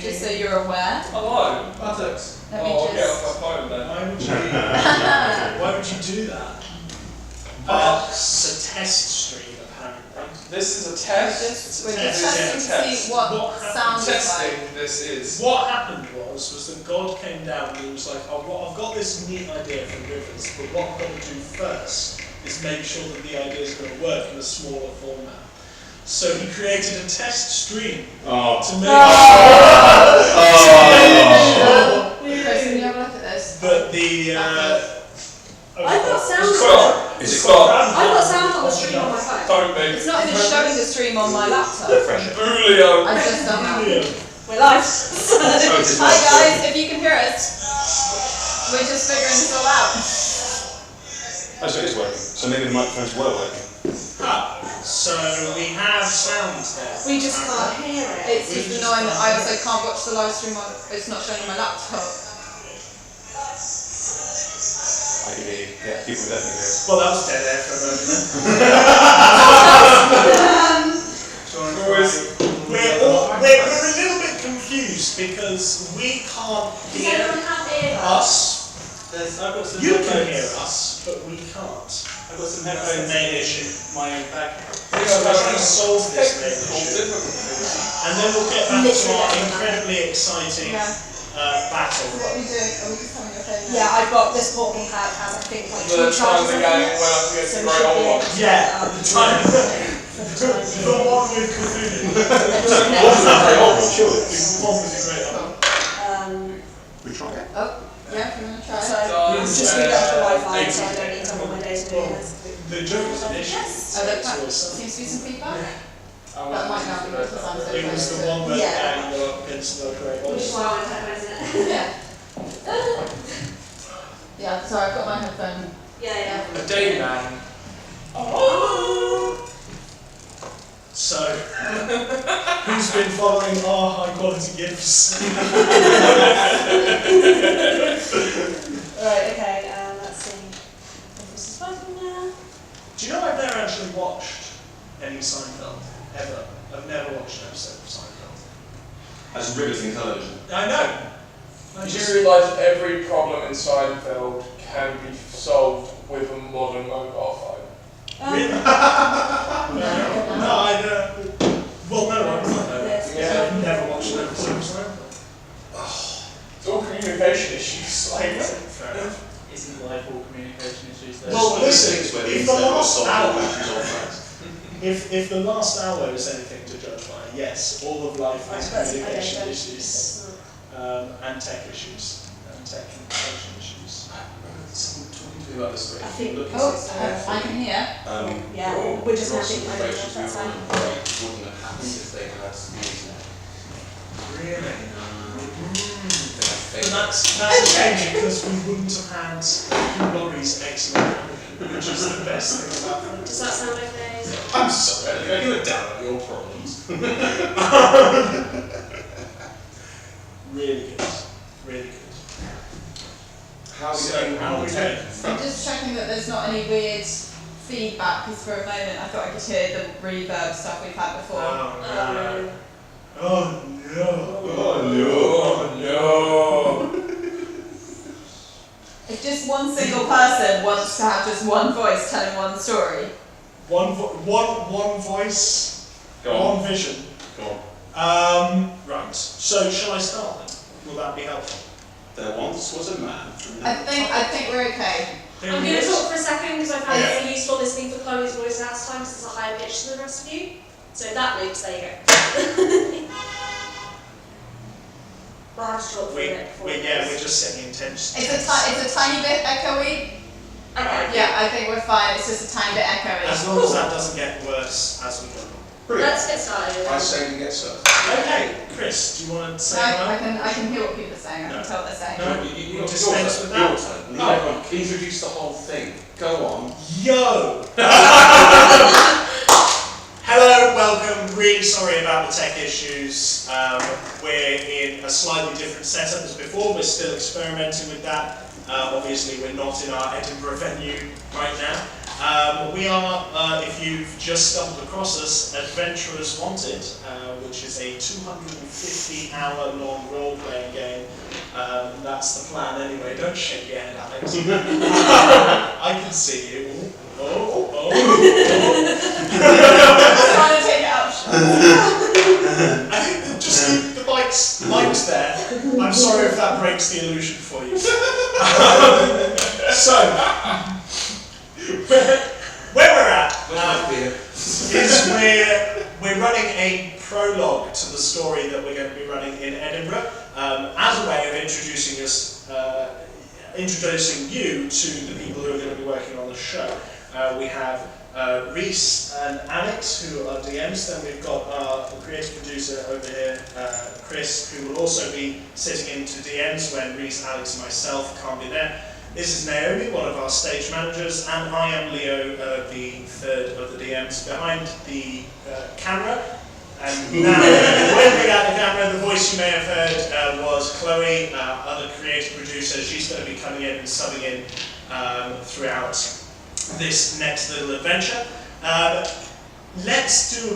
Just so you're aware. Hello. Buttocks. Let me I'll just... get off my phone then. Why would you do that? It's a test stream, apparently. This is a test. We're Test, just testing yeah. to see what sounds Testing like. this is. What happened was that God came down and he was like, oh, well, I've got this neat idea for rivers, but what I've got to do first is make sure that the idea is going to work in a smaller format. So he created a test stream to make sure Chris, can you have a look at this? that the... I've got sound. It's got. I've got sound on the stream on my phone. Don't be. It's not even showing the stream on my laptop. Julio. I've just done that. We're live. Hi guys, if you can hear us, we're just figuring this all out. Oh, so it is working. So maybe the microphones were working. So we have sound there. We just can't hear it. It's just annoying that I also can't watch the live stream on, it's not showing on my laptop. I can hear you. Yeah, people would definitely hear us. Well, that was dead air for a moment. We're a little bit confused because we can't Does hear anyone have earbuds? us. I've got some You can headphones. hear us, but we can't. I've got some That's the headphones. main issue. My own bag. So we're trying to solve this main issue. And then we'll get back to our incredibly exciting battle. What are we doing? Are we just having a phone? Yeah, I've got this portable pad has I think like The two time charges the in game it. went up against So the we great should be old able one. to Yeah, get the time. The one with Cthulhu. Surely. The one with the great old. We try it. Oh, yeah, if you want to try So it. just read out the Wi-Fi so I don't need to have all my data doing this. The joke was an issue. Oh, look, that seems to be some feedback. That might not be because I'm so It was close the to one where Yeah. you were up against the great old. Which is why I went to isn't it? Yeah. Yeah, sorry, I've got my headphone. Yeah. A day man. So, who's been following our high quality gifts? Right, okay, let's see if this is working now. Do you know I've never actually watched any Seinfeld, ever. I've never watched an episode of Seinfeld. That's riveting television. I know. I Did just, you realise every problem in Seinfeld can be solved with a modern mobile phone? really? No, I don't. Well, no, I don't know. Yeah. I've never watched an episode of Seinfeld. It's all communication issues. Like, Fair enough. Isn't life all communication issues though? Well, listen, Things where if the the internet was last solved hour, by issues on phones. if the last hour is anything to judge by, yes, all of life is communication issues, and tech issues, and tech communication issues. I remember someone talking to me about this. I think I can hear. yeah, we're just Ross having and I don't know Rachel's if that's movement fine. wouldn't have happened if they had the internet. Really? They And had that's a shame because we wouldn't have had Hugh Laurie's excellent comedy, which is the best thing about it. Does that sound okay? I'm sorry, I do it down on your problems. Really good. Really good. How's it going? How are we doing? I'm just checking that there's not any weird feedback, because for a moment I thought I could hear the reverb stuff we've had before. Oh no. Oh no. oh no. If just one single person wants to have just one voice telling one story. One voice, Go on. one vision. Go on. Right. So shall I start then? Will that be helpful? There once was a man. I think we're okay. I'm going to talk for a second because I found it really useful listening to Chloe's voice last time because it's a higher pitch than the rest of you. So that loops, there you go. Well, I'll just talk through it before We're just setting intentions. It's a tiny bit echoey. Okay. Yeah, I think we're fine. It's just a tiny bit echoey. As long as that doesn't get worse as we go. Brilliant. Let's get started. I say we get started. Okay, Chris, do you want to say No, hello? I can hear what people are saying. I can tell what they're saying. No. You Dispense with your that. turn. No. Introduce the whole thing. Go on. Yo! Hello, welcome. Really sorry about the tech issues. We're in a slightly different setup as before. We're still experimenting with that. Obviously, we're not in our Edinburgh venue right now. We are, if you've just stumbled across us, Adventurers Wanted, which is a 250-hour-long role-playing game. That's the plan anyway. Don't shake your head, Alex. I can see you. Oh. Trying to take it up. I think that just leave the mics there. I'm sorry if that breaks the illusion for you. So, where we're at is we're running a prologue to the story that we're going to be running in Edinburgh as a way of introducing you to the people who are going to be working on the show. We have Reece and Alex, who are DMs. Then we've got our creative producer over here, Chris, who will also be sitting into DMs when Reece, Alex, and myself can't be there. This is Naomi, one of our stage managers, and I am Leo, the third of the DMs. Behind the camera, and now waving at the camera, the voice you may have heard was Chloe, other creative producer. She's going to be coming in and subbing in throughout this next little adventure. Let's do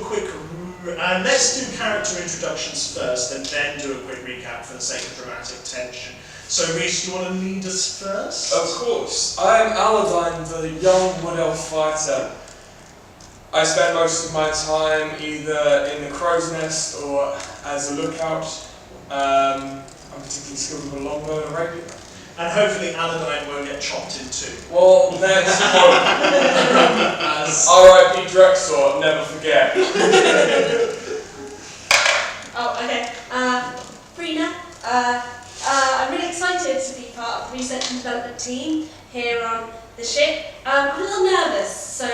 character introductions first, and then do a quick recap for the sake of dramatic tension. So, Reece, do you want to lead us first? Of course. I am Allardine, the young wood elf fighter. I spend most of my time either in the crow's nest or as a lookout. I'm particularly skilled with a longbow and a rapier. And hopefully Allardine won't get chopped in two. Well, let's hope. R.I.P. Drexor, never forget. Oh, okay. Breena. I'm really excited to be part of the research and development team here on the ship. I'm a little nervous, so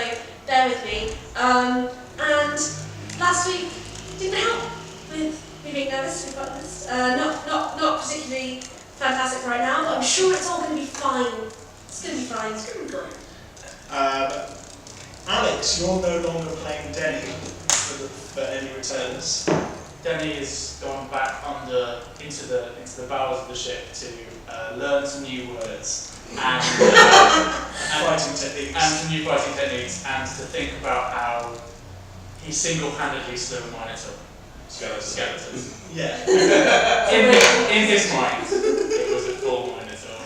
bear with me. And last week didn't help with me being nervous, to be quite honest. Not particularly fantastic right now, but I'm sure it's all going to be fine. It's going to be fine. It's going to be great. Alex, you're no longer playing Denny for any returners. Denny has gone back into the bowels of the ship to learn some new words and Fighting techniques. and some new fighting techniques, and to think about how he single-handedly slew a minotaur. Skeleton. Yeah. In his mind, it was a full minotaur.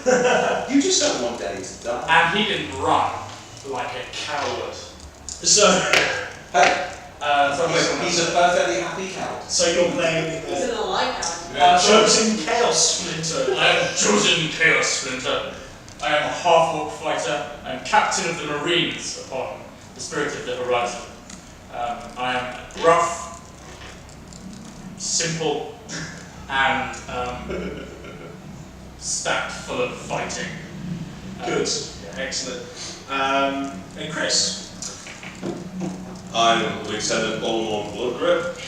You just don't want Denny to die. And he didn't run like a coward. So, Hey, So he's a perfectly happy coward. so you're playing He's in a light now. Jozin Chaos Splinter. I am Jozin Chaos Splinter. I am a half-orc fighter. I am captain of the Marines upon the Spirit of the Horizon. I am rough, simple, and stacked full of fighting. Good. Excellent. And Chris? I'm Lieutenant Ulmorn Bloodgrip.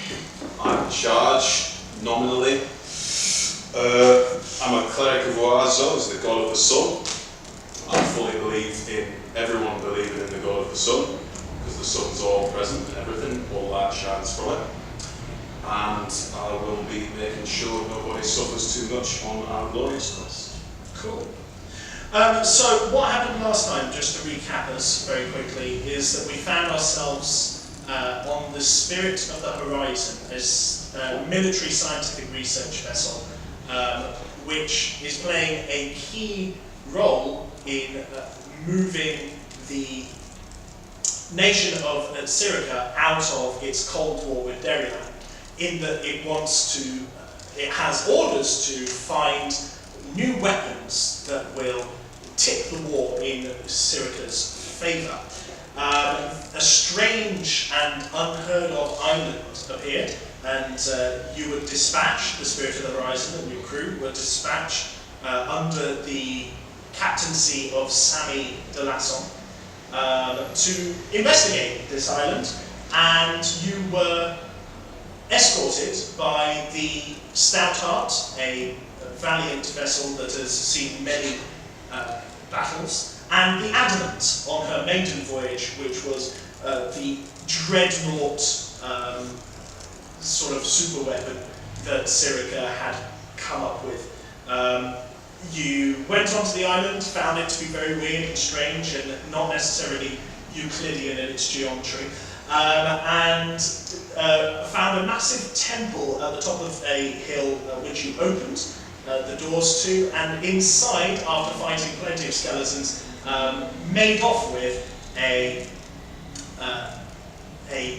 I'm in charge, nominally. I'm a cleric of Oazo, as the god of the sun. I fully believe in everyone believing in the god of the sun, because the sun's all present and everything, all light shines from it. And I will be making sure nobody suffers too much on our glorious quest. Cool. So what happened last time, just to recap us very quickly, is that we found ourselves on the Spirit of the Horizon, as a military scientific research vessel, which is playing a key role in moving the nation of Sirica out of its Cold War with Derryland, in that it has orders to find new weapons that will tip the war in Sirica's favour. A strange and unheard of island appeared, and you would dispatch the Spirit of the Horizon, and your crew would dispatch under the captaincy of Sammy de Lasson to investigate this island, and you were escorted by the Stoutheart, a valiant vessel that has seen many battles, and the Adamant on her maiden voyage, which was the dreadnought sort of super weapon that Sirica had come up with. You went onto the island, found it to be very weird and strange and not necessarily Euclidean in its geometry, and found a massive temple at the top of a hill which you opened the doors to, and inside, after fighting plenty of skeletons, made off with a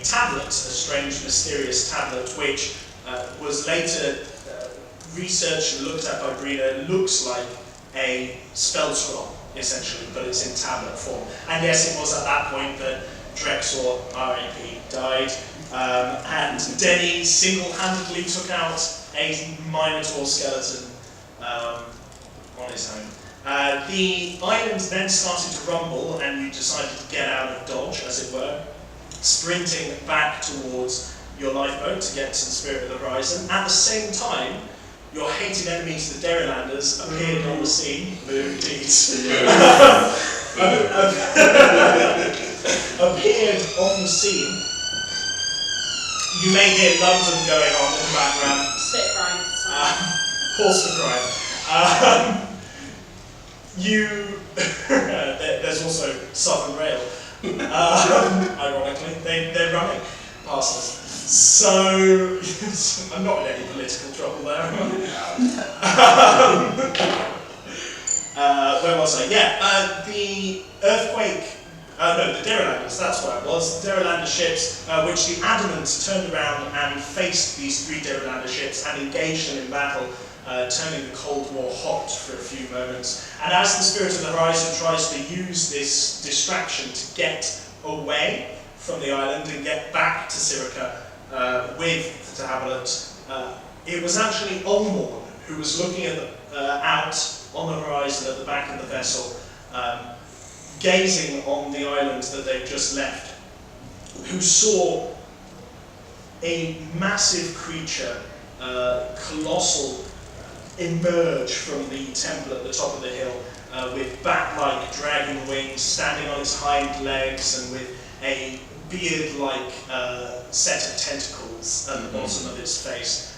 tablet, a strange, mysterious tablet, which was later researched and looked at by Breena. Looks like a spell scroll, essentially, but it's in tablet form. And yes, it was at that point that Drexel, R.I.P., died, and Denny single-handedly took out a Minotaur skeleton on his own. The island then started to rumble, and you decided to get out of dodge, as it were, sprinting back towards your lifeboat to get to the Spirit of the Horizon. At the same time, your hated enemies, the Derrylanders, appeared on the scene. Indeed. Appeared on the scene. You may hear London going on in the background. Spit grind. Horse for grind. There's also Southern Rail. Ironically, they're running past us. So, I'm not in any political trouble there. Where was I? Yeah, the earthquake. The Derrylanders, that's where it was. The Derrylander ships, which the Adamant turned around and faced these 3 Derrylander ships and engaged them in battle, turning the Cold War hot for a few moments. And as the Spirit of the Horizon tries to use this distraction to get away from the island and get back to Sirica with the tablet, it was actually Ulmorn who was looking at out on the horizon at the back of the vessel, gazing on the island that they've just left, who saw a massive creature, colossal, emerge from the temple at the top of the hill with bat-like dragon wings, standing on its hind legs and with a beard-like set of tentacles at the bottom of its face,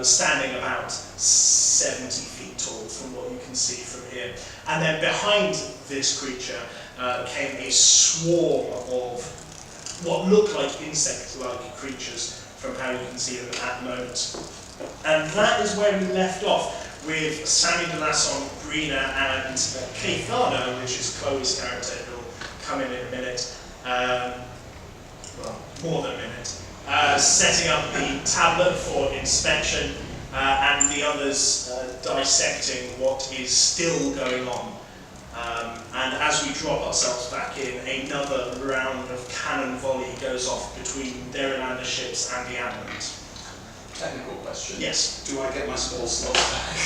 standing about 70 feet tall from what you can see from here. And then behind this creature came a swarm of what looked like insect-like creatures from how you can see them at the moment. And that is where we left off, with Sammy Delasson, Breena, and Caithana, which is Chloe's character, who'll come in a minute. Well, more than a minute. Setting up the tablet for inspection, and the others dissecting what is still going on. And as we drop ourselves back in, another round of cannon volley goes off between Derrylander ships and the Adamant. Technical question. Yes. Do I get my spell slots back?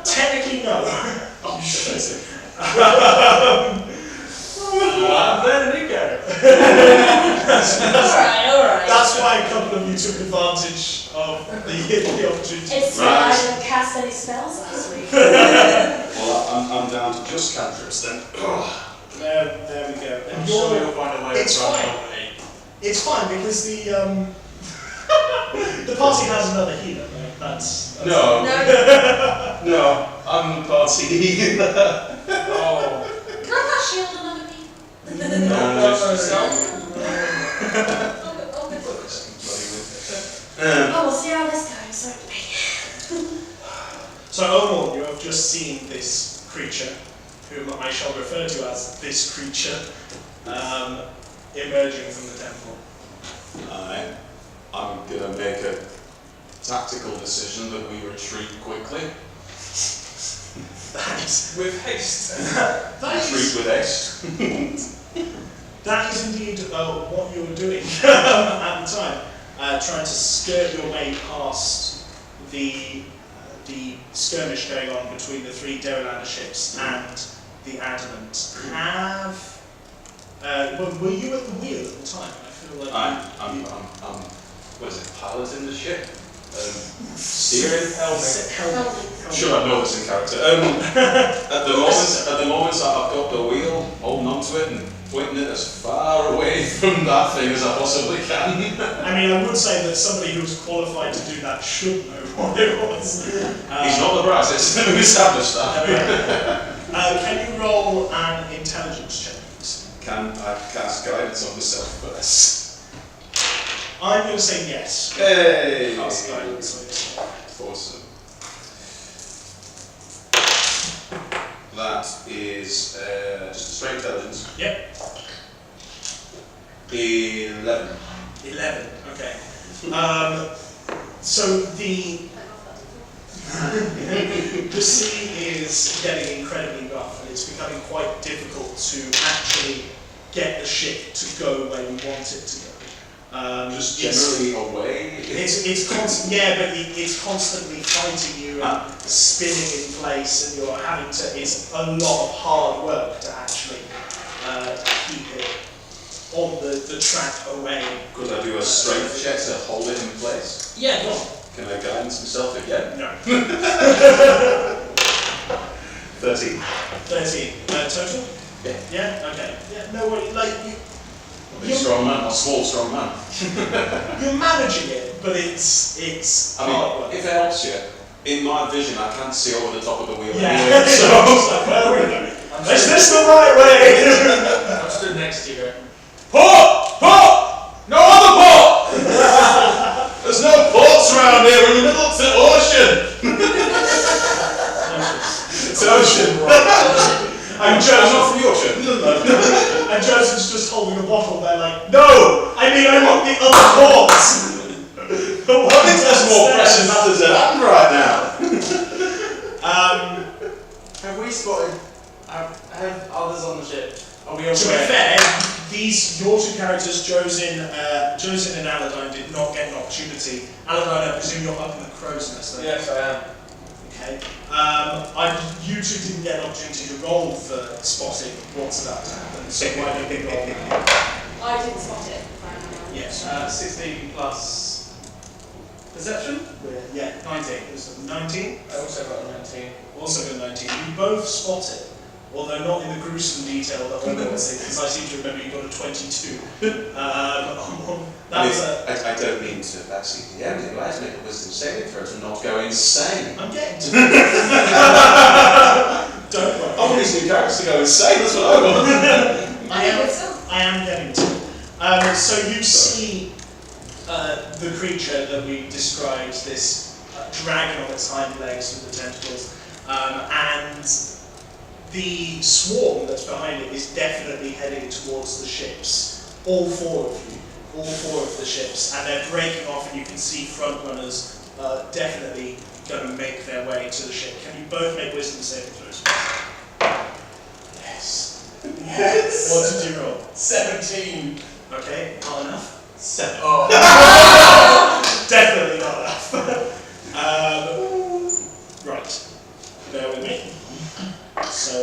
Technically, no. Oh, shit. There did it go. Alright. That's why a couple of you took advantage of the opportunity. It's why I didn't cast any spells last week. Well, I'm down to just cantrips then. There we go. I'm sure you'll find a way It's around fine. it. It's fine because the party has another healer. Right? That's No. No. No, I'm the party healer. Oh. Can I cast shield on other people? Just yourself. Oh, we'll see how this goes, won't we? So, Ulmorn, you have just seen this creature, whom I shall refer to as this creature, emerging from the temple. I'm going to make a tactical decision that we retreat quickly. With haste. Retreat with haste. That is indeed what you were doing at the time, trying to skirt your way past the skirmish going on between the 3 Derrylander ships and the Adamant. Were you at the wheel at the time? I feel like I'm what is it, piloting the ship? Steering? helping. Sure, I know this in character. At the moment I've got the wheel, holding onto it and pointing it as far away from that thing as I possibly can. I mean, I would say that somebody who's qualified to do that should know what it was. He's not the brightest. We established that. Can you roll an intelligence check, please? Can I cast guidance on myself first? I'm going to say yes. Hey! Cast guidance on yourself. Awesome. That is just a straight intelligence. Yep. 11. 11. Okay. So the sea is getting incredibly rough, and it's becoming quite difficult to actually get the ship to go where you want it to go. Just generally away. It's constant, yeah, but it's constantly fighting you and spinning in place, and you're having to. It's a lot of hard work to actually keep it on the track away. Could I do a strength check to hold it in place? Yeah, go on. Can I guidance myself again? No. 13. 13 total. Yeah. Yeah. Okay. Yeah. No worry. Like you. A big strong man, a small strong man. You're managing it, but it's I hard mean, work. if it helps you, in my vision, I can't see over the top of the wheel. Yeah. Anyway, So so it's like, where are we going? Is this the right way? I'm stood next to you, going, port! Port! No other port! there's no ports around here. We're in the middle of the ocean. It's ocean, right? I'm Joe's not from Yorkshire. And Joseph's just holding a bottle there, like, no! I mean, I want the other ports! The one I think there's more pressing matters at hand right now. have we spotted, have others on the ship? Are we To be aware? fair, your two characters, Jozin and Allardine, did not get an opportunity. Allardine, I presume you're up in the crow's nest, though. Yes, I am. Okay. You two didn't get an opportunity to roll for spotting what's about to happen, so why don't you roll? I didn't spot it. Yes. 16 plus perception? Yeah. 19. It was 19. I also got a 19. Also got 19. You both spotted, although not in the gruesome detail that Ulmorn said, because I seem to remember you got a 22. That was a... I don't mean to actually DM you, I have to make a wisdom saving throw to not go insane. I'm getting to Don't worry. I want these new characters to go insane, that's what I want. I am getting to so you see the creature that we described, this dragon on its hind legs with the tentacles, and the swarm that's behind it is definitely heading towards the ships. All four of the ships, and they're breaking off, and you can see front runners definitely going to make their way to the ship. Can you both make wisdom saving throws? Yes. Yes! What did you roll? 17. Okay, not enough. 7. Oh. Definitely not enough. Right. Bear with me. So,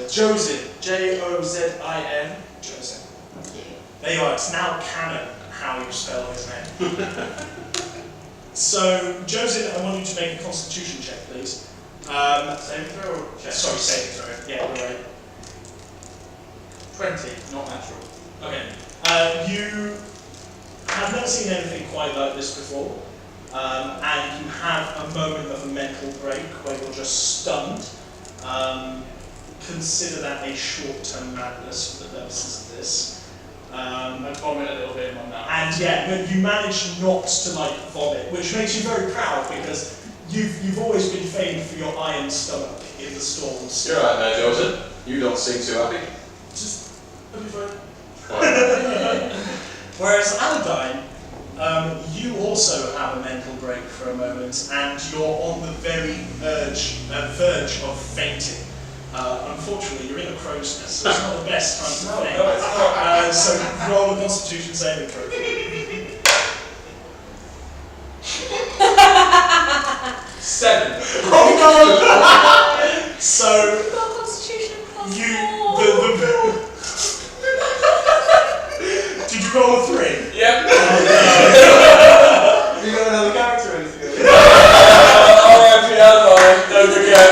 Jozin. Jozin. Jozin. There you are. It's now canon how you spell his name. So, Jozin, I want you to make a constitution check, please. Saving throw or check? Sorry, saving throw. Yeah, you're right. 20, not natural. Okay. You have never seen anything quite like this before, and you have a moment of a mental break where you're just stunned. Consider that a short-term madness for the purposes of this. I vomit a little bit in my mouth. And yeah, but you manage not to like vomit, which makes you very proud because you've always been famed for your iron stomach in the storms. You're right there, Joseph. You don't seem too happy. Just it'll be fine. Right. Whereas Allardine, you also have a mental break for a moment, and you're on the very verge of fainting. Unfortunately, you're in a crow's nest, so it's not the best time to faint. No, it's not. So roll a Constitution saving throw. 7. Oh no! So Constitution plus you 4. Did you roll a 3? Yep. You got another character or anything? R.I.P. Allardine, don't forget.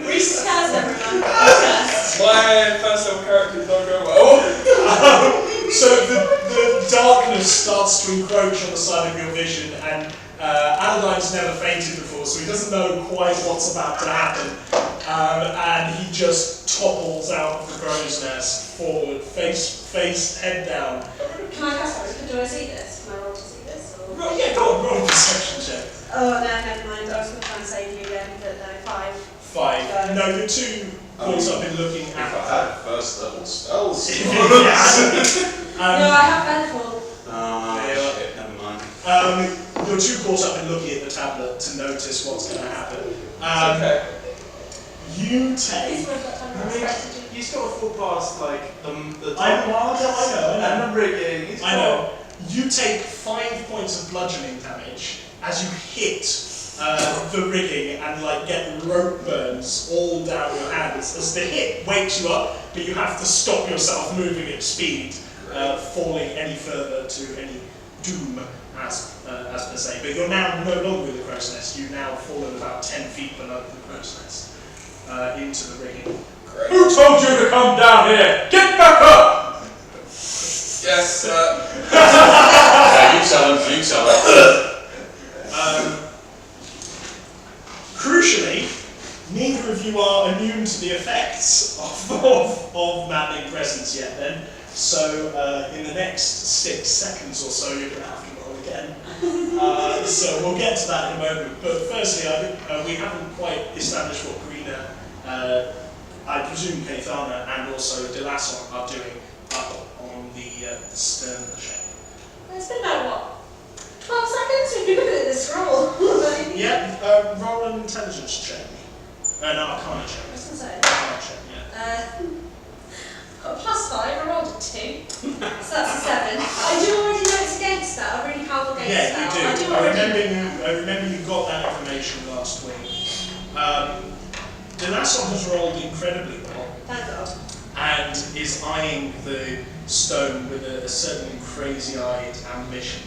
Reece has everyone. My first level characters don't go well. So the darkness starts to encroach on the side of your vision, and Allardine's never fainted before, so he doesn't know quite what's about to happen. and he just topples out of the crow's nest forward, face, head down. Can I cast something? Do I see this? Can I roll to see this? Or? Right, yeah, go on, roll a perception check. Oh, no, never mind. I was going to try and save you again, but no, 5. 5. No, you're too caught up in looking If at I had first level spells. Yeah. No, I have Featherfall. Shit, never mind. You're too caught up in looking at the tablet to notice what's going to happen. Okay. You take. You still have full past like the I know. and the rigging. I know. You take 5 points of bludgeoning damage as you hit the rigging and like get rope burns all down your hands as the hit wakes you up, but you have to stop yourself moving at speed, falling any further to any doom as per se. But you're now no longer in the crow's nest. You've now fallen about 10 feet below the crow's nest into the rigging. Great. Who told you to come down here? Get back up! Yes, Yeah, you tell him. Crucially, neither of you are immune to the effects of maddening presence yet then. So in the next 6 seconds or so you're going to have to roll again. So we'll get to that in a moment. But firstly, we haven't quite established what Breena, I presume Caithana and also Decisive are doing up on the stern of the ship. It's been about, what, 12 seconds? We've been looking at this scroll. Yeah, roll an intelligence check. An arcana check. I was going to say. Arcana check, yeah. Got a +5, I rolled a 2. So that's a 7. I do already know it's against that, a really powerful against Yeah, that. you do. I already I remember you got that information last week. Decisive has rolled incredibly well Thank God. and is eyeing the stone with a certain crazy-eyed ambition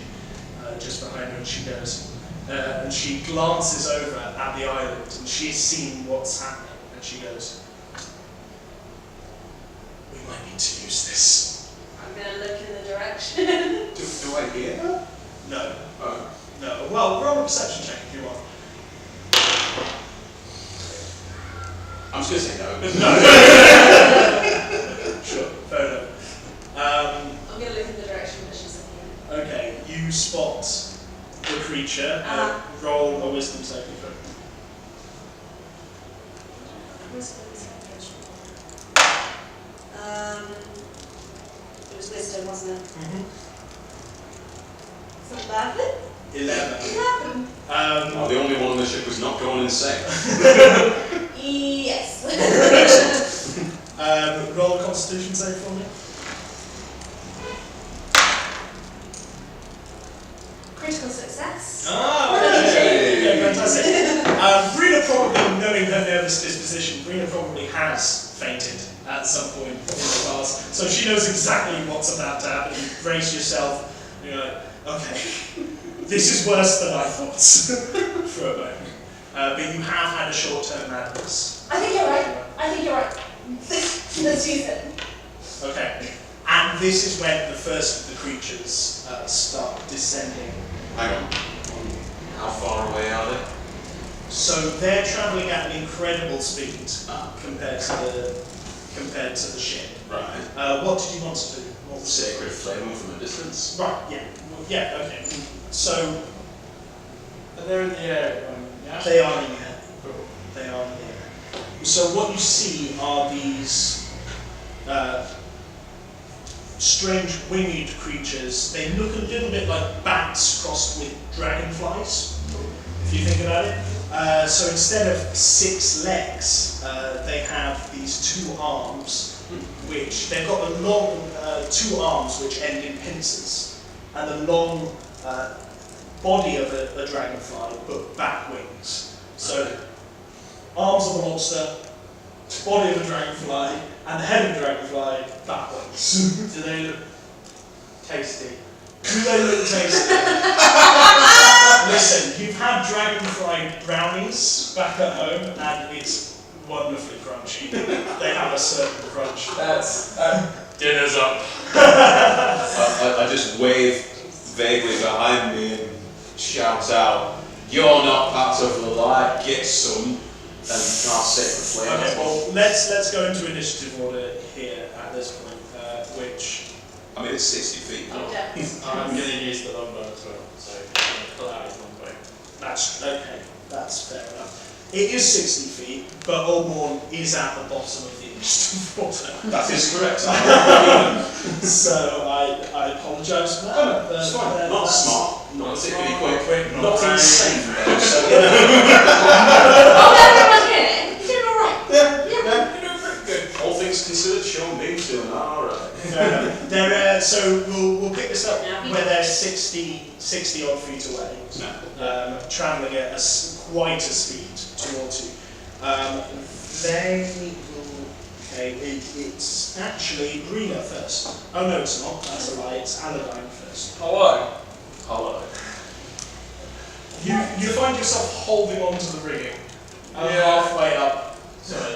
just behind her, and she goes, and she glances over at the island, and she's seen what's happening, and she goes, "We might need to use this." I'm going to look in the direction. Do I hear her? No, Oh. no. Well, roll a perception check if you want. I'm just going to say no. No. Sure, fair enough. I'm going to look in the direction that she's looking in. Okay, you spot the creature. Roll a wisdom saving throw. It was wisdom, wasn't it? Mm-hmm. It's not bad. 11. 11. Oh, the only one on the ship who's not going insane. Yes. Roll a constitution save for me. Critical success. Okay, fantastic. Breena probably, knowing her nervous disposition, Breena probably has fainted at some point in the past, so she knows exactly what's about to happen. You brace yourself, and you're like, okay, this is worse than I thought for a moment. But you have had a short-term madness. I think you're right. Let's use it. Okay. And this is when the first of the creatures start descending. Hang on. How far away are they? So they're travelling at an incredible speed compared to the ship. Right. What did you want to do? Sacred flame from a distance. Right. Yeah. Well, yeah. Okay. So They're in the air. Yeah. they are in the air. They are in the air. So what you see are these strange winged creatures. They look a little bit like bats crossed with dragonflies, if you think about it. So instead of 6 legs, they have these 2 arms, which they've got the long 2 arms which end in pincers, and the long body of a dragonfly, but bat wings. So arms of a monster, body of a dragonfly, and the head of a dragonfly, bat wings. Do they look tasty? Do they look tasty? Listen, you've had dragonfly brownies back at home, and it's wonderfully crunchy. They have a certain crunch. that's Dinner's up. I just wave vaguely behind me and shout out, "You're not part of the light, get some." set the flame. Okay, well, let's go into initiative order here at this point, which... I mean, it's 60 feet. Oh, yeah. I'm going to use the longbow as well, so pull out his longbow. That's okay, that's fair enough. It is 60 feet, but Ulmorn is at the bottom of the initiative order. That is correct. So I apologise for that. Oh, no, it's fine. Not smart, not particularly quick, not insane. Oh, everyone here, you did alright. Yeah, you're doing pretty good. All things considered, Sean Bean's doing alright. So we'll pick this up where they're 60 odd feet away, travelling at quite a speed towards you. They will. Okay, it's actually Breena first. Oh no, it's not. That's a lie. It's Allardine first. Hello. Hello. You find yourself holding on to the rigging, Yeah. halfway up. Sorry.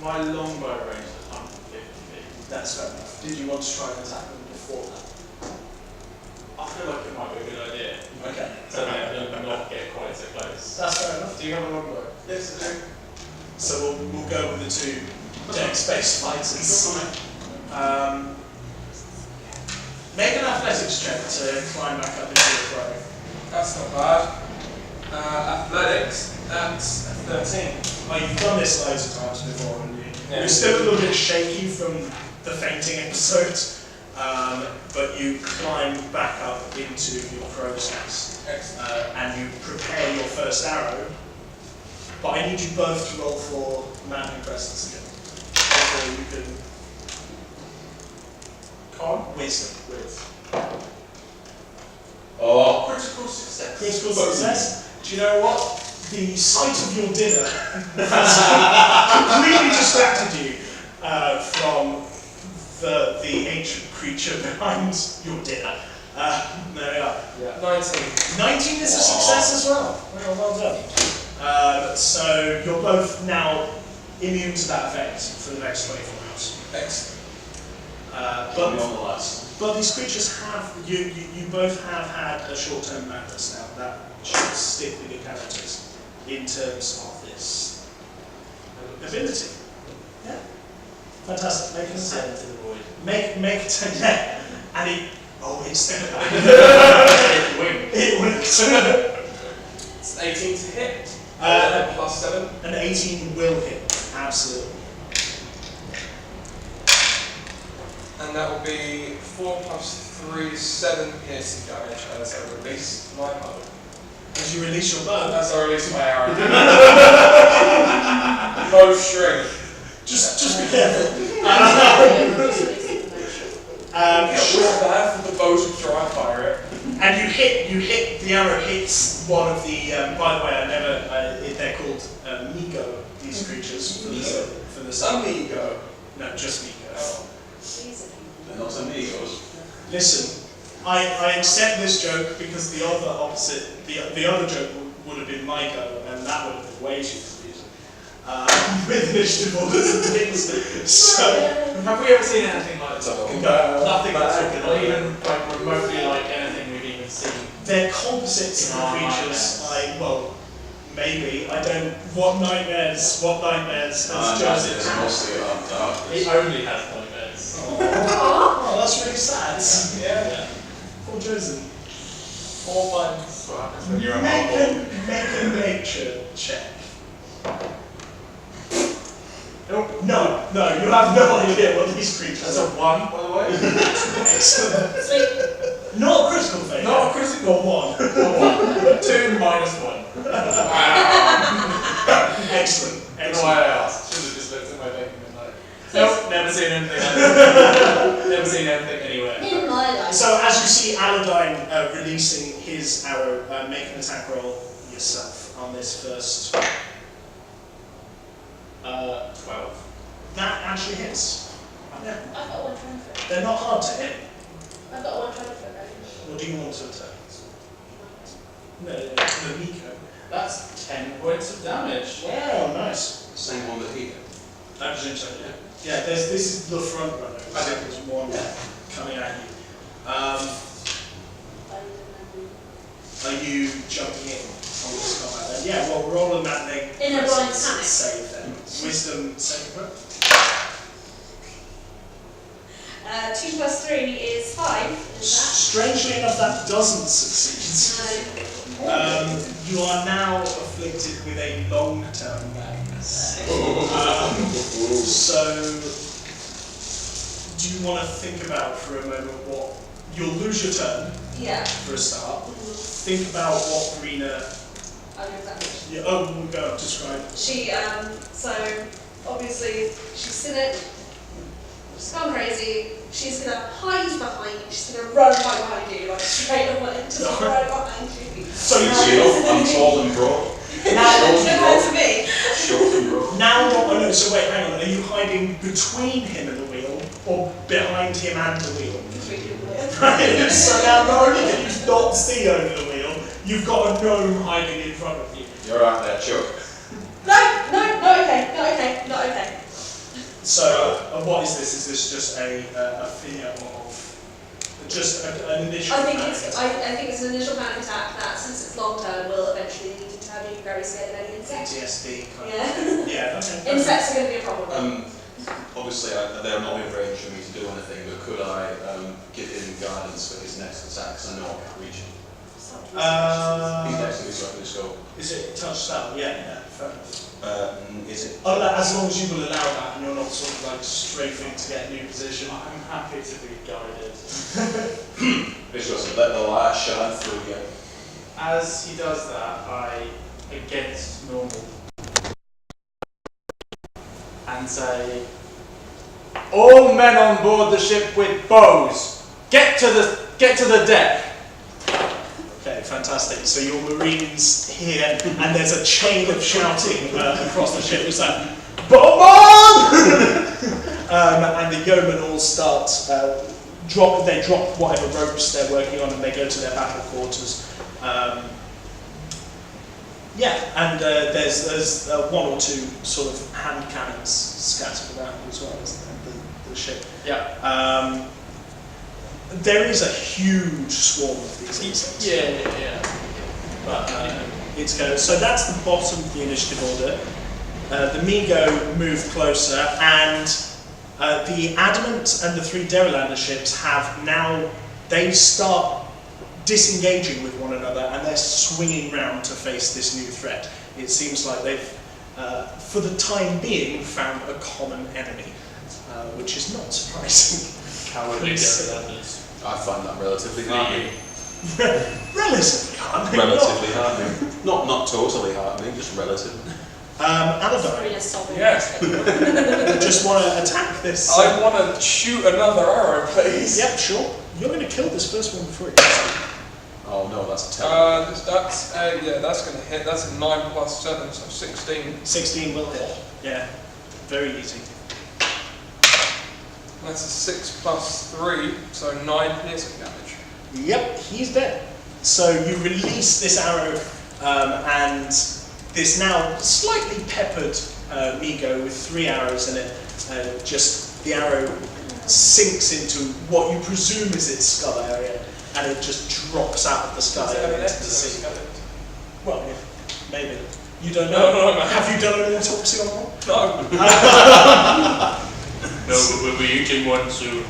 My longbow range is 150 feet. That's fair enough. Did you want to try and attack them before that? I feel like it might be a good idea. Okay. So that I not get quite so close. That's fair enough. Do you have a longbow? Yes, I do. So we'll go with the two dex-based fighters. Make an athletics check to climb back up into the throw. That's not bad. Athletics, that's 13. Oh, you've done this loads of times before, haven't you? Yeah. You're still a little bit shaky from the fainting episode, but you climb back up into your crow's nest. Excellent. And you prepare your first arrow, but I need you both to roll for manly presence again. Therefore you can... Con? Wisdom. Oh, Critical success. Critical success. Do you know what? The sight of your dinner has completely distracted you from the ancient creature behind your dinner. There we are. Yeah. 19. 19 is a success as well. Well done. So you're both now immune to that effect for the next 24 hours. Excellent. But these creatures have, you both have had a short-term madness now. That should stick with your characters in terms of this ability. Yeah. Fantastic. Make an Send attempt. to the void. Make an yeah. And it, it's It it works. It's 18 to hit. Plus 7. An 18 will hit, absolutely. And that will be 4 plus 3, 7 piercing damage as I release my bow. As you release your bow, As I release my arrow. Bow string. just be careful. Sure bad for the bow to dry fire it. And you hit, the arrow hits one of the, by the way, they're called Migo, these creatures, for the Amigo. No, just Migo. Oh. they're not amigos. Listen, I accept this joke because the other opposite, the other joke would have been my go, and that would have been way too confusing. With initiative orders and things. So, Have we ever seen anything like that? Nothing that's not even like remotely like anything we've even seen. they're composites of the creatures. Maybe, I don't, what nightmares has Jozin? It's mostly about He darkness. only has nightmares. Oh, that's really sad. Yeah. Poor Jozin. 4 buttons. That's what happens when you're a Make marble. a nature check. No, you have no idea what these creatures That's a are. 1, by the way. Excellent. Sweet. Not a critical failure. Not a critical one. 2 minus 1. Excellent. That's why I asked. Should have just looked at my thing and been like, So nope, never seen anything like that. Never seen anything anywhere. in my life. So as you see Allardine releasing his arrow, make an attack roll yourself on this first. 12. That actually hits. Yeah. I've got one trying for it. They're not hard to hit. I've got one trying for it. What do you want to attack? No, the Miko. That's 10 points of damage. Wow, nice. Same one that he did. I presume so, yeah. Yeah, this is the front runner. There's one coming at you. Are you jumping in on this combat then? Yeah, well, roll a maddening In a blind panic. save then. Wisdom save throw. 2 plus 3 is 5. Is Strangely enough, that doesn't succeed. that? You are now afflicted with a long-term madness. So, do you want to think about for a moment what you'll lose your turn Yeah. for a start? Think about what Breena. I'll give that. Yeah, oh, we'll go describe. She, so obviously she's gonna, she's gone crazy. She's gonna hide behind you. She's gonna run right behind you, like straight away, just right behind you. So you I'm tall and broad. Depends on me. Short and broad. now, oh no, so wait, hang on. Are you hiding between him and the wheel, or behind him and the wheel? Right. So now, not only can you not see over the wheel, you've got a gnome hiding in front of you. You're right there, Chuck. No, not okay. So, what is this? Is this just a fear of just an initial? I think panic it's an initial panic attack that, since it's long term, will eventually lead to having very scared of any insect. PTSD kind Yeah. of. Yeah. Okay. Insects are going to be a problem. Obviously, they're not in range for me to do anything, but could I give him guidance for his next attack? Because I know I can't reach him. He's next to me, so I can just go. Is it touch style? Yeah. Fair enough. Is it? Oh, as long as you will allow that, and you're not sort of like strafing to get a new position. I'm happy to be guided. It's just let the light shine through you. As he does that, I, against normal, and say, all men on board the ship with bows, get to the deck. Okay, fantastic. So your marines here, and there's a chain of shouting across the ship. It's like, "Bomb!" And the yeomen all start They drop whatever ropes they're working on, and they go to their battle quarters. And there's one or two sort of hand cannons scattered around as well as the ship. Yeah. There is a huge swarm of these insects. Yeah. But it's going. So that's the bottom of the initiative order. The Migo move closer, and the Adamant and the 3 Derrylander ships have now. They start disengaging with one another, and they're swinging round to face this new threat. It seems like they've, for the time being, found a common enemy, which is not surprising. Cowardly Derrylanders. I find that relatively heartening. Relatively heartening. Relatively heartening. Not totally heartening, just relative. Allardine, Yes. just want to attack this. I want to shoot another arrow, please. Yep, sure. You're going to kill this first one before it gets you. Oh no, that's a 10. That's going to hit. That's a 9 plus 7, so 16. 16 will hit. Yeah, very easy. That's a 6 plus 3, so 9 piercing damage. Yep, he's dead. So you release this arrow, and this now slightly peppered Migo with 3 arrows in it. Just the arrow sinks into what you presume is its skull area, and it just drops out of the skull area into the sea. Well, yeah, maybe. You don't know? No. Have you done an autopsy on one? No. No, but we'll be eating one soon.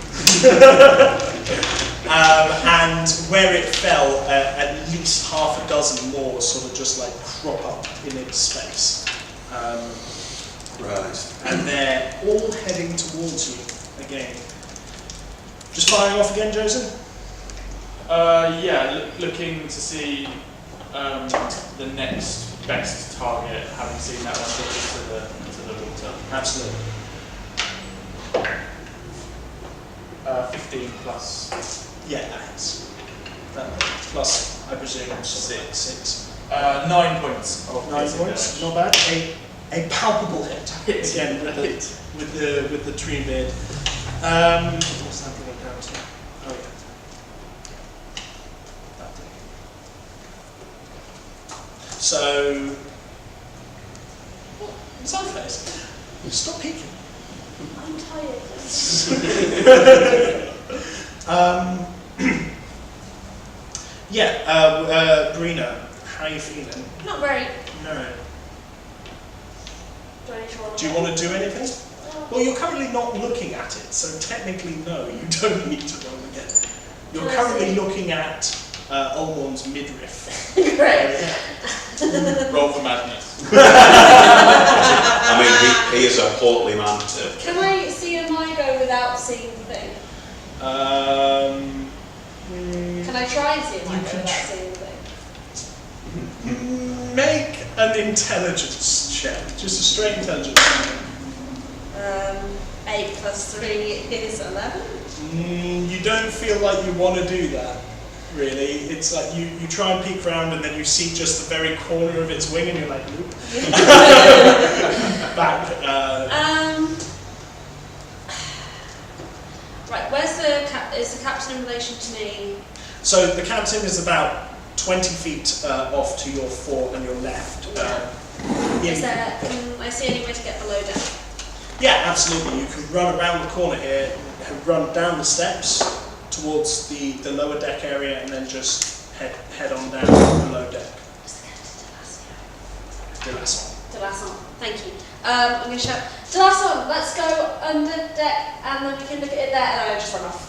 And where it fell, at least half a dozen more sort of just like crop up in its space. Right. And they're all heading towards you again. Just firing off again, Jozin? Looking to see the next best target, having seen that one get into the water. Absolutely. 15 plus. Yeah, that hits. Plus, I presume, sort of 6. 9 points. Of 9 piercing points, damage. not bad. A palpable hit. Again, with the tree beard. What's that going down to? Oh yeah. That thing. So, what's our face? Stop peeking. I'm tired. Breena, how are you feeling? Not very. No. Do I need to roll? Do you want to do anything? Well, you're currently not looking at it, so technically no, you don't need to roll again. You're currently looking at Ulmorn's midriff. Great. Roll for madness. I mean, he is a portly man too. Can I see a Mygo without seeing the thing? Can I try and see a Mygo without seeing the thing? Make an intelligence check, just a straight intelligence check. 8 plus 3 is 11. You don't feel like you want to do that, really. It's like you try and peek around and then you see just the very corner of its wing and you're like, nope. Back. Right, is the captain in relation to me? So the captain is about 20 feet off to your fore and your left. Can I see any way to get below deck? Yeah, absolutely. You can run around the corner here, run down the steps towards the lower deck area, and then just head on down below deck. Delasson, thank you. I'm going to shout, Delasson, let's go under deck, and then we can look at it there, and I just run off.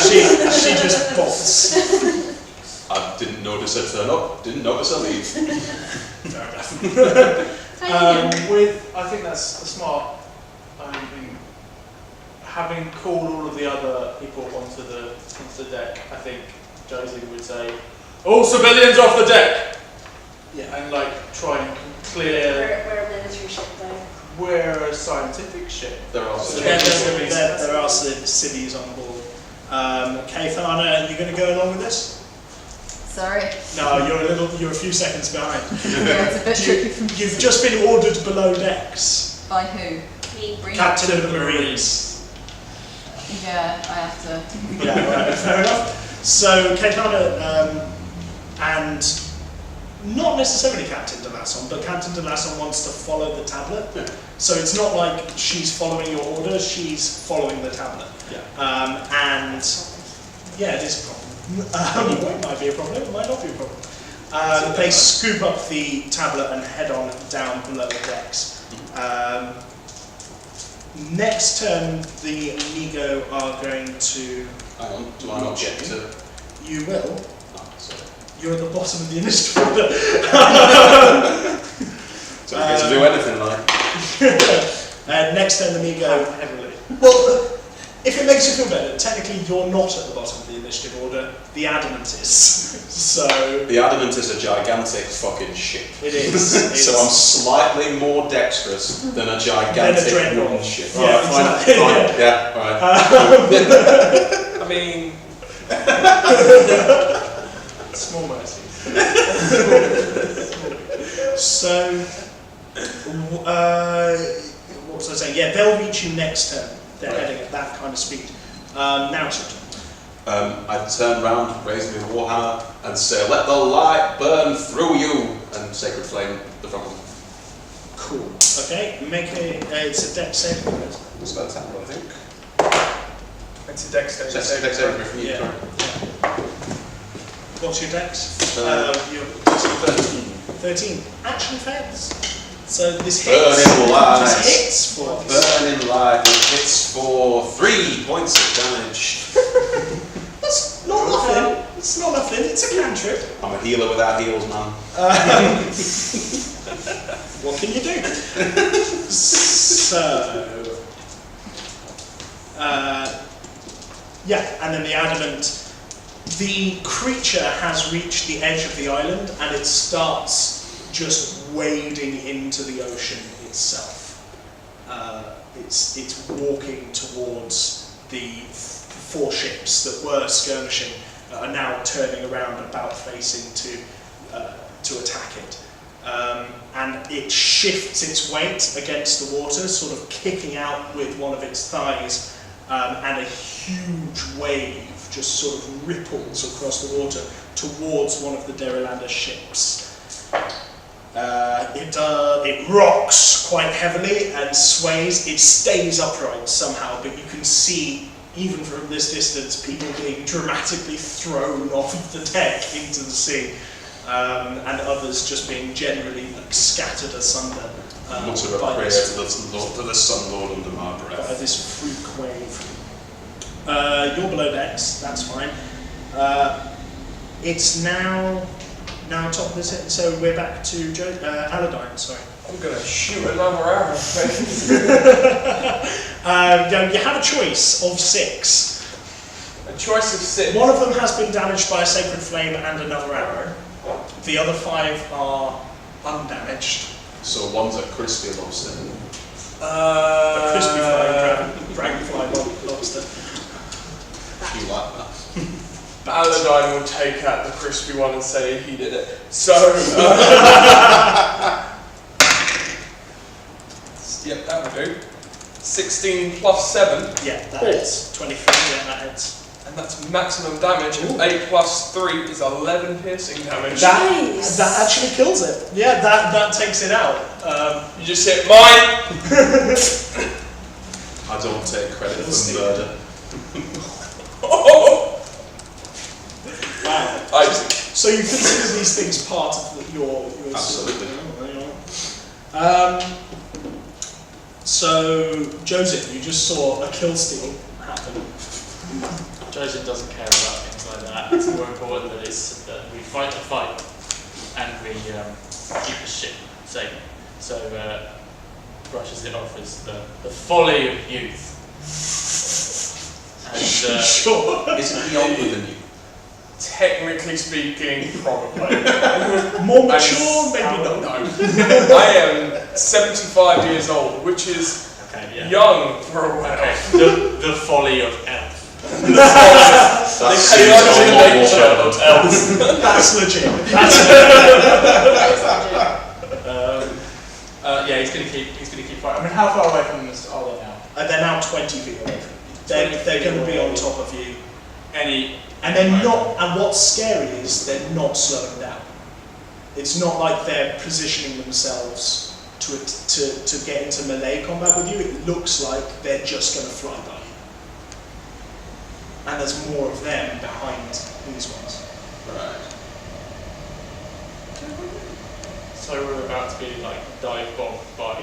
she just bolts. I didn't notice her turn up, didn't notice her leave. Fair enough. I think that's a smart. Having called all of the other people onto the deck, I think Jozin would say, "All civilians off the deck!" Yeah. And like try and clear. We're a military ship, though. We're a scientific ship. There are There are cities on board. Caithana, are you going to go along with this? Sorry. No, you're a few seconds behind. Yeah, it's a bit tricky for me. You've just been ordered below decks. By who? Me. Captain of the Marines. Yeah, I have to. Yeah, right, fair enough. So Caithana and not necessarily Captain Delasson, but Captain Delasson wants to follow the tablet. Yeah. So it's not like she's following your orders, she's following the tablet. Yeah. And yeah, it is a problem. It might be a problem, it might not be a problem. They scoop up the tablet and head on down below the decks. Next turn, the Amigo are going to... Hang on, do I not get to... You will. Oh, sorry. You're at the bottom of the initiative order. So I get to do anything, like... Next turn, the Amigo... Heavily. Well, if it makes you feel better, technically you're not at the bottom of the initiative order, the Adamant is. So... The Adamant is a gigantic fucking ship. It is. So I'm slightly more dexterous than a gigantic dreadnought. wooden ship. Yeah, Alright, exactly. fine. Yeah, alright. I mean, small mercies. So, what was I saying? Yeah, they'll reach you next turn. They're heading at that kind of speed. Now it's your turn. I turn round, raise me the warhammer, and say, "Let the light burn through you," and Sacred Flame the front one. Cool. Okay, make it's a dex saving throw. It's about 10, I think. It's a dex saving Dex saving from you. Yeah. What's your dex? Your 13. 13. Actually fails. So this Burning light. This hits for Burning light. It hits for 3 points of damage. That's not nothing. It's not nothing. It's a cantrip. I'm a healer without heals, man. What can you do? So, yeah, and then the Adamant. The creature has reached the edge of the island and it starts just wading into the ocean itself. It's walking towards the 4 ships that were skirmishing, are now turning around, about facing to attack it. And it shifts its weight against the water, sort of kicking out with one of its thighs, and a huge wave just sort of ripples across the water towards one of the Derrylanda ships. It rocks quite heavily and sways. It stays upright somehow, but you can see even from this distance, people being dramatically thrown off of the deck into the sea, and others just being generally like, scattered asunder. Mutter a prayer to the Sun Lord under my breath. By this freak wave. You're below decks, that's fine. It's now top of this hit, so we're back to Allardine, sorry. I'm going to shoot another arrow. You have a choice of 6. A choice of 6. One of them has been damaged by a sacred flame and another arrow. The other 5 are undamaged. So one's a crispy lobster. A crispy flying dragonfly lobster. You like that? Allardine will take out the crispy one and say he did it. So, yep, that will do. 16 plus 7. Yeah, that hits. 23, yeah, that hits. And that's maximum damage. And 8 plus 3 is 11 piercing damage. That actually kills it. Yeah, that takes it out. You just hit mine! I don't take credit for murder. Wow. So you consider these things part of your Absolutely. So, Jozin, you just saw a kill steal happen. Jozin doesn't care about things like that. It's more important that we fight the fight and we keep the ship safe. So brushes it off as the folly of youth. And, Sure. Isn't he older than you? Technically speaking, probably. More mature, maybe not. No. I am 75 years old, which is young for a while. okay, the folly of elf. That's chaotic nature of elves. That's legit. Yeah, he's gonna keep fighting. I mean, how far away from them are they now? They're now 20 feet away from you. They're going to be on top of you. And they're not. And what's scary is they're not slowing down. It's not like they're positioning themselves to get into melee combat with you. It looks like they're just going to fly by you. And there's more of them behind these ones. Right. So we're about to be like dive bombed by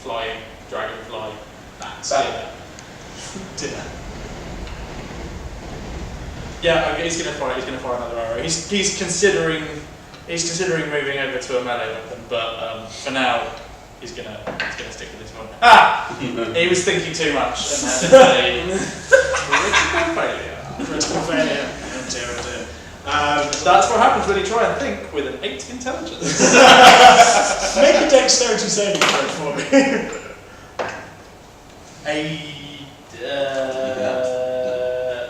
flying dragonfly bats. Dinner. Yeah, okay, he's gonna fire another arrow. He's considering moving over to a melee weapon, but for now he's gonna stick with this one. He was thinking too much and had a critical failure. Critical failure. Oh dear, oh dear. That's what happens when you try and think with an 8 intelligence. Make a dexterity saving throw for me.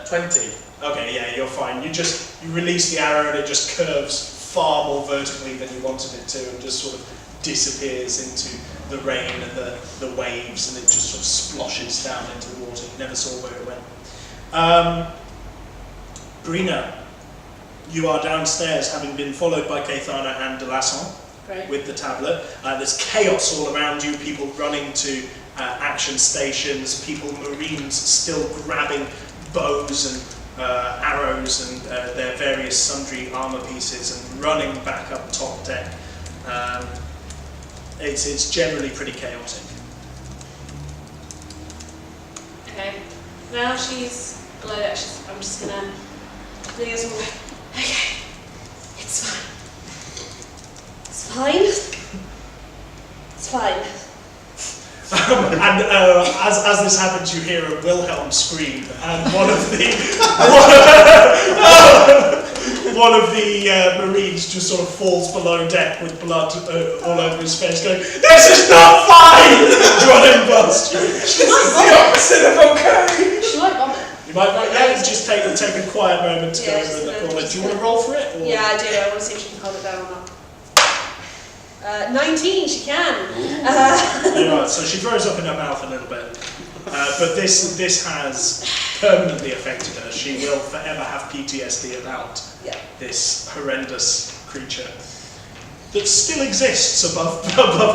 20. Okay, yeah, you're fine. You release the arrow and it just curves far more vertically than you wanted it to and just sort of disappears into the rain and the waves and it just sort of splashes down into the water. You never saw where it went. Breena, you are downstairs having been followed by Caithana and de Lasson with the tablet. There's chaos all around you, people running to action stations, marines still grabbing bows and arrows and their various sundry armour pieces and running back up top deck. It's generally pretty chaotic. Okay. Now she's below deck. I'm just gonna do this one. Okay. It's fine. It's fine. It's fine. And as this happens, you hear a Wilhelm scream, and one of the Marines just sort of falls below deck with blood all over his face, going, "This is not fine!" Running past you. This is the opposite of okay. She might vomit. You might just take a quiet moment to go over in the corner. Do you want to roll for it? Or? Yeah, I do. I want to see if she can calm it down or not. 19, she can. Right, so she throws up in her mouth a little bit. But this has permanently affected her. She will forever have PTSD about this horrendous creature that still exists above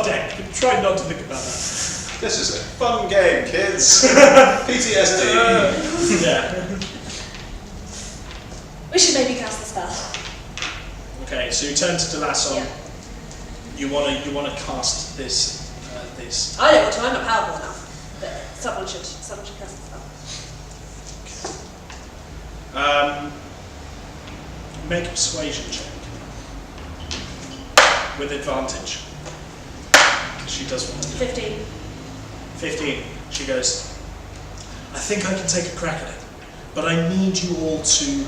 deck. Try not to think about that. This is a fun game, kids. PTSD. Yeah. We should maybe cast the spell. Okay, so you turn to Delasson. Yeah. You wanna cast this. This. I don't want to. I'm not powerful enough. But someone should cast the spell. Make a persuasion check with advantage. She does want to do 15. 15. She goes, I think I can take a crack at it, but I need you all to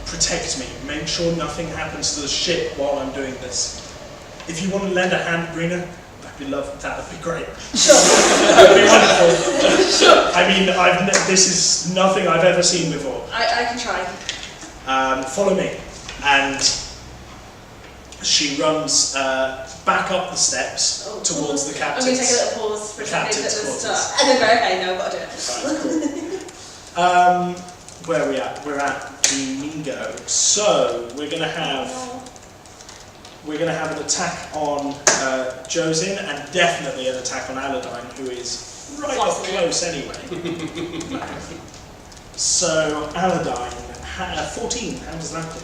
protect me. Make sure nothing happens to the ship while I'm doing this. If you want to lend a hand, Breena, that would be great. Sure. That'd be wonderful. Sure. I mean, this is nothing I've ever seen before. I can try. Follow me. And she runs back up the steps towards the captain's. I'm going to take a little pause for a second at the quarters. start. And then go, okay, no, I've got to do it. Where are we at? We're at the Migo. So we're going to have an attack on Jozin and definitely an attack on Allardine, who is right up close anyway. So Allardine, 14. How does that do?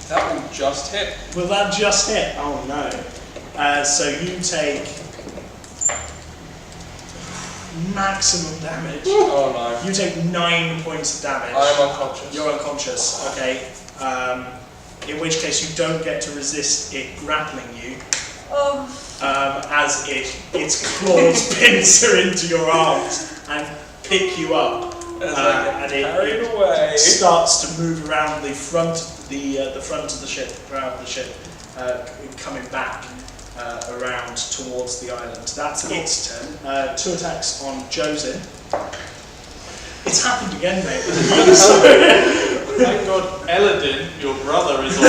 That will just hit. Will that just hit? Oh no. So you take maximum damage. Oh no. You take 9 points of damage. I am unconscious. You're unconscious, okay. In which case you don't get to resist it grappling you. As its claws pincer into your arms and pick you up. And it starts to move around the front of the ship, coming back around towards the island. That's its turn. 2 attacks on Jozin. It's happened again, mate. Thank God, Allardine, your brother, is on.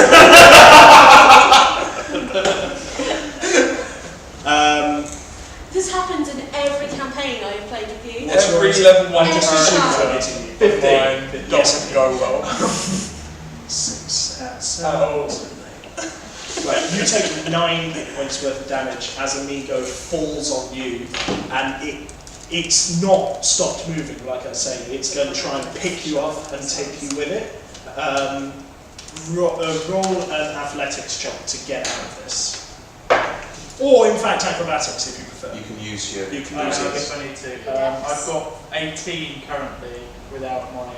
This happens in every campaign I've played with you. Every level 1 Every character 15. It doesn't go well. 6, 7, Oh. 8. Right, you take 9 hit points worth of damage as Amigo falls on you, and it's not stopped moving, like I say. It's going to try and pick you up and take you with it. Roll an athletics check to get out of this. Or, in fact, acrobatics if you prefer. You can use your... You can use it. If I need to. I've got 18 currently without my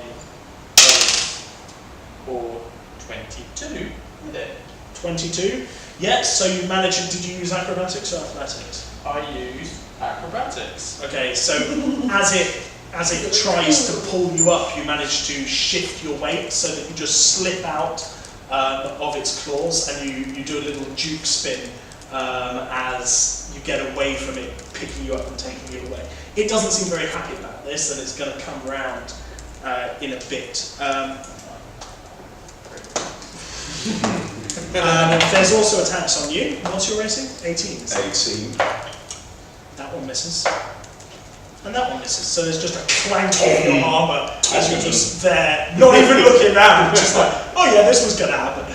or 22 with it. 22? Yes, so you managed. Did you use acrobatics or athletics? I used acrobatics. Okay, so as it tries to pull you up, you manage to shift your weight so that you just slip out of its claws, and you do a little juke spin as you get away from it picking you up and taking you away. It doesn't seem very happy about this, and it's going to come round in a bit. There's also attacks on you. What's your rating? 18. 18. That one misses. And that one misses. So there's just a clank of your armour as you're just there, not even looking around, just like, oh yeah, this was going to happen.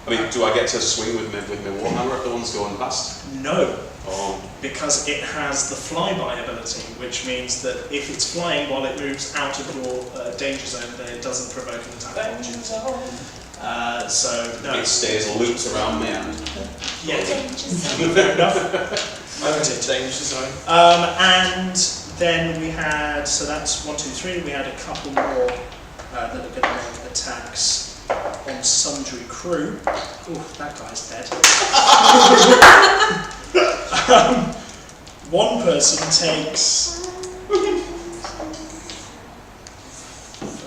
I mean, do I get to swing with my warhammer if the one's going past? No, Oh. because it has the flyby ability, which means that if it's flying while it moves out of your danger zone, then it doesn't provoke an attack. Danger zone. So, no. It stays loops around me and... Yeah, fair enough. I'm in danger zone. And then we had, so that's 1, 2, 3, we had a couple more that are going to make attacks on Sundry Crew. Ooh, that guy's dead. One person takes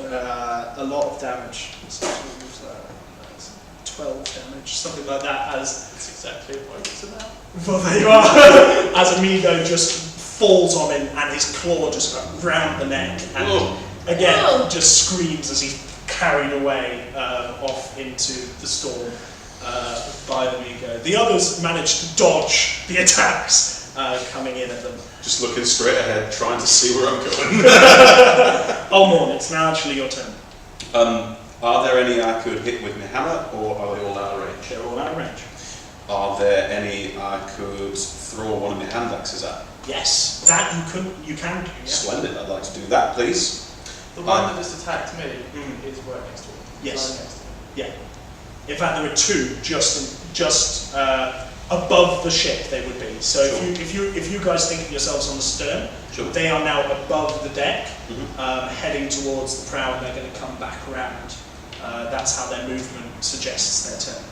a lot of damage. 12 damage, something like that, as... That's exactly what I was about. Well, there you are. As Amigo just falls on him and his claw just round the neck and again just screams as he's carried away off into the storm by the Amigo. The others manage to dodge the attacks coming in at them. Just looking straight ahead, trying to see where I'm going. Ulmorn, it's now actually your turn. Are there any I could hit with my hammer, or are they all out of range? They're all out of range. Are there any I could throw one of my hand axes at? Yes, that you can do. Yeah. Splendid. I'd like to do that, please. The one that just attacked me is right next to him. Yes. Right next to him. Yeah. In fact, there are two just above the ship. They would be. So if you guys think of yourselves on the stern, they are now above the deck, heading towards the prow, and they're going to come back around. That's how their movement suggests their turn.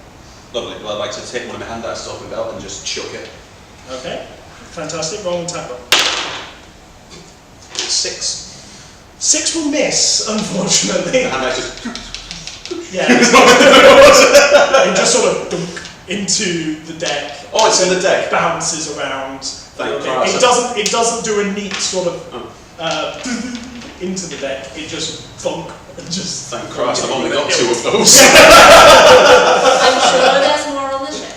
Lovely. Well, I'd like to take one of my handouts off my belt and just chuck it. Okay. Fantastic. Roll and attack roll. 6. 6 will miss, unfortunately. And I just... Yeah. It just sort of dunk into the deck. Oh, it's in the deck. Bounces around. Thank Christ. It doesn't do a neat sort of into the deck. It just thunk and just. Thank Christ, I've only got 2 of those. I'm sure there's more on the ship.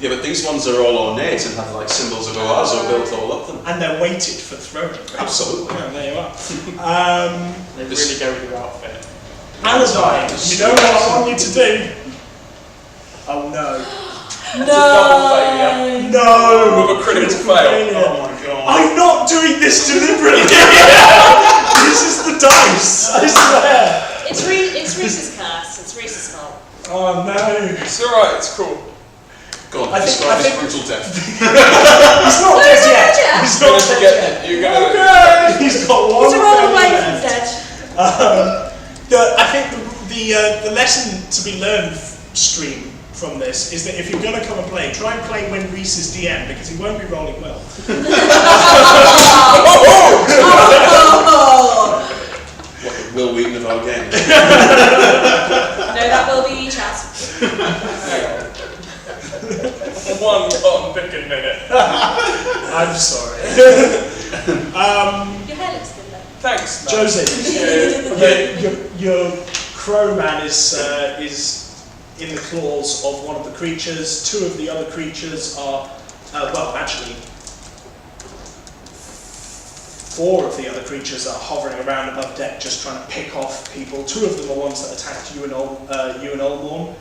Yeah, but these ones are all ornate and have like symbols of ours or built all up them. And they're weighted for throwing. Absolutely. Yeah, there you are. They really go with your outfit. Allardine, you know what I want you to do? Oh no. It's a double failure. No! With a critical fail. Oh my god. I'm not doing this deliberately! This is the dice! I swear! It's Reese's curse. It's Reese's fault. Oh no! It's alright, it's cool. Go on, I think- describe I his think- brutal death. He's not dead yet! He's not dead yet! You're gonna Okay! He's got one He's a roll away failure from left. dead. I think the lesson to be learned stream from this is that if you're going to come and play, try and play when Reece is DM, because he won't be rolling well. What the Will Wheaton of our game. No, that will be chat. one cotton picking minute. I'm sorry. Your hair looks good though. Thanks, man. Jozin, your crowman is in the claws of one of the creatures. 2 of the other creatures are, well, actually, 4 of the other creatures are hovering around above deck, just trying to pick off people. 2 of them are ones that attacked you and Ulmorn.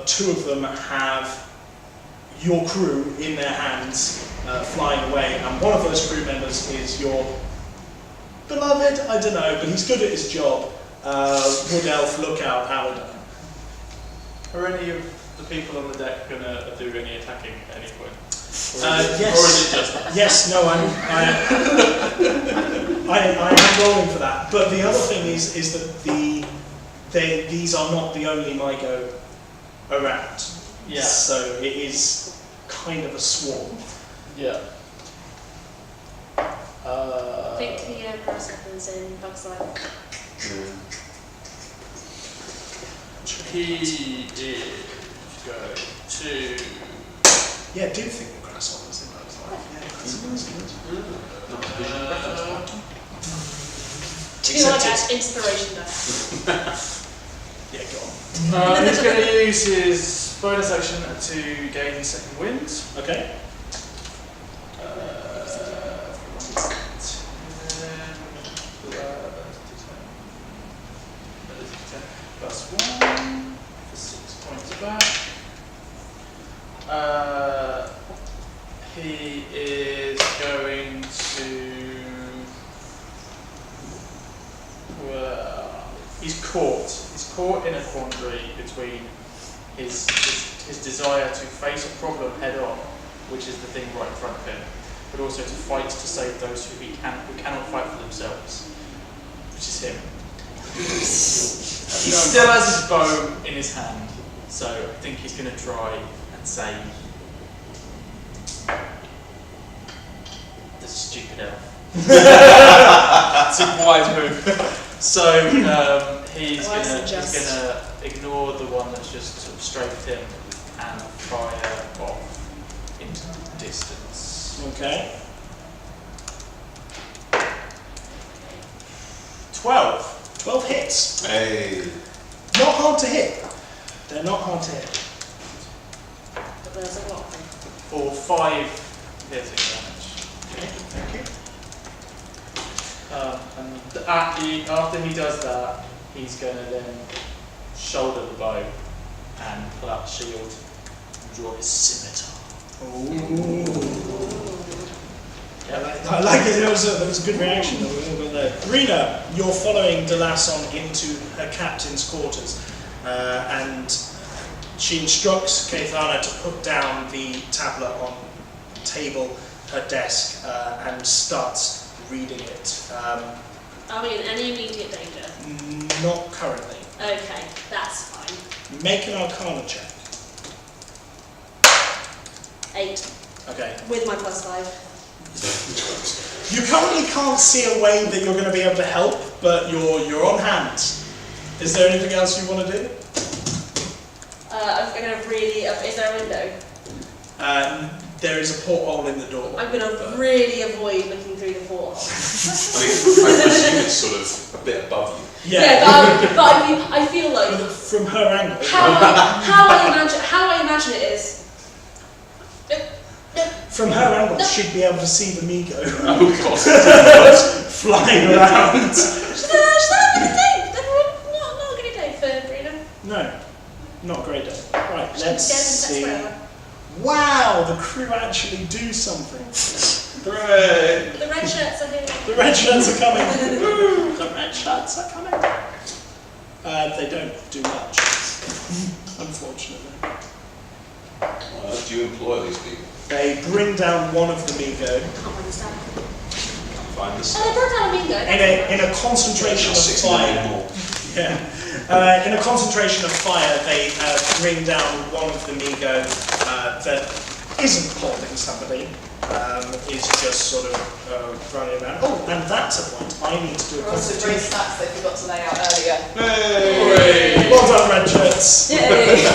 2 of them have your crew in their hands, flying away, and one of those crew members is your beloved, I don't know, but he's good at his job, Wood Elf Lookout Allardine. Are any of the people on the deck going to do any attacking at any point? Or Yes. Or is it just us? Yes, no, I am rolling for that. But the other thing is that these are not the only MyGo around. Yeah. So it is kind of a swarm. Yeah. I think the grasshoppers in Bugs Life. He is going to... Yeah, do think the grasshoppers in Bugs Life. Yeah, that's Do you like that inspiration though? Yeah, go on. He's going to use his bonus action to gain second wind. Okay. Plus 1 for 6 points back. He is going to. He's caught in a quandary between his desire to face a problem head on, which is the thing right in front of him, but also to fight to save those who cannot fight for themselves, which is him. He still has his bow in his hand, so I think he's going to try and save the stupid elf. It's a wise move. So he's gonna ignore the one that's just sort of strafed him and fire off into the distance. Okay. 12. 12 hits. Hey. Not hard to hit. They're not hard to hit. But there's a lot of them. For 5 piercing damage. Okay, thank you. And after he does that, he's going to then shoulder the bow and pull out the shield and draw his scimitar. Ooh. I like it. There was a good reaction that we all got there. Breena, you're following Delasson into her captain's quarters, and she instructs Caithana to put down the tablet on the table, her desk, and starts reading it. Are we in any immediate danger? Not currently. Okay, that's fine. Make an Arcana check. 8. Okay. With my +5. You currently can't see a way that you're going to be able to help, but you're on hand. Is there anything else you want to do? I'm going to really... is there a window? There is a porthole in the door. I'm going to really avoid looking through the porthole. I presume it's sort of a bit above you. Yeah. But I feel like... From her angle. How I imagine it is... From her angle, she'd be able to see the Migo Oh god. flying around. She's not a good day. Not a good day for Breena. No, not a great day. Right, let's Let's see. forever. Wow, the crew actually do something. Hooray! The red shirts are here. The red shirts are coming. Woo, the red shirts are coming. They don't do much, unfortunately. How do you employ these people? They bring down one of the Migo Can't understand. Find this. Oh, they brought down a bingo. in a concentration of 60 fire. million more. Yeah. In a concentration of fire, they bring down one of the Migo that isn't holding somebody. Is just sort of running around. Oh, and that's a point. I need to do a Also, constitution. great snacks they forgot to lay out earlier. Hey! Well done, red shirts. Yay!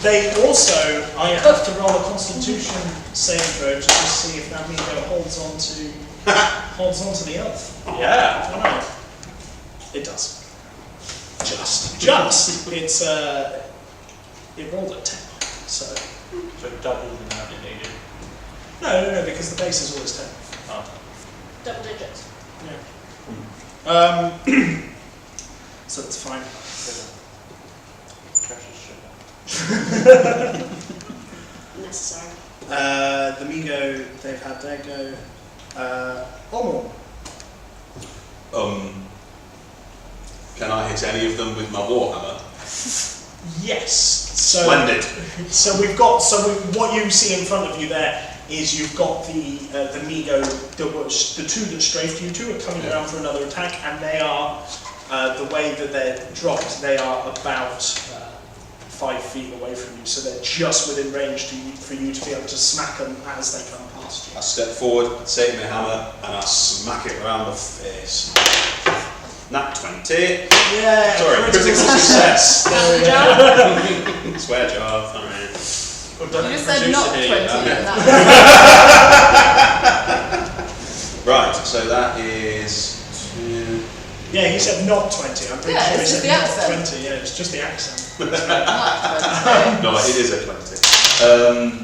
They also, I have to roll a Constitution saving throw just to see if that Migo holds on to the elf. Yeah. Oh no, it does. Just. It's it rolled a 10, so. So double the amount you needed. No, because the base is always 10. Oh. Double digits. Yeah. So it's fine. Precious sugar. Necessary. The Migo, they've had their go. Ulmorn. Can I hit any of them with my warhammer? Yes. So, Splendid. What you see in front of you there is you've got the Migo, the two that strafed you two are coming around for another attack, and they are, the way that they're dropped, they are about 5 feet away from you, so they're just within range for you to be able to smack them as they come past you. I step forward, take my hammer, and I smack it around the face. Nat 20. Yeah. Sorry, critical success. There we go. Swear jar. Alright. Well done, You just producer said not 20 here, and yeah. that. Right, so that is 2. Yeah, he said not 20. I'm pretty Yeah, sure he it's just said the not accent. 20. Yeah, it's just the accent. Not 20. No, it is a 20.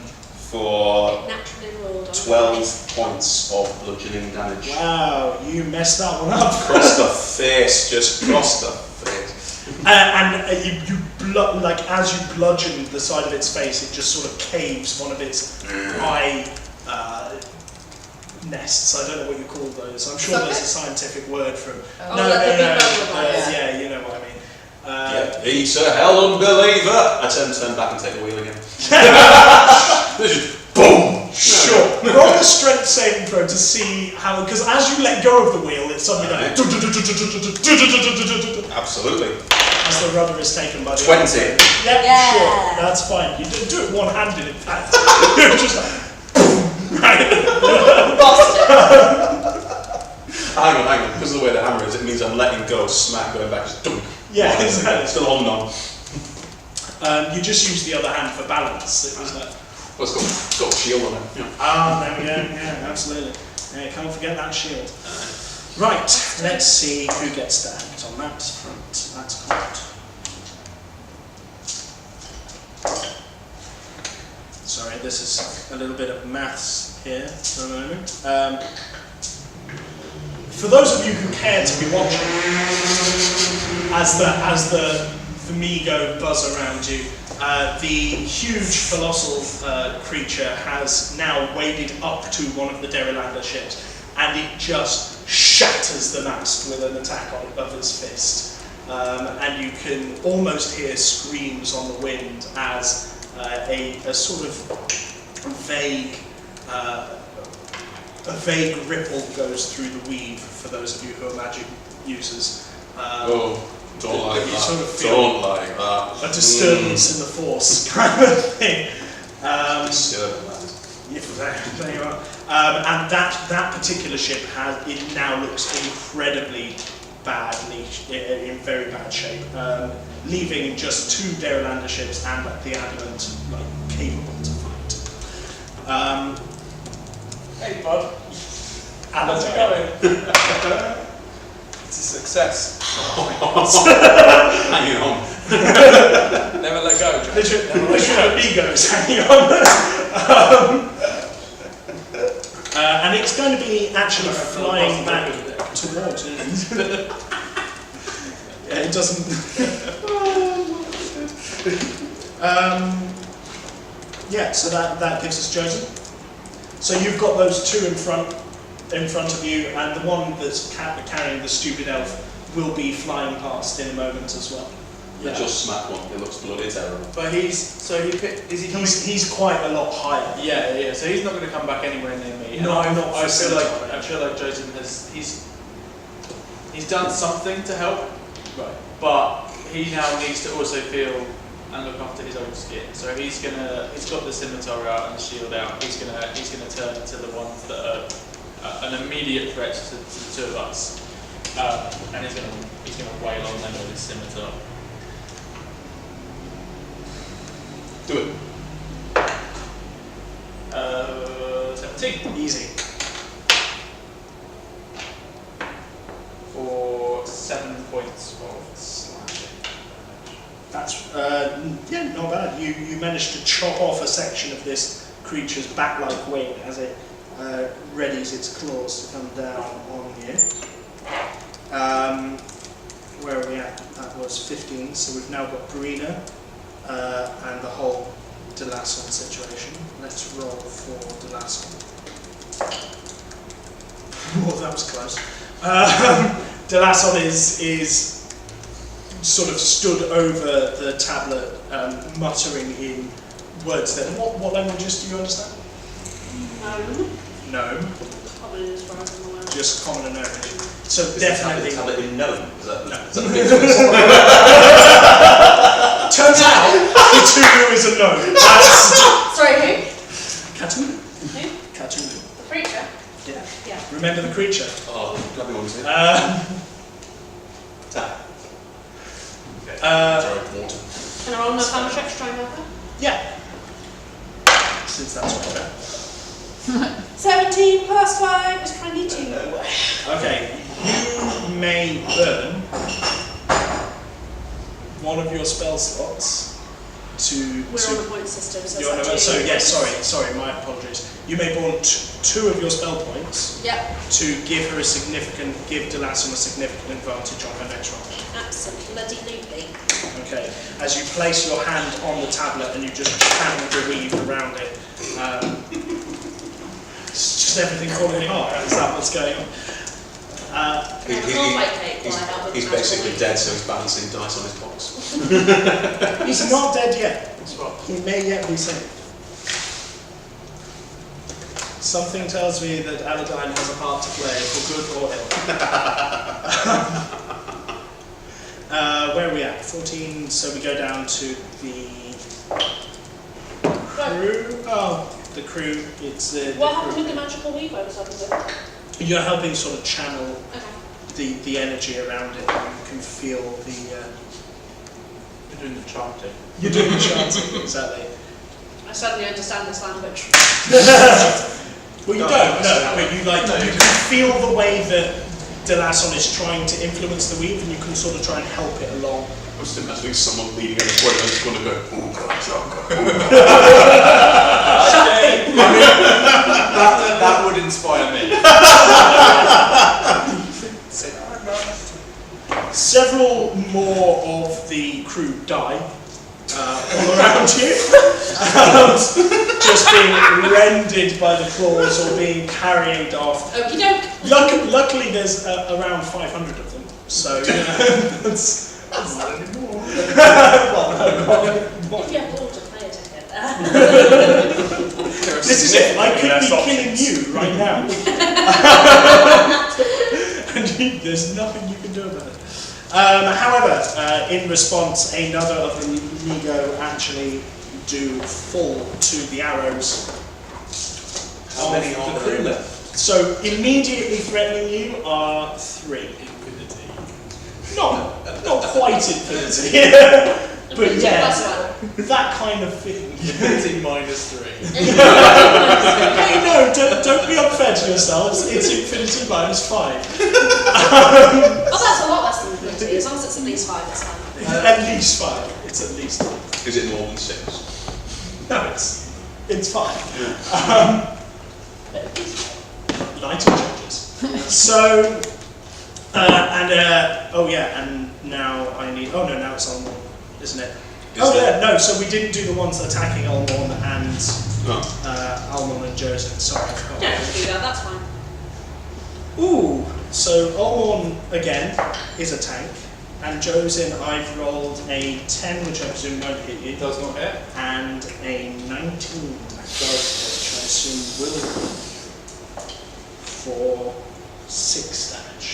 For Naturally rolled on 12 points of bludgeoning damage. Wow, you messed that one up. Across the face, just across the face. Like as you bludgeon the side of its face, it just sort of caves one of its eye nests. I don't know what you call those. I'm sure there's a scientific word for. Oh, No. like the big bubble ones. Yeah, you know what I mean. Yeah, he's a hell unbeliever. I turn back and take the wheel again. This is boom. Sure. Roll a strength saving throw to see how, because as you let go of the wheel, it's suddenly like Absolutely. as the rudder is taken by the 20. other. Yeah. Sure, that's fine. You do it one-handed, in fact. You're just like, Hang on. Because of the way the hammer is, it means I'm letting go, smack, going back, just dunk. yeah, exactly. Still holding on. You just use the other hand for balance. It was like, Well, it's got a shield on it. Yeah. there we go. Yeah, absolutely. Yeah, can't forget that shield. Right, let's see who gets the hand on that front. That's correct. Sorry, this is a little bit of maths here for a moment. For those of you who care to be watching, as the Vermigo buzz around you. The huge colossal creature has now waded up to one of the Derrelander ships, and it just shatters the mast with an attack of its fist. And you can almost hear screams on the wind as a sort of vague ripple goes through the weave for those of you who are magic users. Don't like you that. sort of feel Don't like that. a disturbance in the force kind of thing. There you are. And that particular ship it now looks incredibly badly, in very bad shape, leaving just 2 Derrelander ships and the Adamant capable to fight. Hey, bud. How's it going? It's a success. Hanging on. Never let go, John. Literally egos hanging on. And it's going to be actually flying back towards it. Yeah, it doesn't. Yeah, so that gives us Jozin. So you've got those 2 in front of you, and the one that's carrying the stupid elf will be flying past in a moment as well. Yeah. Just smack one. It looks bloody terrible. But is he coming? He's quite a lot higher. Yeah. So he's not going to come back anywhere near me. No, I'm not. I feel like Jozin he's done something to help, Right. but he now needs to also feel and look after his own skin. So he's got the scimitar out and the shield out. He's gonna turn to the ones that are an immediate threat to the 2 of us, and he's gonna wail on them with his scimitar. Do it. 17. Easy. For 7 points of slashing. That's not bad. You managed to chop off a section of this creature's bat-like wing as it readies its claws to come down on you. Where are we at? That was 15. So we've now got Breena and the whole Delasson situation. Let's roll for Delasson. Oh, that was close. Delasson is sort of stood over the tablet, muttering in words that. What languages do you understand? Gnome. Common as far as I'm aware. Just common and gnomish. So definitely. Tablet in gnome. Is that No. is that the big choice? Turns out Cthulhu is a gnome. That's Sorry, who? Cthulhu. Who? Cthulhu. The creature? Yeah. Yeah. Remember the creature. Oh, grab me one too. Tap. Sorry, water. Can I roll my power check to try and help her? Yeah. Since that's what I 17 plus 5 is 22. Okay, you may burn one of your spell slots to. We're on the point system, so You're on it's the, so actually- yes, sorry, my apologies. You may burn 2 of your spell points Yep, to give Delasson a significant advantage on her next roll. absolutely. Okay, as you place your hand on the tablet and you just channel the weave around it, it's just everything falling apart. Is that what's going on? He's basically dead, so he's balancing dice on his box. He's not dead yet. He may yet be saved. Something tells me that Allardine has a part to play, for good or ill. Where are we at? 14, so we go down to the crew. Oh, the crew, it's the What crew. happened with the magical weave I was having with? You're helping sort of channel Okay. the energy around it. You can feel the... You're doing the chanting. You're doing the chanting, exactly. I suddenly understand this language. Well, you don't, no, but you you can feel the way that Delasson is trying to influence the weave, and you can sort of try and help it along. I'm just imagining someone leading an appointment is going to go, oh God, I mean, that would inspire me. Several more of the crew crew die all around you, just being rended by the claws or being carried off. Luckily, there's around 500 of them, so that's not anymore. Yeah, Lord, play a ticket there. This is it. I could be killing you right now, and there's nothing you can do about it. However, in response, another of the Migo actually do fall to the arrows. How many are the crew left? So immediately threatening you are 3. Not quite infinity, but yeah, that kind of thing. Infinity -3. Hey, no, don't be unfair to yourselves. It's infinity -5. Oh, that's a lot less than infinity. As long as it's at least 5, it's fine. At least 5. It's at least 5. Is it more than 6? No, it's 5. Lighting changes. So, and now I need. Oh no, now it's Ulmorn, isn't it? No. So we didn't do the ones attacking Ulmorn and Ulmorn and Jozin. Sorry, I forgot. Yeah, do that. That's fine. Ooh, so Ulmorn again is a tank, and Jozin I've rolled a 10, which I presume won't hit you. Does not hit. And a 19, which I assume will for 6 damage.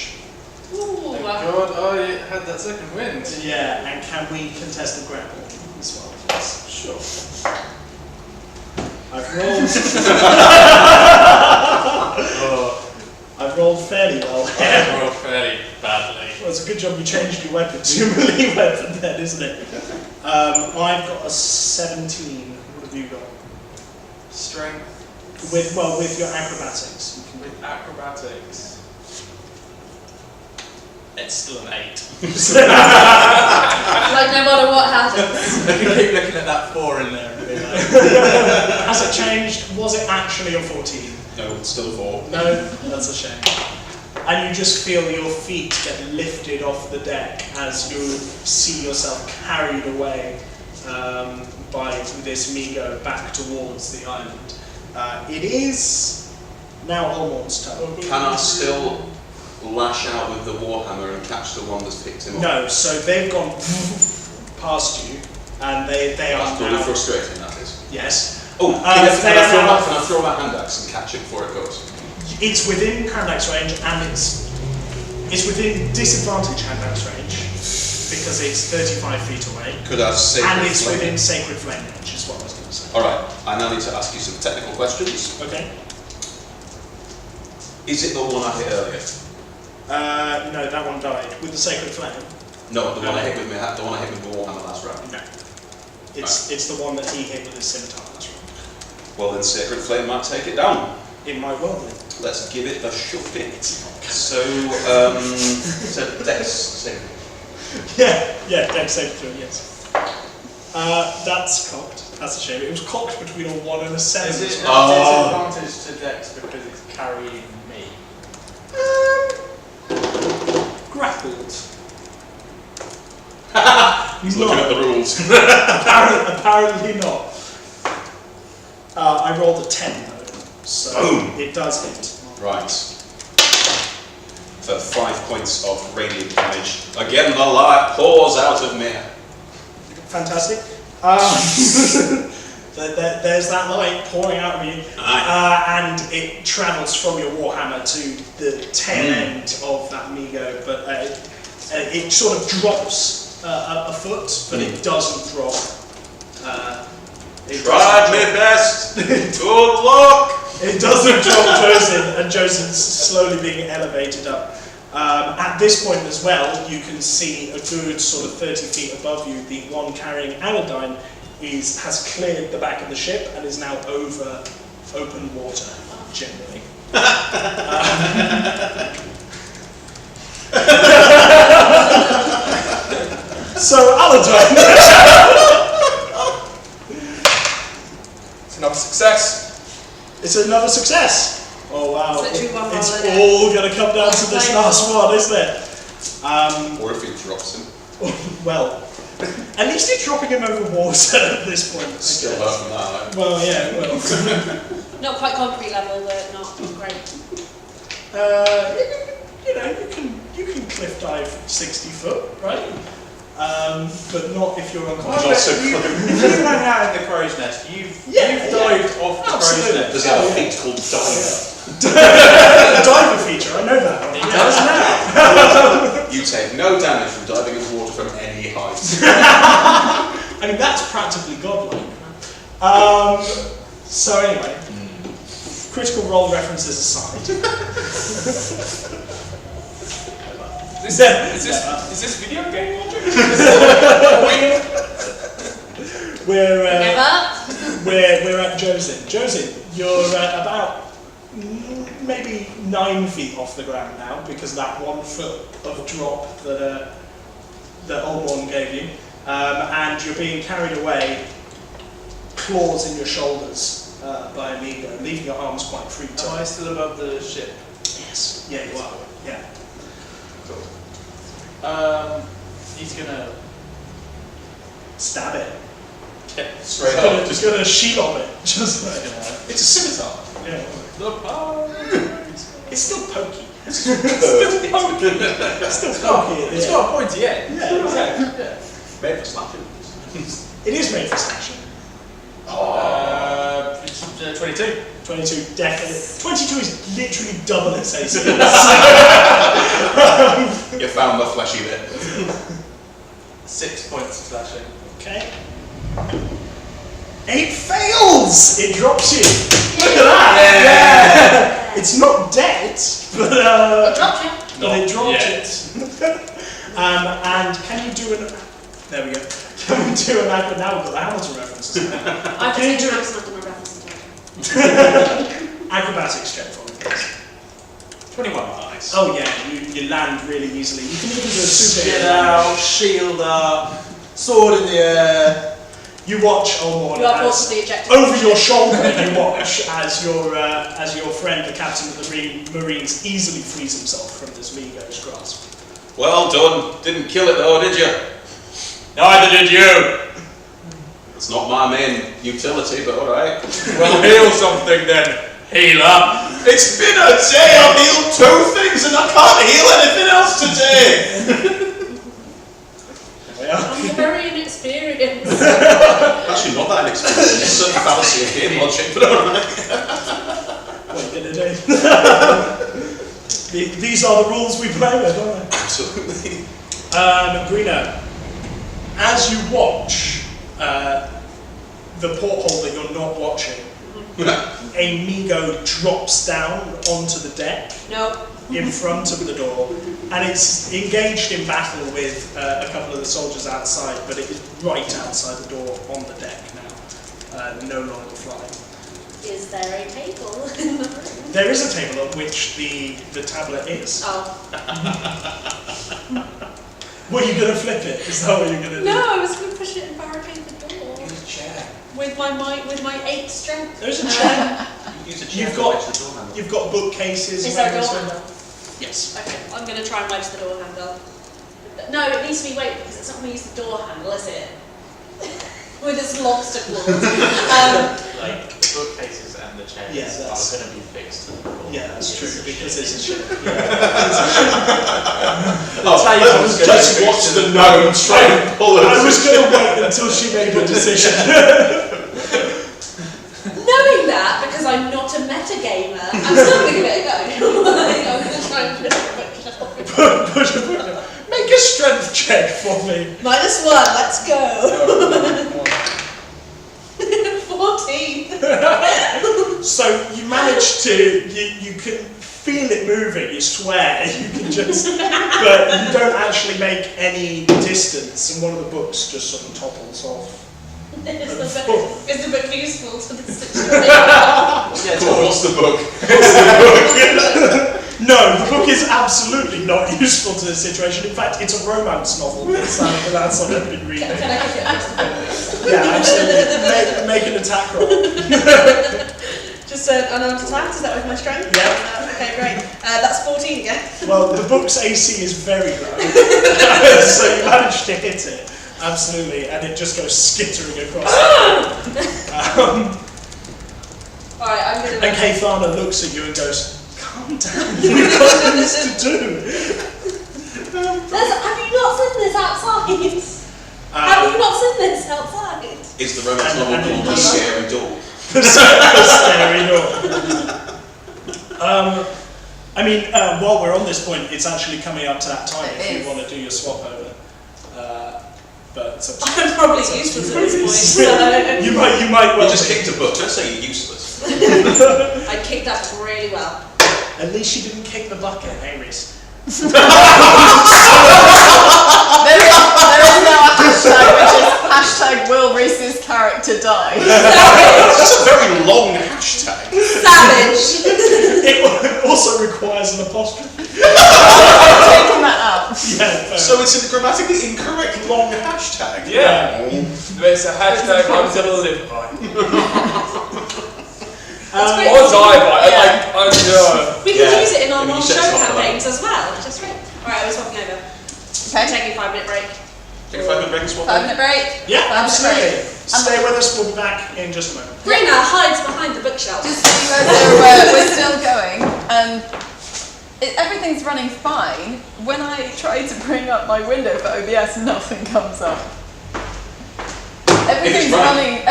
Ooh, Thank God I had that second wind. Yeah, and can we contest the grapple as well, please? Sure. I've rolled. I've rolled fairly well. I rolled fairly badly. Well, it's a good job you changed your weapon to your melee weapon then, isn't it? I've got a 17. What have you got? Strength. With your acrobatics. With acrobatics. It's still an 8. Like, no matter what happens. I can keep looking at that 4 in there and be like, Has it changed? Was it actually a 14? No, it's still 4. No, that's a shame. And you just feel your feet get lifted off the deck as you see yourself carried away by this Migo back towards the island. It is now Ulmorn's turn. Can I still lash out with the warhammer and catch the one that's picked him up? No, so they've gone past you, and they are That's really now. frustrating, that is. Yes. Oh, they can I throw that hand axe and catch it before it goes? It's within hand axe range, and it's within disadvantage hand axe range because it's 35 feet away. Could I say? And it's within sacred flame range, is what I was going to say. Alright, I now need to ask you some technical questions. Okay. Is it the one I hit earlier? No, that one died with the sacred flame. No, the one I hit with the warhammer last round. No. It's the one that he hit with his scimitar last round. Well then, sacred flame might take it down. It might well be. Let's give it a shove it. So, Dex save. Yeah, Dex save throw, yes. That's cocked. That's a shame. It was cocked between a 1 and a 7. is it disadvantage to Dex because it's carrying me? Grappled. He's looking at the rules. Apparently not. I rolled a 10 though, so Boom. it does hit. Right. For 5 points of radiant damage. Again, the light pours out of me. Fantastic. There's that light pouring out of you, and it travels from your warhammer to the tail end of that Migo, but it sort of drops a foot, but it doesn't drop. Tried my best. Good luck. It doesn't drop Jozin, and Jozin's slowly being elevated up. At this point as well, you can see a good sort of 30 feet above you, the one carrying Allardine has cleared the back of the ship and is now over open water, generally. So, Allardine! It's another success. It's another success! Oh wow, So 2-1 roll it's again. all going to come down to this last one, isn't it? Or if it drops him. Well, At least you're dropping him over water at this point. Still hurt from that. Well, yeah, well. Not quite concrete level, but not great. You can cliff dive 60 foot, right? But not if you're Also, you went out in the crow's nest. You've dived off the crow's nest. Does he have a feat called dive? Diver feature, I know that one. He does now. You take no damage from diving into water from any height. I mean, that's practically godlike. So anyway, critical role references aside. Is this video game logic? We're at Jozin. Jozin, you're about maybe 9 feet off the ground now because that 1 foot of drop that Ulmorn gave you, and you're being carried away, claws in your shoulders by Amigo, leaving your arms quite free. Am I still above the ship? Yes. Yeah, you are. Yeah. He's gonna Stab it. Straight up. Just gonna shield it. Just like It's a scimitar. yeah. look. It's still pokey. Still pokey. Still pokey. It's got a pointy end. Yeah, exactly. Yeah. Made for slashing. It is made for slashing. 22. 22, definitely. 22 is literally double its AC. You found the fleshy bit. 6 points of slashing. Okay. 8 fails! It drops you. Look at that! Yeah. It's not dead, but Dropped you. it dropped yet. it. And can you do an... There we go. Can we do an... Now we've got the Hamilton references. I've Can you just do taken my reference into acrobatics check for me, please? 21. Nice. Oh yeah, you land really easily. You can even do a super Get out, shield up, sword in the air. You watch Ulmorn You are as forcibly ejected. over your shoulder. You watch as your friend, the captain of the Marines, easily frees himself from this Migo's grasp. Well done. Didn't kill it though, did you? Neither did you. It's not my main utility, but alright. Well, heal something then, healer. It's been a day. I've healed 2 things and I can't heal anything else today. I'm very inexperienced. Actually, not that inexperienced. It's a fallacy of game logic, but alright. What are you gonna do? These are the rules we play with, aren't they? Absolutely. Breena, as you watch the porthole that you're not watching, a Migo drops down onto the deck No. in front of the door, and it's engaged in battle with a couple of the soldiers outside, but it is right outside the door on the deck now, no longer flying. Is there a table in the room? There is a table on which the tablet is. Oh. Were you going to flip it? Is that what you're going to do? No, I was going to push it and barricade the door. Use a chair. With my 8 strength. There's a chair. Use a chair You've to got- wedge the door handle. You've got bookcases. Is there a around this door window. handle? Yes. Okay, I'm going to try and wedge the door handle. No, it needs to be weight because it's not going to use the door handle, is it? With its lobster claws. Like, the bookcases and the chairs Yeah, are that's- going to be fixed to the floor. Yeah, that's true, because it's a ship. Just watch the gnome try and pull it. I was going to wait until she made a decision. Knowing that, because I'm not a metagamer, I'm still going to give it a go. I'm going to try and Push it. Make a strength check for me. -1, let's go. 14. So you manage to, you can feel it moving, you swear, you can just, but you don't actually make any distance, and one of the books just sort of topples off. Is the book useful to the situation? What's the book? No, the book is absolutely not useful to the situation. In fact, it's a romance novel. That's what I've been reading. Can I give it back to the book? Yeah, absolutely. Make an attack roll. Just an unarmed attack, is that with my strength? Yeah. Okay, great. That's 14 again. Well, the book's AC is very low, so you managed to hit it. Absolutely, and it just goes skittering across. Alright, I'm going to... And Caithana looks at you and goes, calm down, you've got things to do. Have you not seen this outside? Have you not seen this outside? Is the romance novel called The Scary Door? The scary door. I mean, while we're on this point, it's actually coming up to that time if you want to do your swap over. But it's I'm probably useless at this point. So. you might well. You just kicked a book. Don't say you're useless. I kicked that really well. At least you didn't kick the bucket, hey Reece. There is no hashtag, which is hashtag will Reece's character die. That's a very long hashtag. Savage! It also requires an apostrophe. Taking that out. Yeah, So it's a grammatically incorrect long hashtag. Yeah. It's a hashtag I'm gonna live by. Or die by. We can use it in our Yeah, you non-show set stuff for campaigns as well. Just right. Alright, I was swapping over. Okay. Taking a 5-minute break. Take a 5-minute break and swap. 5-minute break. Yeah, 5-minute absolutely. break. Stay with us, we'll be back in just a moment. Breena hides behind the bookshelf. Just so you guys are aware, we're still going. Everything's running fine. When I try to bring up my window for OBS, nothing comes up. Everything's running.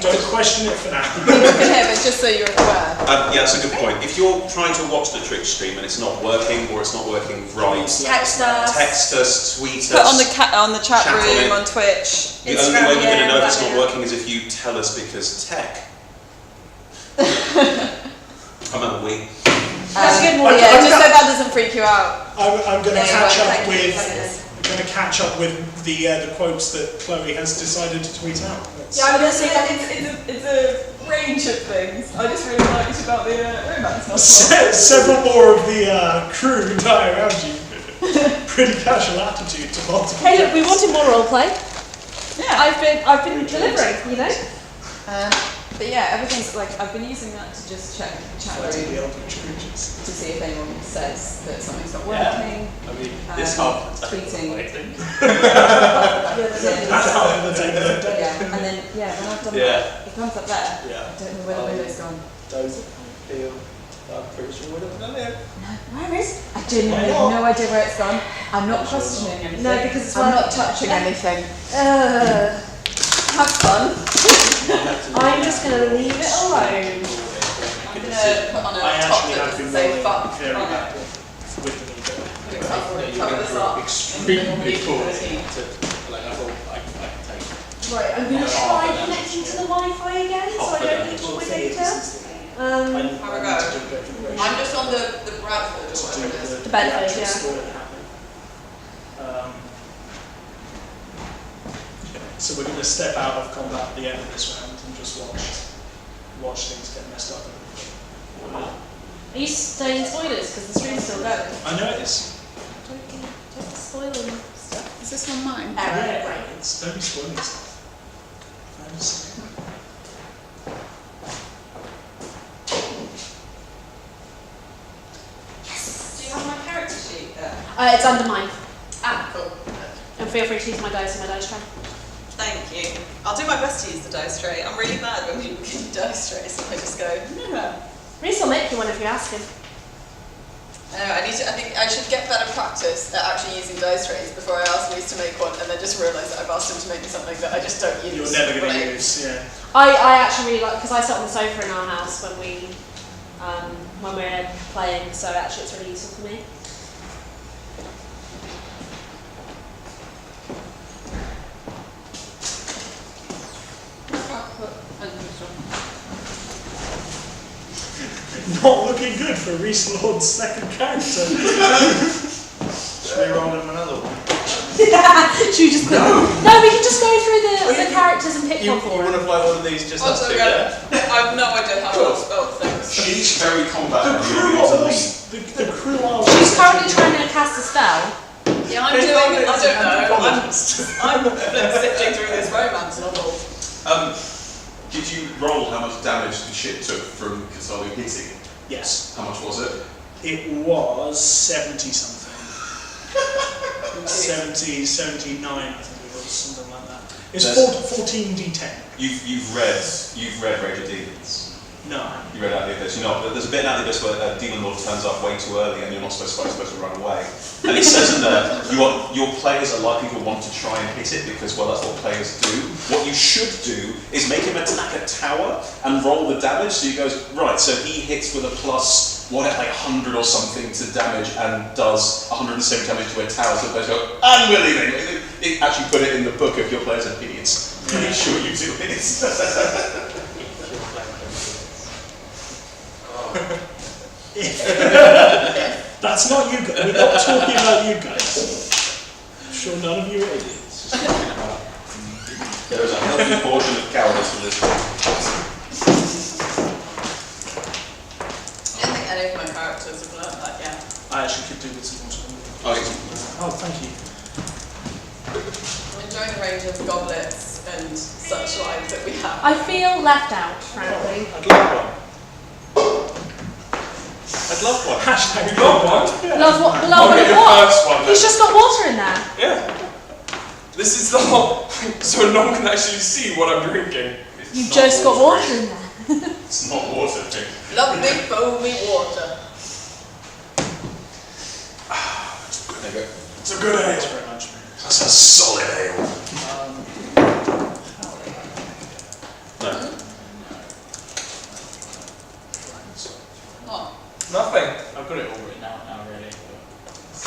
Don't question it for now. People can hear, but just so you're aware. Yeah, that's a good point. If you're trying to watch the Twitch stream and it's not working or it's not working right, Text us. text us, tweet us. Put on the chat room, on it. on Twitch. The only way you're going to know if it's not Instagram, working is if you tell us because tech. I'm a we. That's a good one. Yeah, just so that doesn't freak you out. I'm going to catch up with. with... I'm going to catch up with the quotes that Chloe has decided to tweet out. Yeah, I'm going to say that It's a range of things. I just really liked about the romance novel. Several more of the crew die around you. Pretty casual attitude to multiple. Hey, look, we wanted more roleplay. Yeah. I've been delivering, you know. But yeah, everything's like I've been using that to just check chat Fighting the room eldritch creatures. to see if anyone says that something's not Yeah. working. I mean, this half the time tweeting. waiting. That's half of the day. Yeah, and then when I've done that, it comes up there. Yeah. I don't know where the window's gone. Those feel, I'm pretty sure we'd have done it. Where is? I genuinely have no idea where it's gone. I'm not questioning anything. No, because it's I'm well- not touching anything. Have fun. I'm just going to leave it alone. I'm gonna put on a I top actually that have been doesn't say rolling fuck very on it. bad with the video. Cover this up. Extremely cool. Like, I thought I can take it. Right, I'm going to try connecting to the Wi-Fi again, so I don't leak all my data. Have a go. I'm just on the Bradford or whatever it is. The Bedford, yeah. So we're going to step out of combat at the end of this round and just watch things get messed up. Are you staying spoilers? Because the stream's still going. I know it is. Don't spoil stuff. Is this one mine? It's don't be spoiling stuff. I'm just saying. Do you have my character sheet there? It's under mine. Ah, cool. And feel free to use my dice in my dice tray. Thank you. I'll do my best to use the dice tray. I'm really bad when people give me dice trays and I just go, no. Reece will make you one if you ask him. I think I should get better practice at actually using dice trays before I ask Reece to make one and then just realise that I've asked him to make me something that I just don't use. You're never going to use, yeah. I actually really like, because I sit on the sofa in our house when we're playing, so actually it's really useful for me. Not looking good for Reece Lord's second character. Should we roll him another one? Should we just no, we can just go through the characters and pick You one for want him. to play one of these just us Also, two, yeah? I have no idea how to spell things. She's very combat. The crew are She's currently trying to cast a spell. Yeah, I'm doing, I don't know, I'm sifting through this romance novel. Did you roll how much damage the ship took from Caithana hitting? Yes. How much was it? It was 70 something. 70, 79 I think it was. something like that. It's There's- 14d10. You've read Rage of Demons. No. You read out the Abyss. You know, there's a bit out the Abyss where a demon lord turns up way too early and you're not supposed to run away. And it says in there, your players are likely to want to try and hit it because, well, that's what players do. What you should do is make him attack a tower and roll the damage. So he goes, right, so he hits with a plus, like 100 or something to damage and does 107 damage to a tower. So the players go, unbelieving. It actually put it in the book if your players are idiots. Pretty sure you do it. That's not you guys. We're not talking about you guys. I'm sure none of you are idiots. There is a healthy portion of cowardice to this book. I don't think any of my characters have learned that yet. I actually could do with some more time. Oh, thank you. I'm enjoying the range of goblets and such like that we have. I feel left out, frankly. I'd love one. I'd love one. Hashtag You got one? Love I'll get your what? first one. He's just got water in there. Yeah. This is the whole, so no one can actually see what I'm drinking. You just got water in there. It's not water, Jake. Lovely foamy water. There you go. It's a good Thanks ale. very much. That's a solid ale. No. What? Nothing. I've got it all written out now, really. But This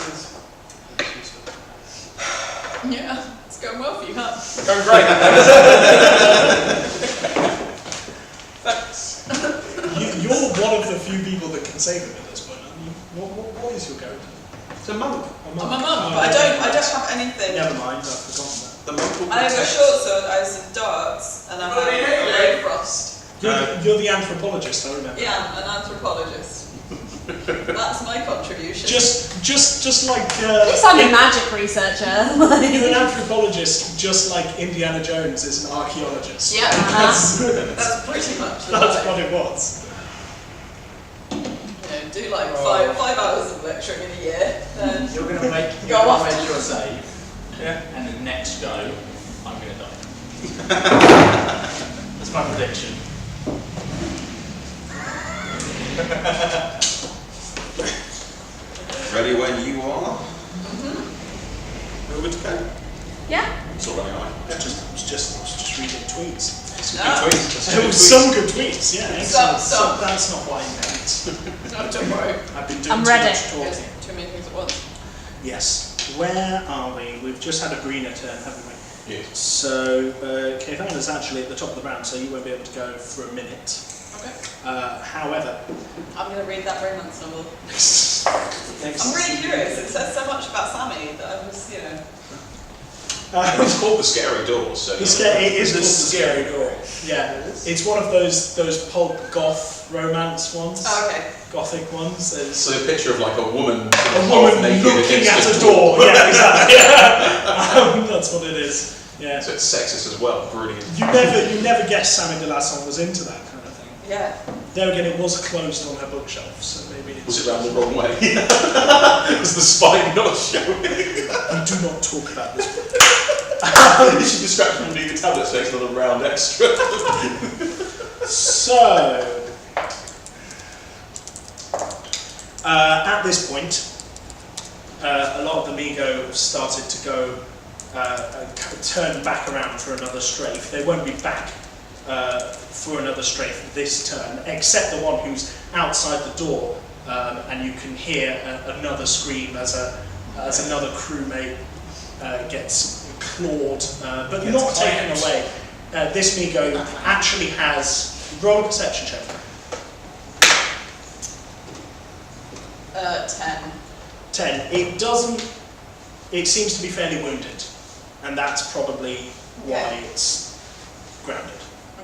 it's useful. Yeah, it's going well for you, huh? is going great. Thanks. You're one of the few people that can save him at this point, aren't you? What is your character? It's a monk. I'm a monk, but I don't have anything. Never mind, I've forgotten that. The monk will I have a protect. short sword, I have some darts, and I have a ray frost. You're the anthropologist, I remember. Yeah, an anthropologist. That's my contribution. Just like At least I'm a magic researcher. you're an anthropologist, just like Indiana Jones is an archaeologist. Yeah, That's pretty much the that's vibe. what it was. You know, do like five hours of lecturing in a year, then You're going to make Go off. your save, Yeah. and the next go, I'm going to die. That's my prediction. Ready when you are. Over to go. Yeah? It's all running away. I was just reading tweets. Ah. Good tweets. There was some good tweets, yeah. Excellent. Some. So that's not what I meant. no, don't worry. I've been doing I'm too ready. much talking. Too many things at once. Yes. Where are we? We've just had a Breena turn, haven't we? Yes. So Caithana's actually at the top of the round, so you won't be able to go for a minute. Okay. However, I'm going to read that romance novel. next I'm really curious. It says so much about Sammy that I was, It's called The Scary Door, so... it is called The Scary Door. Yeah, it's one of those pulp goth romance ones. Oh, okay. Gothic ones. There's So a picture of like a woman naked looking at a door. Yeah, exactly. That's what it is. Yeah. So it's sexist as well, brilliant. You never guessed Sammy de Lasson was into that kind of thing. Yeah. There again, it was closed on her bookshelf, so maybe it's... Was it round the wrong way? Was the spine not showing? We do not talk about this book. You should distract from being a tablet, so it's not a round extra. So, at this point, a lot of the Migo have started to go turn back around for another strafe. They won't be back for another strafe this turn, except the one who's outside the door, and you can hear another scream as another crewmate gets clawed, but not taken away. This Migo actually has... Roll a perception check. 10. 10. It seems to be fairly wounded, and that's probably why it's grounded.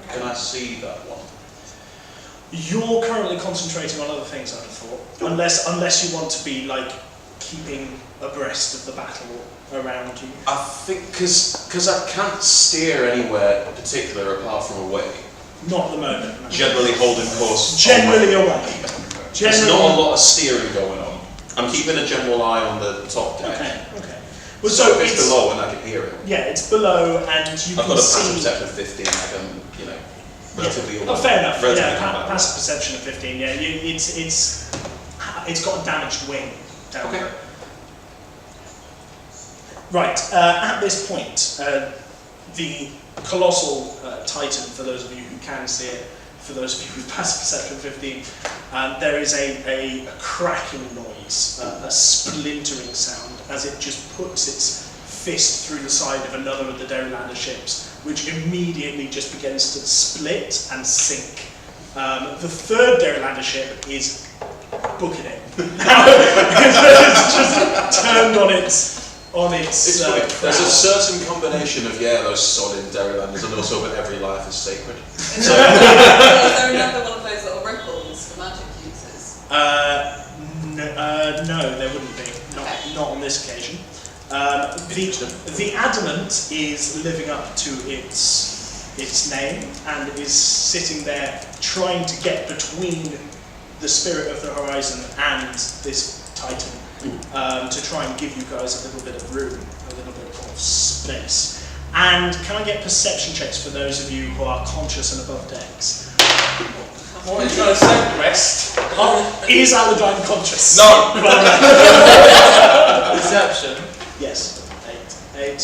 Okay. Can I see that one? You're currently concentrating on other things, I'd have thought, unless you want to be like keeping abreast of the battle around you. I think because I can't steer anywhere particular apart from away. Not at the moment. No. Generally holding course. Generally away. There's not a lot of steering going on. I'm keeping a general eye on the top deck. Okay. Well, So so if it's below and I can hear it. Yeah, it's below, and you I've can got a see. passive perception of 15. I can, relatively. Oh, fair enough. relatively Yeah, combat. passive perception of 15. Yeah, it's got a damaged wing. Down Okay. there. Right. At this point, the colossal titan. For those of you who can see it, for those of you with passive perception of 15, there is a cracking noise, a splintering sound as it just puts its fist through the side of another of the Derrylander ships, which immediately just begins to split and sink. The third Derrylander ship is booking it. It's just turned on its. It's funny. There's a prow. certain combination of those solid Derrylanders and also that every life is sacred. Is there another one of those little ripples for magic users? No, there wouldn't be. Not on this occasion. The adamant is living up to its name and is sitting there trying to get between the spirit of the horizon and this titan to try and give you guys a little bit of room, a little bit of space. And can I get perception checks for those of you who are conscious and above decks? What are you trying to say, West? Is Allardine conscious? No! Perception. Yes. 8.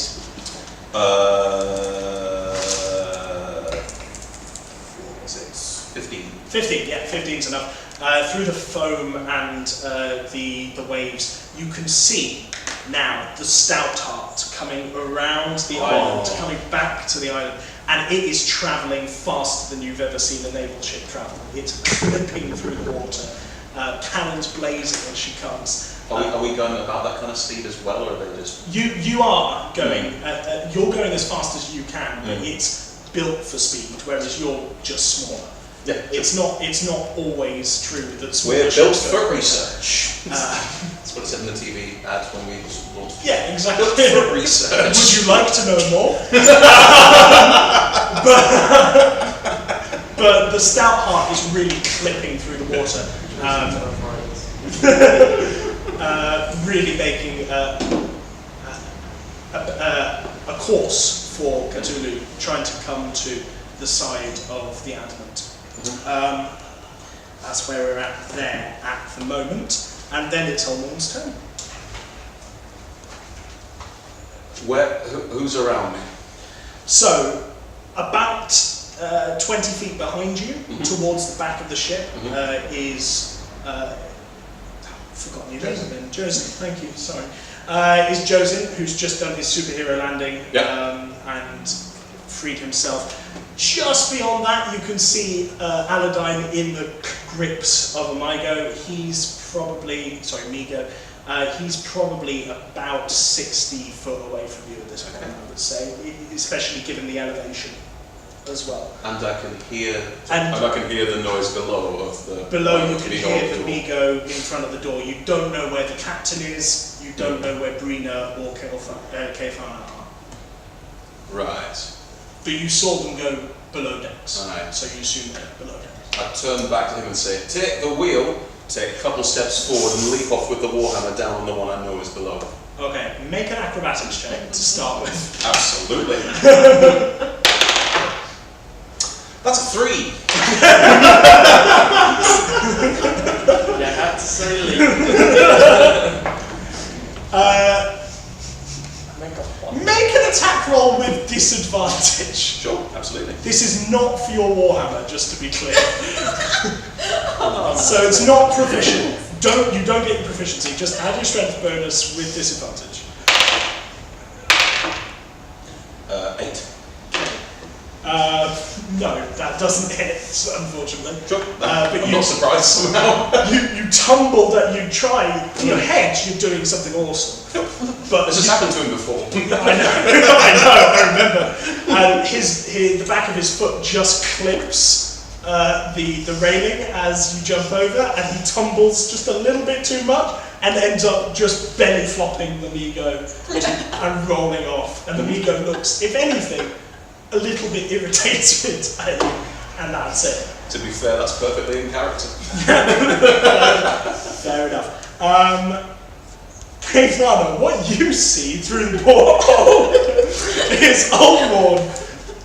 15. 15, yeah, 15's enough. Through the foam and the waves, you can see now the stout heart coming around the island, coming back to the island, and it is travelling faster than you've ever seen a naval ship travel. It's clipping through the water, cannons blazing as she comes. Are we going about that kind of speed as well, or are they just... You are going, you're going as fast as you can, but it's built for speed, whereas you're just smaller. Yeah. It's not always true that smaller We're built ships for go research. That's what it said in the TV ad when we launched. Yeah, exactly. Built for research. Would you like to know more? but the stout heart is really clipping through the water, really making a course for Cthulhu, trying to come to the side of the adamant. That's where we're at there at the moment, and then it's Ulmorn's turn. Who's around me? So, about 20 feet behind you, towards the back of the ship, is I've forgotten your name again. Jozin, thank you. Sorry, is Jozin, who's just done his superhero landing and freed himself. Just beyond that, you can see Allardine in the grips of a Migo. He's probably, Migo, he's probably about 60 foot away from you at this point, I would say, especially given the elevation as well. And I can hear the noise below of the... Below you can hear the Migo in front of the door. You don't know where the captain is, you don't know where Breena or Caithana are. Right. But you saw them go below decks, Right. so you assume they're below decks. I turn back to him and say, take the wheel, take a couple steps forward and leap off with the warhammer down on the one I know is below. Okay, make an acrobatics check to start with. Absolutely. That's a 3. You had to say leap. Make an attack roll with disadvantage. Sure, absolutely. This is not for your warhammer, just to be clear. So it's not proficient. You don't get your proficiency. Just add your strength bonus with disadvantage. 8. No, that doesn't hit, unfortunately. Sure. But I'm not surprised somehow. You tumbled and you try. In your head, you're doing something awesome. But This has happened to him before. I remember. And the back of his foot just clips the railing as you jump over, and he tumbles just a little bit too much and ends up just belly flopping the Migo and rolling off. And the Migo looks, if anything, a little bit irritated at you, and that's it. To be fair, that's perfectly in character. Fair enough. Caithana, what you see through the porthole is Ulmorn,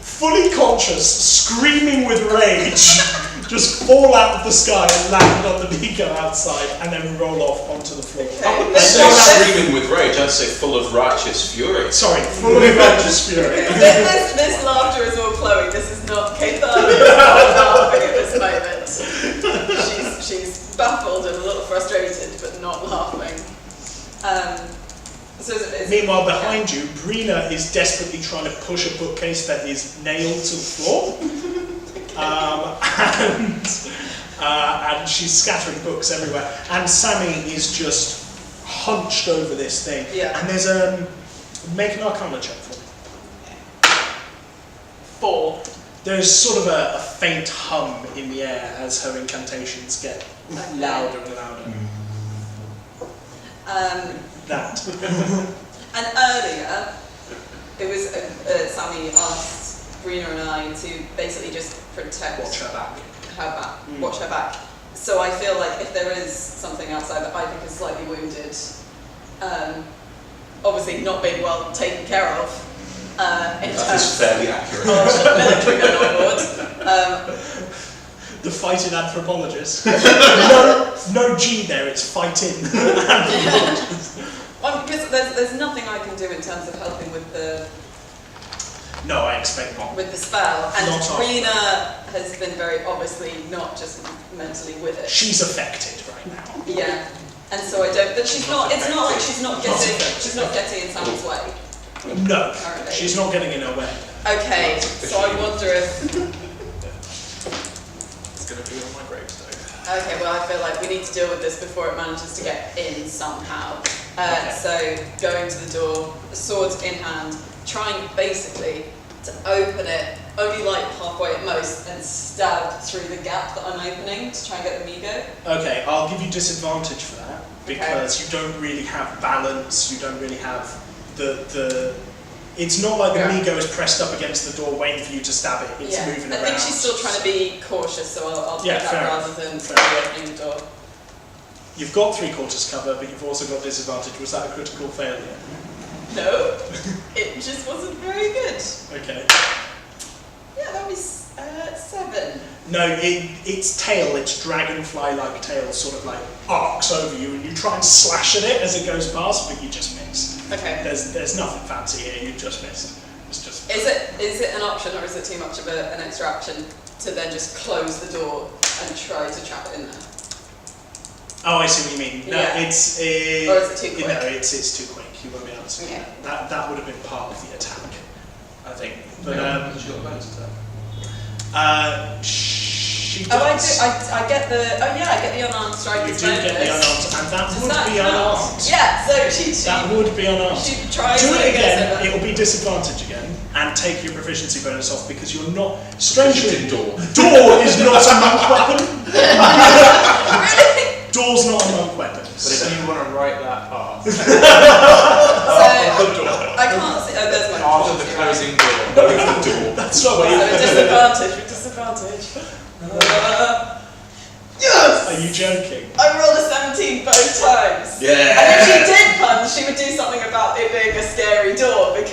fully conscious, screaming with rage, just fall out of the sky and land on the beaker outside and then roll off onto the floor. I wouldn't say screaming with rage, I'd say full of righteous fury. Sorry, full of righteous fury. This laughter is all Chloe. This is not Caithana. Is not laughing at this moment. She's baffled and a little frustrated, but not laughing. Meanwhile, behind you, Breena is desperately trying to push a bookcase that is nailed to the floor. And she's scattering books everywhere. And Sammy is just hunched over this thing. Yeah. And there's make an Arcana check for me. 4. There's sort of a faint hum in the air as her incantations get louder and louder. That. And earlier, it was Sammy asked Breena and I to basically just protect Watch her back. Watch her back. So I feel like if there is something outside that I think is slightly wounded, obviously not being well taken care of, in That terms is fairly accurate. of military men on board. The fighting anthropologist. no G there, it's fighting anthropologist. Because there's nothing I can do in terms of helping with the No, I expect not. with the spell, and Not often. Breena has been very obviously not just mentally with it. She's affected right now. Yeah, and so I don't. But she's not. It's not like she's not getting. affected. She's not getting in Sam's way. No, Currently. she's not getting in her way. Okay, so I wonder if. It's going to be on my gravestone. Okay, well I feel like we need to deal with this before it manages to get in somehow. Okay. So going to the door, swords in hand, trying basically to open it only like halfway at most and stab through the gap that I'm opening to try and get the Migo. Okay, I'll give you disadvantage for that because you don't really have balance. You don't really have the. It's not like the Migo is pressed up against the door waiting for you to stab it. It's moving around. I think she's still trying to be cautious, so I'll do that fair rather enough. than Fair enough. opening the door. You've got 3/4 cover, but you've also got disadvantage. Was that a critical failure? No, it just wasn't very good. Okay. Yeah, that was 7. No, its tail, its dragonfly-like tail, sort of like arcs over you, and you try and slash at it as it goes past, but you just miss. Okay. There's nothing fancy here. You just missed. It's just. Is it an option, or is it too much of an extra action to then just close the door and try to trap it in there? Oh, I see what you mean. No, Yeah. it's. Or is it too quick? No, it's too quick. You won't be able to do Okay. that. That would have been part of the attack, I think. But She got a bonus attack. she Oh, I does. do. I get the. Oh yeah, I get the unarmed strike. You as do get the bonus. unarmed, and that Does would that be count? unarmed. Yeah. So she That would be unarmed. she tries Do to it get again. it. It'll be disadvantage again, and take your proficiency bonus off because you're not. Strangely, Door. door is not a monk weapon. Really? Door's not a monk weapon. But if you want to write that path, So I can't see. Oh, there's my after the proficiency, closing door, That's not what right? So you. disadvantage with disadvantage. Yes. Are you joking? I rolled a 17 both times. Yeah. And if she did punch, she would do something about it being a scary door but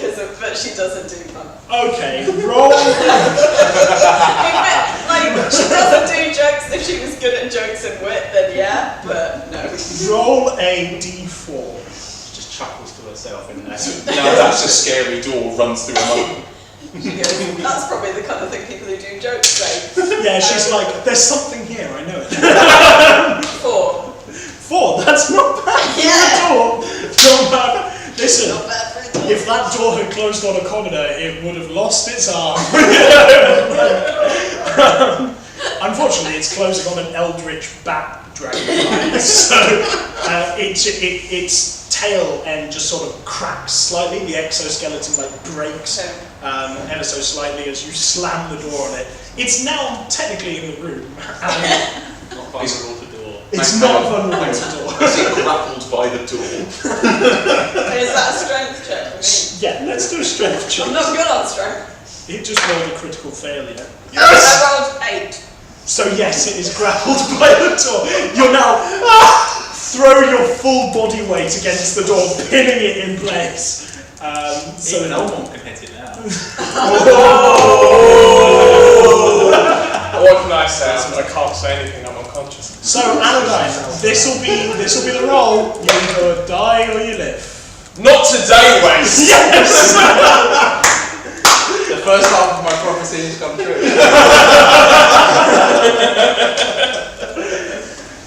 she doesn't do punch. Okay, roll. Like, she doesn't do jokes. If she was good at jokes and wit, then yeah, but no. Roll a d4. just chuckles to herself in there. Now that's a scary door runs through a monk. She goes, that's probably the kind of thing people who do jokes say. Yeah, she's like, there's something here, I know it. 4. 4, that's not bad for a door. Not bad. Listen, Not bad for a door. if that door had closed on a commoner, it would have lost its arm. Unfortunately, it's closing on an eldritch bat dragonfly, so its tail end just sort of cracks slightly. The exoskeleton like breaks ever so slightly as you slam the door on it. It's now technically in the room. Not vulnerable to door. It's not vulnerable to door. Is it grappled by the door? Is that a strength check for me? Yeah, let's do a strength check. I'm not good on strength. It just rolled a critical failure. I rolled 8. So yes, it is grappled by the door. You're now throw your full body weight against the door, pinning it in place. Even Ulmorn can hit it now. What can I say? I can't say anything. I'm unconscious. So Allardine, this will be the roll. You either die or you live. Not today, West. Yes. The first half of my prophecy has come true.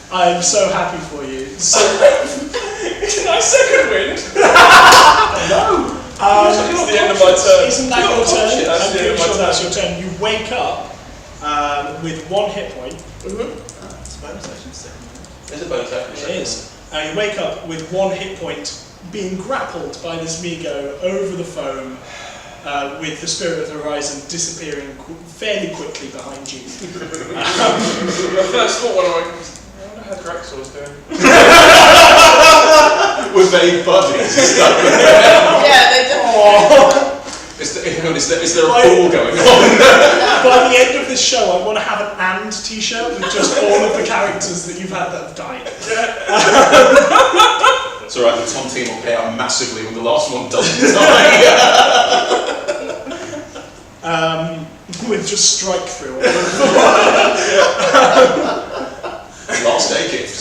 I'm so happy for you. So, Can I second wind? no. It's the end of my turn. Isn't that your turn? That's I'm the end of pretty my sure that's turn. your turn. You wake up with 1 hit point. It's a bonus action second. There's a bonus action It second. is. You wake up with 1 hit point, being grappled by this Migo over the foam, with the Spirit of the Horizon disappearing fairly quickly behind you. My first thought when I wonder how Draxor's doing. We're vague buddies. Yeah, they definitely. Is there a pool going on? By the end of this show, I want to have an "and" t-shirt with just all of the characters that you've had that have died. It's alright, the tontine will pay out massively when the last one doesn't die. With just strike through. Last day gift.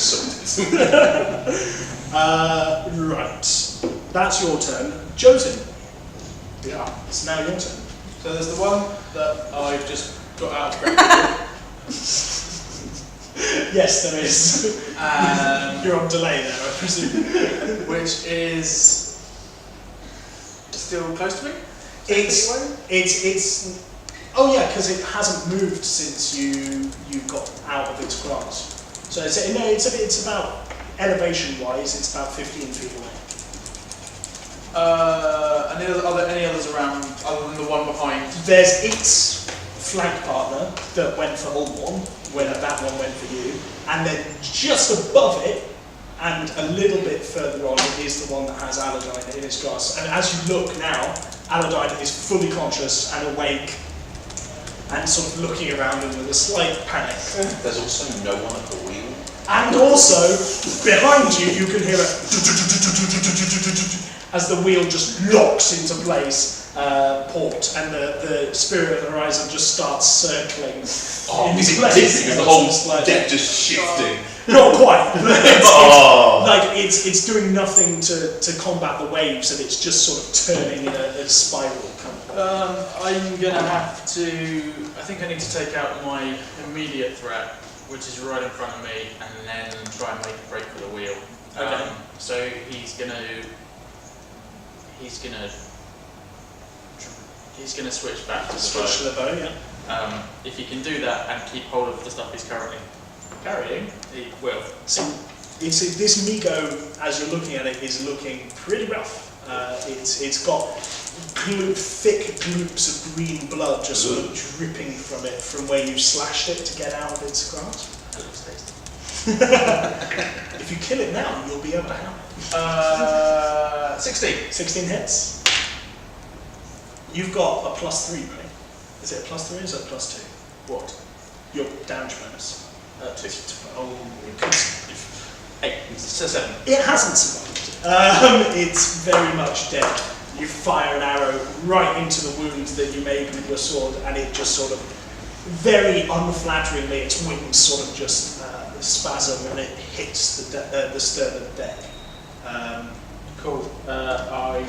Right. That's your turn. Jozin. Yeah. It's now your turn. So there's the one that I've just got out of breath. Yes, there is. You're on delay there, I presume. Which is still close to me? It's. Oh yeah, because it hasn't moved since you got out of its grasp. So it's about elevation wise, it's about 15 feet away. And are there any others around other than the one behind? There's its flank partner that went for Ulmorn, when that one went for you, and then just above it, and a little bit further on, is the one that has Allardine in its grasp. And as you look now, Allardine is fully conscious and awake, and sort of looking around and with a slight panic. There's also no one at the wheel. And also, behind you, you can hear it as the wheel just locks into place, port, and the Spirit of the Horizon just starts circling. Oh, in is it place. ridiculous? The whole It's like- deck just shifting. Not quite. Oh. It's doing nothing to combat the waves, and it's just sort of turning in a spiral. I'm gonna have to. I think I need to take out my immediate threat, which is right in front of me, and then try and make a break for the wheel. Okay. So he's gonna switch back to the Switch to bow. the bow, yeah. If he can do that and keep hold of the stuff he's currently carrying, he will. So this Migo, as you're looking at it, is looking pretty rough. It's got thick gloops of green blood just sort of dripping from it from where you slashed it to get out of its grasp. That looks tasty. If you kill it now, you'll be able to have it. 16. 16 hits. You've got a +3, right? Is it a +3 or is it a +2? What? Your damage bonus. 2. Oh, it could 8. So 7. It hasn't survived. It's very much dead. You fire an arrow right into the wound that you made with your sword, and it just sort of, very unflatteringly, its wings sort of just spasm, and it hits the stern of the deck. Cool. I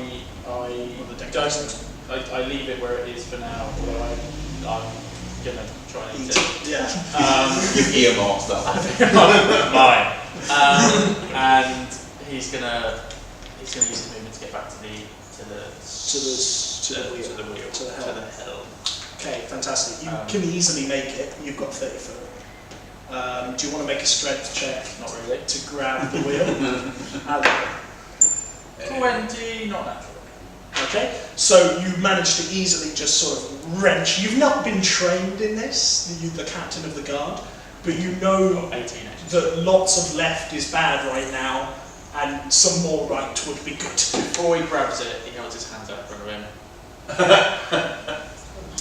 leave it where it is for now, although I'm gonna try and eat it. Yeah. You've earmarked that. Mine. And he's gonna use his movement to get back to the wheel. To the helm. To the helm. Okay, fantastic. You can easily make it. You've got 30 foot. Do you want to make a strength check? Not really. To grab the wheel? 20, not natural. Okay, so you manage to easily just sort of wrench. You've not been trained in this, you're the captain of the guard, but you know 18 actually. that lots of left is bad right now, and some more right would be good. Before he grabs it, he holds his hands out in front of him.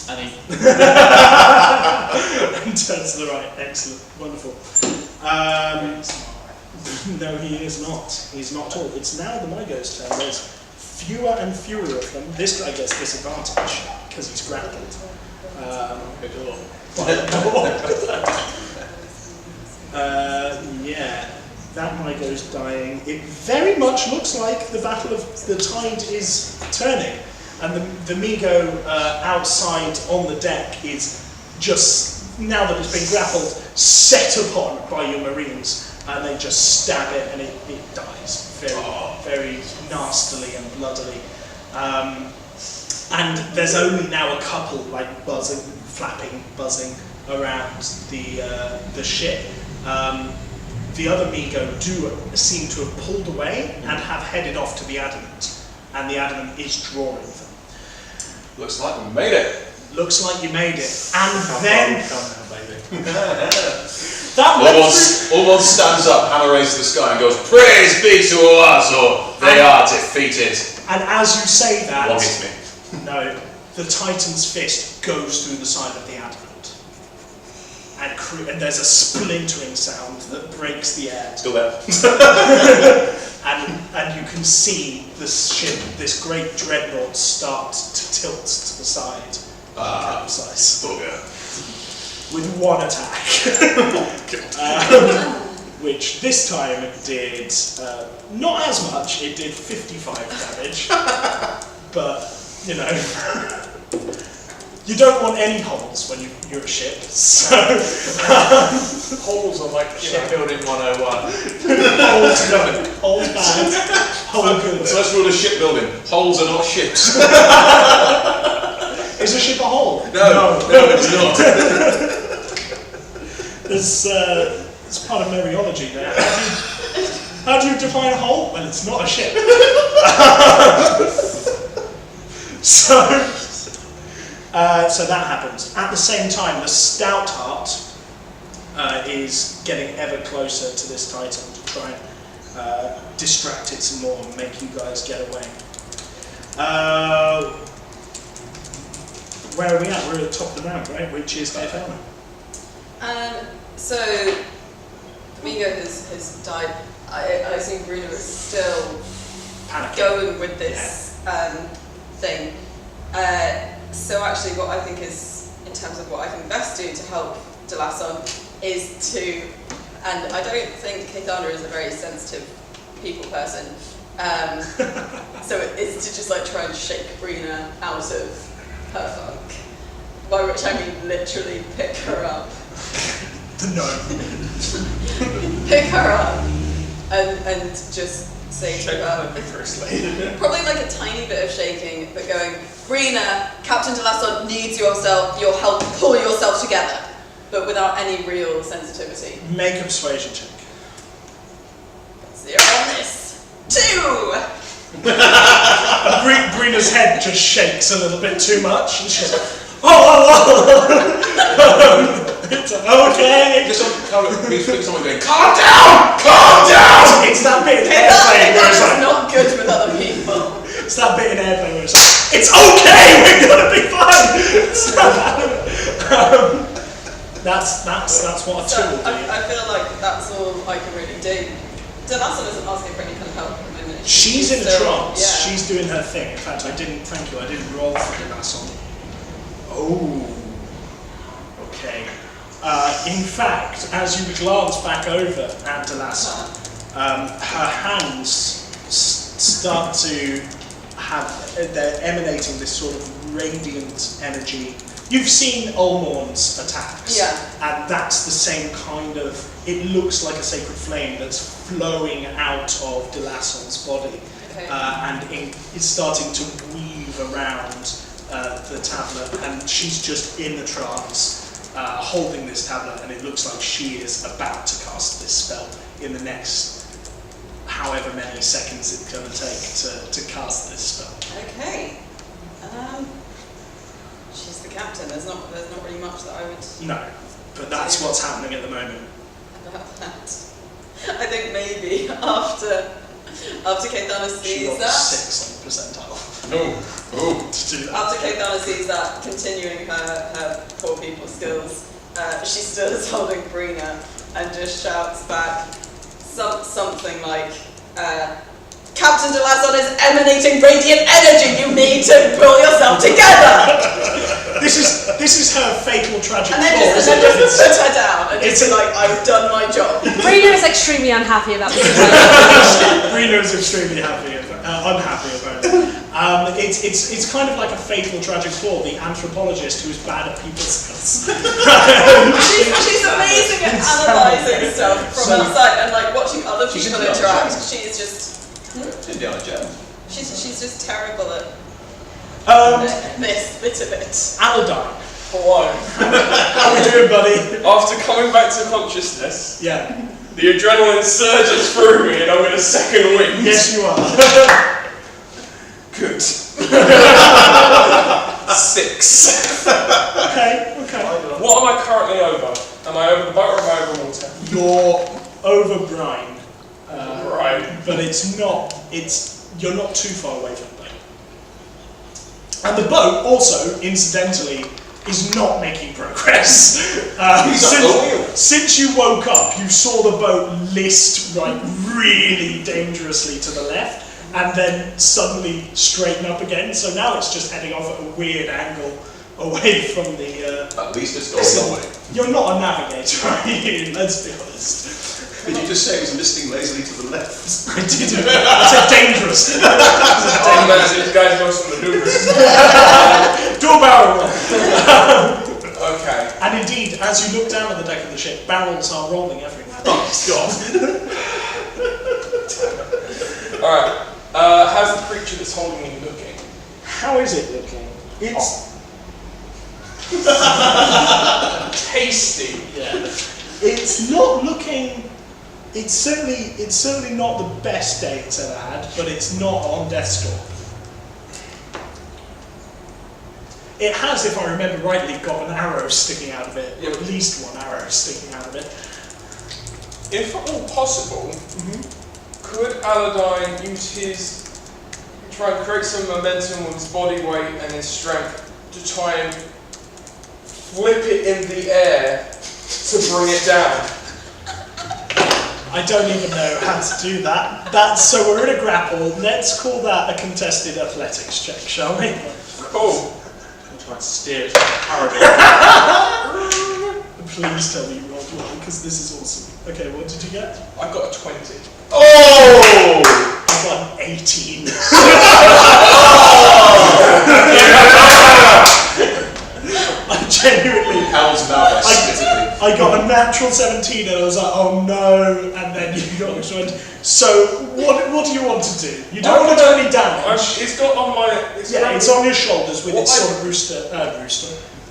And he And turns to the right. Excellent, wonderful. No, he is not. He's not at all. It's now the Mygo's turn. There's fewer and fewer of them. This guy gets disadvantage because he's grappled. Yeah, that Mygo's dying. It very much looks like the battle of the tide is turning, and the Migo outside on the deck is just, now that it's been grappled, set upon by your marines. And they just stab it, and it dies very nastily and bloodily. And there's only now a couple like buzzing, flapping, buzzing around the ship. The other Migo do seem to have pulled away and have headed off to the Adamant, and the Adamant is drawing them. Looks like we made it. Looks like you made it, and then. Ulmorn stands up, hammer raised to the sky, and goes, "Praise be to Oazo, they are defeated." And as you say that, One hits me. no, the Titan's fist goes through the side of the Adamant, and there's a splintering sound that breaks the air. Still there. and you can see this ship, this great dreadnought, start to tilt to the side, capsize. Bugger. With one attack, which this time did not as much. It did 55 damage, but you know, you don't want any holes when you're a ship. So Holes are like shipbuilding 101. holes bad, hole good. So let's rule a shipbuilding. Holes are not ships. Is a ship a hole? No, it's not. It's part of Mariology there. How do you define a hole? Well, it's not a ship. So that happens. At the same time, the Stoutheart is getting ever closer to this Titan to try and distract it some more and make you guys get away. Where are we at? We're at the top of the round, right? Which is Caithana. So Migo has died. I assume Breena is still Panicking. going with this thing. So actually what I think is, in terms of what I can best do to help Delasson, is to, and I don't think Caithana is a very sensitive people person, so it's to just like try and shake Breena out of her funk, by which I mean literally pick her up. No. Pick her up and just say to her, probably like a tiny bit of shaking, but going, Breena, Captain Delasson needs your help to pull yourself together, but without any real sensitivity. Make a persuasion check. 0 on this. 2! Breena's head just shakes a little bit too much, and she's like, it's okay. Someone going, calm down! It's that bit in airplane where it's like, not good with other people. it's that bit in airplane where it's like, it's okay, we're gonna be fine. That's what a tool will do. I feel like that's all I can really do. Delasson isn't asking for any kind of help at the moment. She's in a trance. Yeah. She's doing her thing. In fact, I didn't roll for Delasson. Oh. Okay. In fact, as you glance back over at Delasson, her hands start to have, they're emanating this sort of radiant energy. You've seen Ulmorn's attacks, and that's the same kind of, it looks like a sacred flame that's flowing out of Delasson's body, and it's starting to weave around the tablet, and she's just in the trance, holding this tablet, and it looks like she is about to cast this spell in the next however many seconds it's going to take to cast this spell. Okay. She's the captain. There's not really much that I would. No, but that's what's happening at the moment. About that. I think maybe after Caithana She sees rolled that. 6 on the percentile. To do that. After Caithana sees that, continuing her poor people skills, she still is holding Breena and just shouts back, something like, Captain de Lasson is emanating radiant energy, you need to pull yourself together! This is her fatal tragic And then flaw, just put her down and just It's- be like, I've done my job. Breena is extremely unhappy about this situation. Breena is extremely unhappy about it. It's kind of like a fatal tragic flaw, the anthropologist who's bad at people skills. She's amazing at analysing stuff from outside and like watching other She's people Indiana interact. Jones. She is just Indiana Jones. she's just terrible at this bit of it. Allardine, Hello. how are we doing, buddy? After coming back to consciousness, Yeah. the adrenaline surges through me and I'm in a second wind. Yes, you are. Good. 6. Okay. What am I currently over? Am I over the boat or am I over water? You're over brine. Right. But you're not too far away from the boat. And the boat also, incidentally, is not making progress. Since you woke up, you saw the boat list really dangerously to the left, and then suddenly straighten up again. So now it's just heading off at a weird angle away from the. At least it's going away. You're not a navigator, are you? Let's be honest. Did you just say it was listing lazily to the left? I didn't. I said dangerous. Oh man, these guys know some maneuvers. Do a barrel roll. Okay. And indeed, as you look down at the deck of the ship, barrels are rolling everywhere. Oh god. Alright. How's the creature that's holding me looking? How is it looking? It's Tasty. yeah. It's not looking. It's certainly not the best day it's ever had, but it's not on death's door. It has, if I remember rightly, got an arrow sticking out of it, or at least one arrow sticking out of it. If at all possible, could Allardine try and create some momentum with his body weight and his strength to try and flip it in the air to bring it down? I don't even know how to do that. So we're in a grapple. Let's call that a contested athletics check, shall we? Cool. I'm trying to steer it to parallel. Please tell me you rolled well, because this is awesome. Okay, what did you get? I got a 20. Oh! I got an 18. I genuinely. Howl's mouth specifically. I got a natural 17 and I was like, oh no, and then you got a 20. So, what do you want to do? You don't want to do any damage. It's got on my... It's on your shoulders with its sort of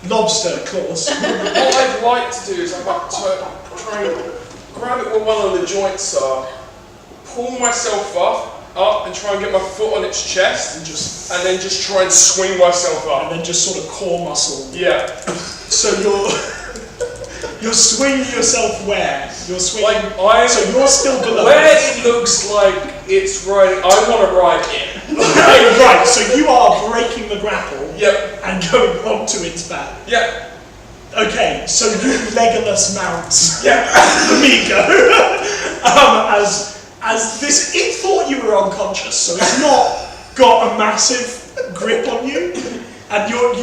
lobster claws. What I'd like to do is I'd like to try and grab it where one of the joints are, pull myself up and try and get my foot on its chest, and then just try and swing myself up. And then just sort of core muscle. Yeah. So you're swinging yourself where? You're swinging. So you're still below. Where it looks like it's riding, I want to ride in. Right. So you are breaking the grapple. Yep. And going onto its back. Yep. Okay. So you Legolas mounts. Yep. Amigo. As this, it thought you were unconscious, so it's not got a massive grip on you, and you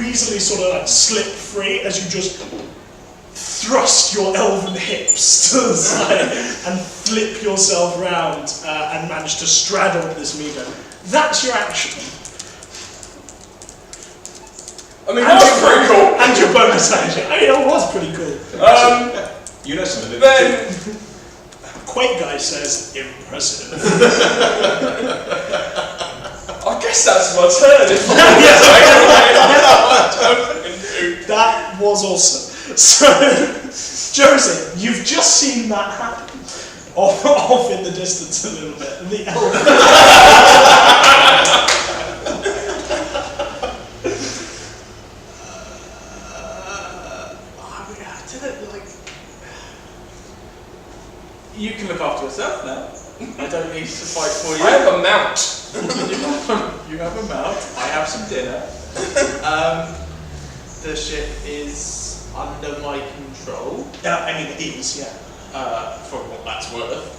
easily sort of like slip free as you just thrust your elven hips to the side and flip yourself round and manage to straddle this Amigo. That's your action. I mean, that's pretty cool. And your bonus action. I mean, it was pretty cool. You know some of it. Then... Quake Guy says, impressive. I guess that's my turn. That was awesome. So, Jozin, you've just seen that happen. Off in the distance a little bit. The elf. You can look after yourself now. I don't need to fight for you. I have a mount. You have a mount. I have some dinner. The ship is under my control. I mean, it is, yeah. for what that's worth.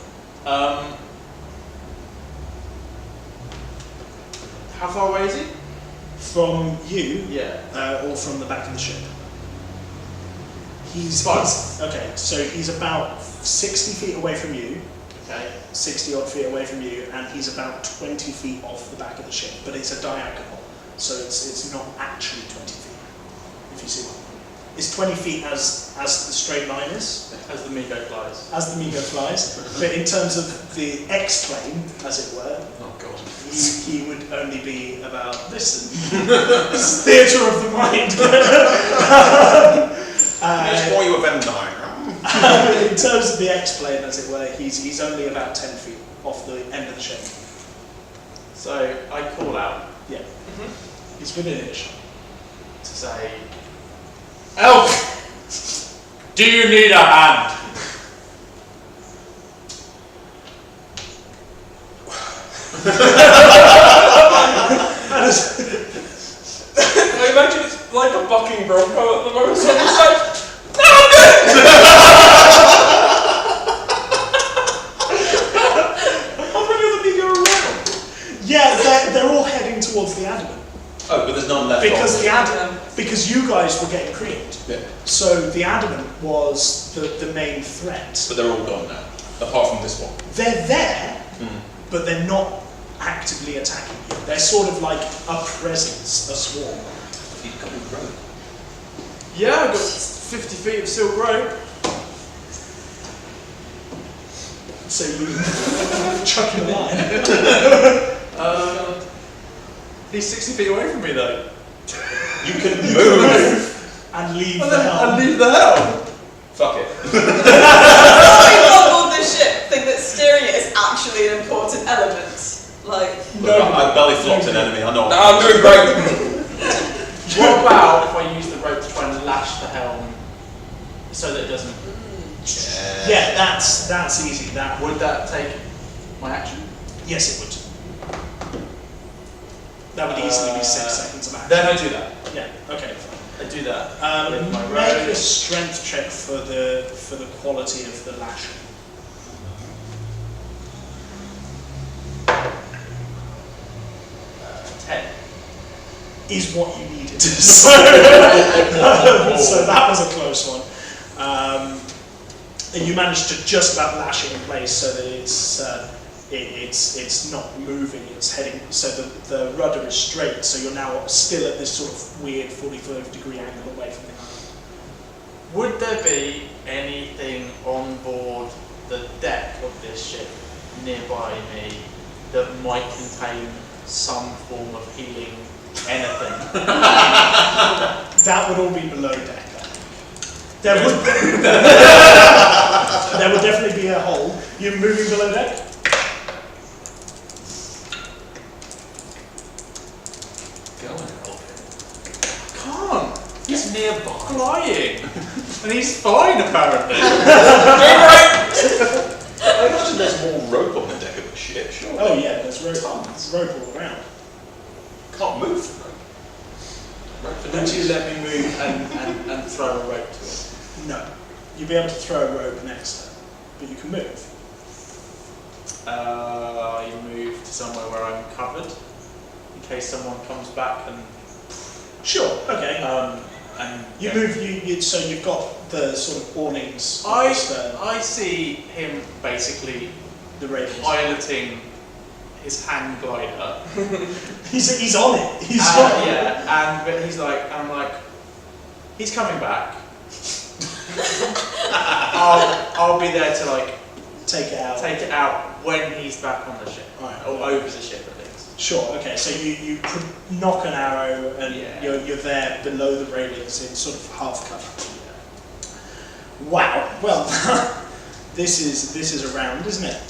How far away is he? From you, Yeah. or from the back of the ship? Okay, so he's about 60 feet away from you. Okay. 60 odd feet away from you, and he's about 20 feet off the back of the ship, but it's a diagonal, so it's not actually 20 feet, if you see what I mean. It's 20 feet as the straight line is, As the Migo flies. as the Migo flies, but in terms of the X-plane, as it were, Oh god. he would only be about this. This is theatre of the mind. Let's draw you a Venn diagram. In terms of the X-plane, as it were, he's only about 10 feet off the end of the ship. So I call out Yeah. He's within earshot. to say, Elf! Do you need a hand? I imagine it's like a bucking bronco at the moment. So it's like, How many of them do you go around? Yeah, they're all heading towards the Adamant. Oh, but there's none left. Because you guys were getting creamed. Yeah. So the Adamant was the main threat. But they're all gone now, apart from this one. They're there, but they're not actively attacking you. They're sort of like a presence, a swarm. You've got to grow. Yeah, I've got 50 feet of silk rope. So you chuck him a line. He's 60 feet away from me though. You can move. And leave And the then helm. I leave the helm. Fuck it. People on board this ship think that steering it is actually an important element. Like, Look, I belly flopped an enemy. I know. nah, I'm doing great. What about if I use the rope to try and lash the helm so that it doesn't? Yeah, that's easy. That Would that take my action? Yes, it would. That would easily be 6 seconds of action. Then I do that. Yeah. Okay. I do that. With my Make rope. a strength check for the quality of the lashing. 10. Is what you needed. So that was a close one. And you managed to just about lash it in place so that it's not moving. It's heading. So the rudder is straight. So you're now still at this sort of weird 45-degree angle away from the island. Would there be anything on board the deck of this ship nearby me that might contain some form of healing anything? That would all be below deck. There would there would definitely be a hole. You're moving below deck? Go and help him. Can't. He's nearby. Flying. And he's fine apparently. I imagine there's more rope on the deck of a ship, sure. Oh yeah, there's rope all around. Can't move the rope. Rope for Would you days. let me move and throw a rope to it? No. You'll be able to throw a rope next to it, but you can move. You move to somewhere where I'm covered in case someone comes back and Sure, okay. and You move, so you've got the sort of awnings of I the stern, see him basically the railings. piloting his hang glider. He's on it. He's on it. Yeah, but he's like, I'm like, he's coming back. I'll be there to like Take it out. take it out when he's back on the ship, Right, or okay. over the ship at least. Sure, okay, so you knock an arrow and Yeah. you're there below the railings in sort of half cover. Wow, well, this is a round, isn't it?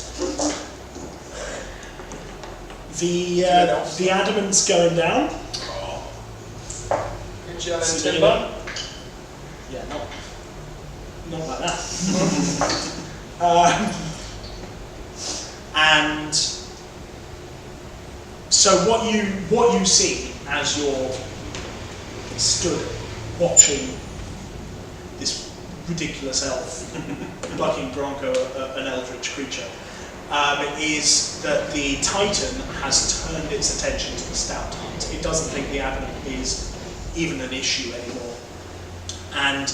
The adamant's going down. Timber. Yeah, not like that. And so what you see as you're stood watching this ridiculous elf, bucking bronco, an eldritch creature, is that the Titan has turned its attention to the stout heart. It doesn't think the Avenant is even an issue anymore. And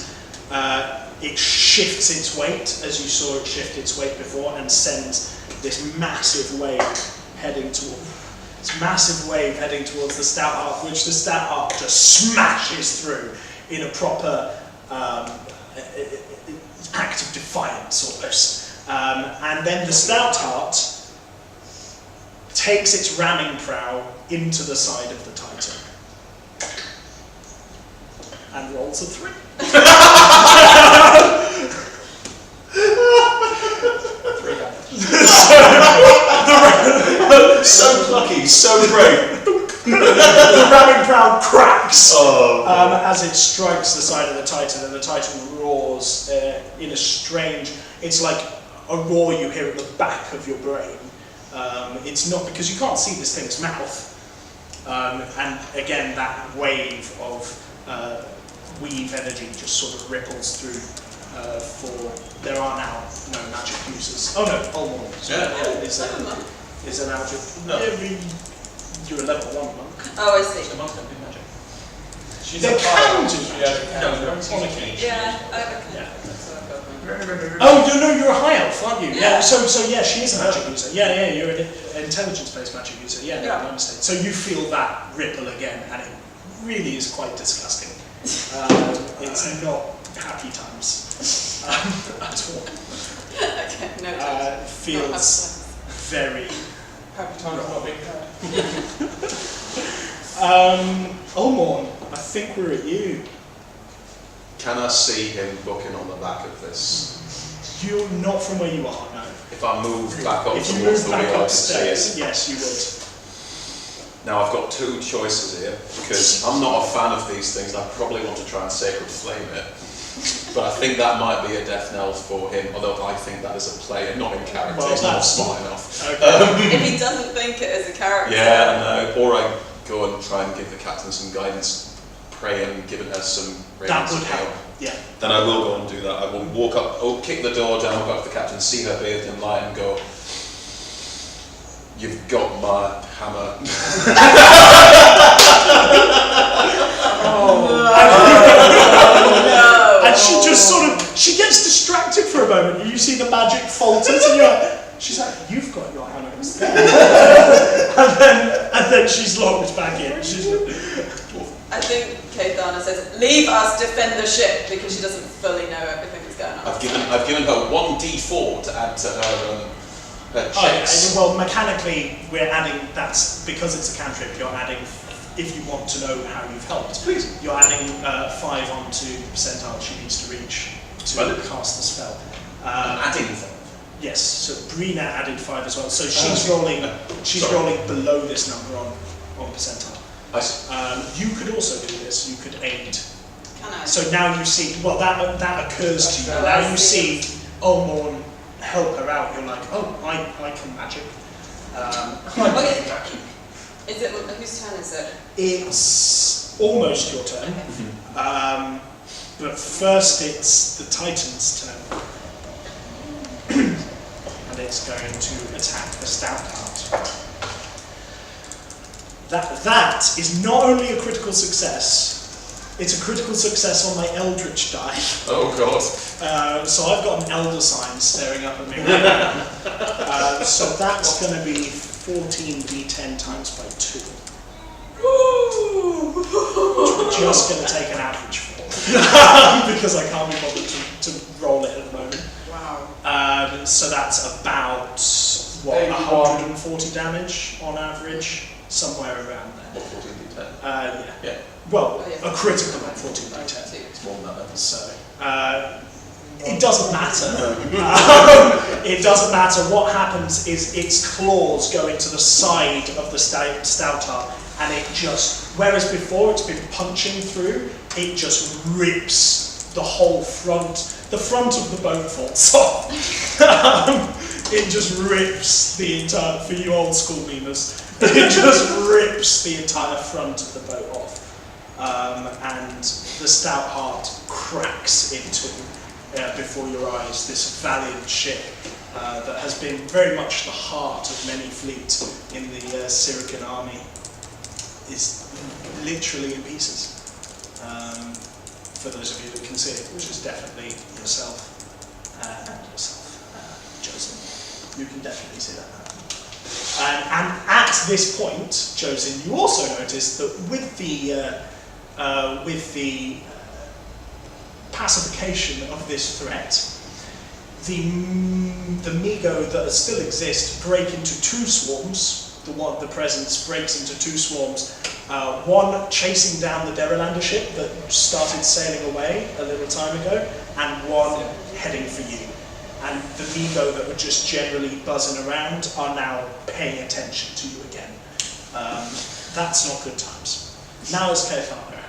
it shifts its weight, as you saw it shift its weight before, and sends this massive wave heading towards the stout heart, which the stout heart just smashes through in a proper act of defiance almost. And then the stout heart takes its ramming prow into the side of the Titan and rolls a 3. So plucky, so great. The ramming prow cracks as it strikes the side of the Titan, and the Titan roars in a strange. It's like a roar you hear at the back of your brain. It's not because you can't see this thing's mouth. And again, that wave of weave energy just sort of ripples through. There are now no magic users. Oh no, Ulmorn is an magic. No, you're a level 1 monk. Oh, I see. The monks don't do magic. They can do Yeah, magic. they can. On occasion. Yeah, okay. Yeah. So I've got one. Oh, no, you're a high elf, aren't you? Yeah. So yeah, she is a magic user. Yeah, you're an intelligence-based magic user. Yeah, no, my mistake. So you feel that ripple again, and it really is quite disgusting. It's not happy times at all. Okay, no. Feels very. Happy times not being had. Ulmorn, I think we're at you. Can I see him bucking on the back of this? You're not from where you are, no. If I move back up If you towards move the back wheel, I can upstairs, see it. yes, you would. Now I've got 2 choices here, because I'm not a fan of these things, and I probably want to try and sacred flame it. But I think that might be a death knell for him, although I think that is a player, not in character, Well, he's not that's- smart enough. Okay. If he doesn't think it as a character. Yeah, I know. Or I go and try and give the captain some guidance, pray and giving her some That radiance would of help, help. yeah. Then I will go and do that. I will walk up, kick the door down, walk up to the captain, see her bathed in light and go, "You've got my hammer." And she just sort of, she gets distracted for a moment. You see the magic falters and you're like, she's like, "You've got your hammer." and then she's locked back in. I think Caithana says, "Leave us defend the ship," because she doesn't fully know everything that's going on. I've given her 1d4 to add to her Oh, checks. well, mechanically, we're adding, that's because it's a cantrip, you're adding, if you want to know how you've helped, Please. you're adding 5 onto the percentile she needs to reach to cast the spell. Adding them. Yes, so Breena added 5 as well, so she's rolling below this number on percentile. I see. You could also do this, you could aid. Can I? So now you see, well that occurs to you, Oh, now I you see. see Ulmorn help her out, you're like, oh, I can magic. Okay. Is it, whose turn is it? It's almost your turn, but first it's the Titan's turn. And it's going to attack the stout heart. That is not only a critical success, it's a critical success on my Eldritch die. Oh god. So I've got an Elder sign staring up at me right now. So that's going to be 14d10 times by 2. Which we're just going to take an average for. Because I can't be bothered to roll it at the moment. Wow. So that's about, what, 140 damage on average? Somewhere around there. What, 14d10? Yeah. Well, Oh, yeah. a critical on 14d10. It's more than that then. So, it doesn't matter. It doesn't matter. What happens is its claws go into the side of the stout heart, and it just, whereas before it's been punching through, it just rips the whole front. The front of the boat falls off. It just rips the entire, for you old school memers, it just rips the entire front of the boat off. And the stout heart cracks in two. before your eyes, this valiant ship that has been very much the heart of many fleets in the Syrican army, is literally in pieces. For those of you that can see it, which is definitely yourself and yourself, Jozin. You can definitely see that now. And at this point, Jozin, you also notice that with the pacification of this threat, the Migo that still exist break into two swarms. The presence breaks into two swarms. One chasing down the Derrelander ship that started sailing away a little time ago, and one heading for you. And the Migo that were just generally buzzing around are now paying attention to you again. That's not good times. Now it's Caithana.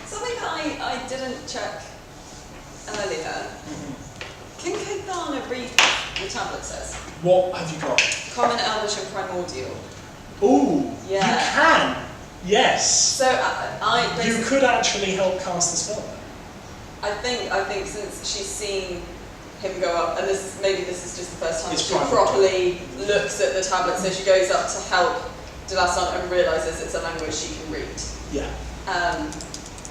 Something that I didn't check earlier. Can Caithana read the tablet says? What have you got? Common, Elvish and Primordial. Ooh, Yeah. you can. Yes. So You could actually help cast the spell. I think since she's seen him go up, and maybe this is just the first time she properly looks at the tablet, so she goes up to help Decisive and realises it's a language she can read. Yeah.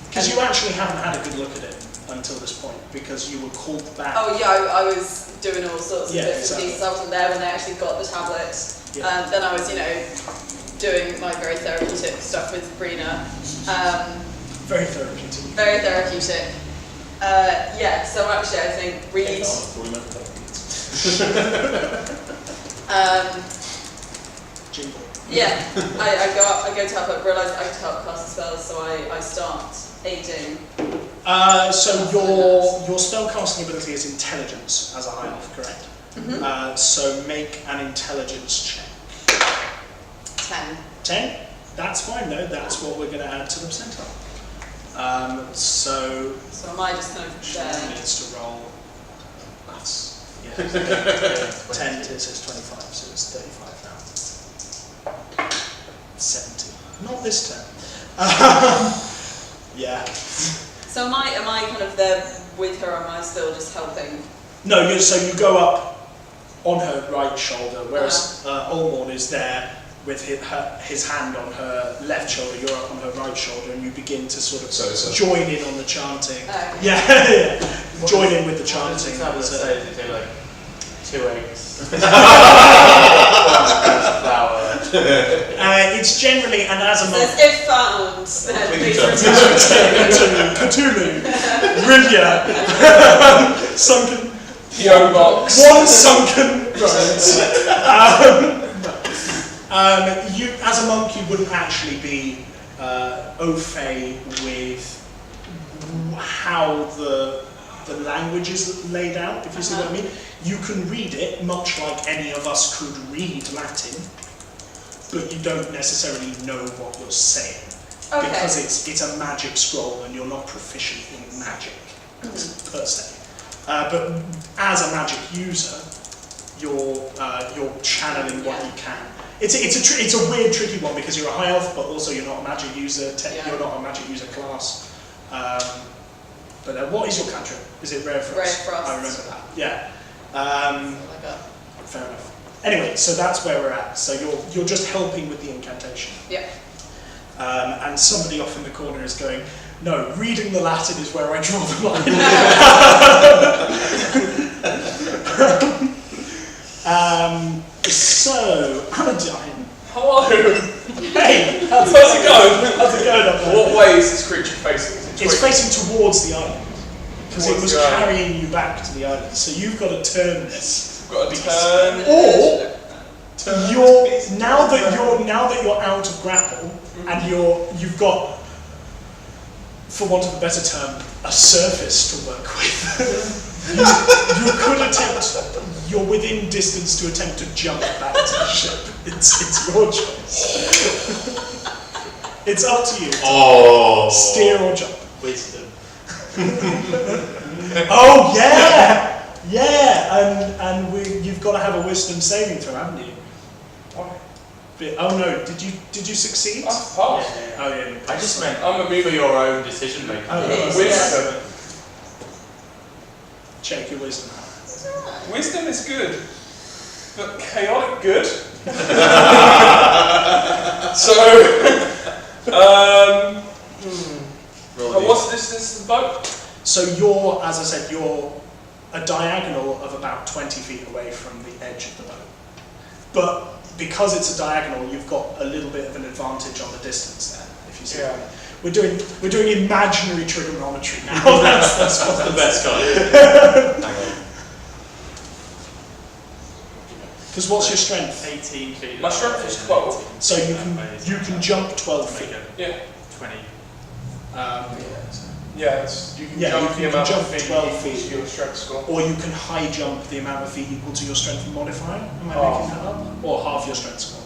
Because you actually haven't had a good look at it until this point, because you were called back. Oh yeah, I was doing all sorts of bits and exactly. pieces. I wasn't there when they actually got the tablet. Yeah. Then I was, doing my very therapeutic stuff with Breena. Very therapeutic. Very therapeutic. So actually I think read. Jingle. Yeah, I go to help, but realise I could help cast spells, so I start aiding. So your spellcasting ability is intelligence as a high elf, correct? Mm-hmm. So make an intelligence check. 10. 10? That's fine though, that's what we're going to add to the percentile. So am I just kind of she there? needs to roll. That's 10 it says 25, so it's 35 now. 70. Not this turn. Yeah. So am I kind of there with her, or am I still just helping? No, so you go up on her right shoulder, whereas Ulmorn is there with his hand on her left shoulder. You're up on her right shoulder, and you begin to sort of join in on the chanting. Okay. Yeah, join in with the chanting. Let's say they do like 2 eggs, flour. It's generally, and as a monk, Says if found, then please return. Cthulhu, Rilya, sunken. PO box. One sunken road. You, as a monk, you wouldn't actually be au fait with how the language is laid out, if you see what I mean. You can read it much like any of us could read Latin, but you don't necessarily know what you're saying. Okay. Because it's a magic scroll and you're not proficient in magic per se. But as a magic user, you're channeling what you can. It's a weird, tricky one because you're a high elf, but also you're not a magic user. You're not a magic user class. But what is your cantrip? Is it Rare Frost? Rare Frost. I remember that. Yeah. Like that. Fair enough. Anyway, so that's where we're at. So you're just helping with the incantation. Yeah. And somebody off in the corner is going, no, reading the Latin is where I draw the line. So, Allardine. Hello. Hey, How's it going? How's it going up there? What way is this creature facing? It's facing towards the island. Because it Towards was the island. carrying you back to the island. So you've got to turn this. We've got a turn. Or now that you're out of grapple and you've got, for want of a better term, a surface to work with. you could attempt. You're within distance to attempt to jump back to the ship. It's your choice. It's up to you. Oh. Steer or jump. Wisdom. Oh yeah, yeah, and you've got to have a wisdom saving throw, haven't you? Oh no, did you succeed? Passed. Oh yeah. I just meant I'm a for your own decision making. Oh, Wisdom. check your wisdom out. Wisdom is good, but chaotic good. So, what's the distance to the boat? So you're, as I said, you're a diagonal of about 20 feet away from the edge of the boat. But because it's a diagonal, you've got a little bit of an advantage on the distance there, if you see what I mean. We're doing imaginary trigonometry now. That's That's the best kind. Hang on. Because what's your strength? 18 feet. My strength is 12. So you can jump 12 feet. Yeah. 20. Yeah, you can jump the amount jump of feet 12 equal feet. to your strength score. Or you can high jump the amount of feet equal to your strength modifier. Am I making that up? Or half your strength score.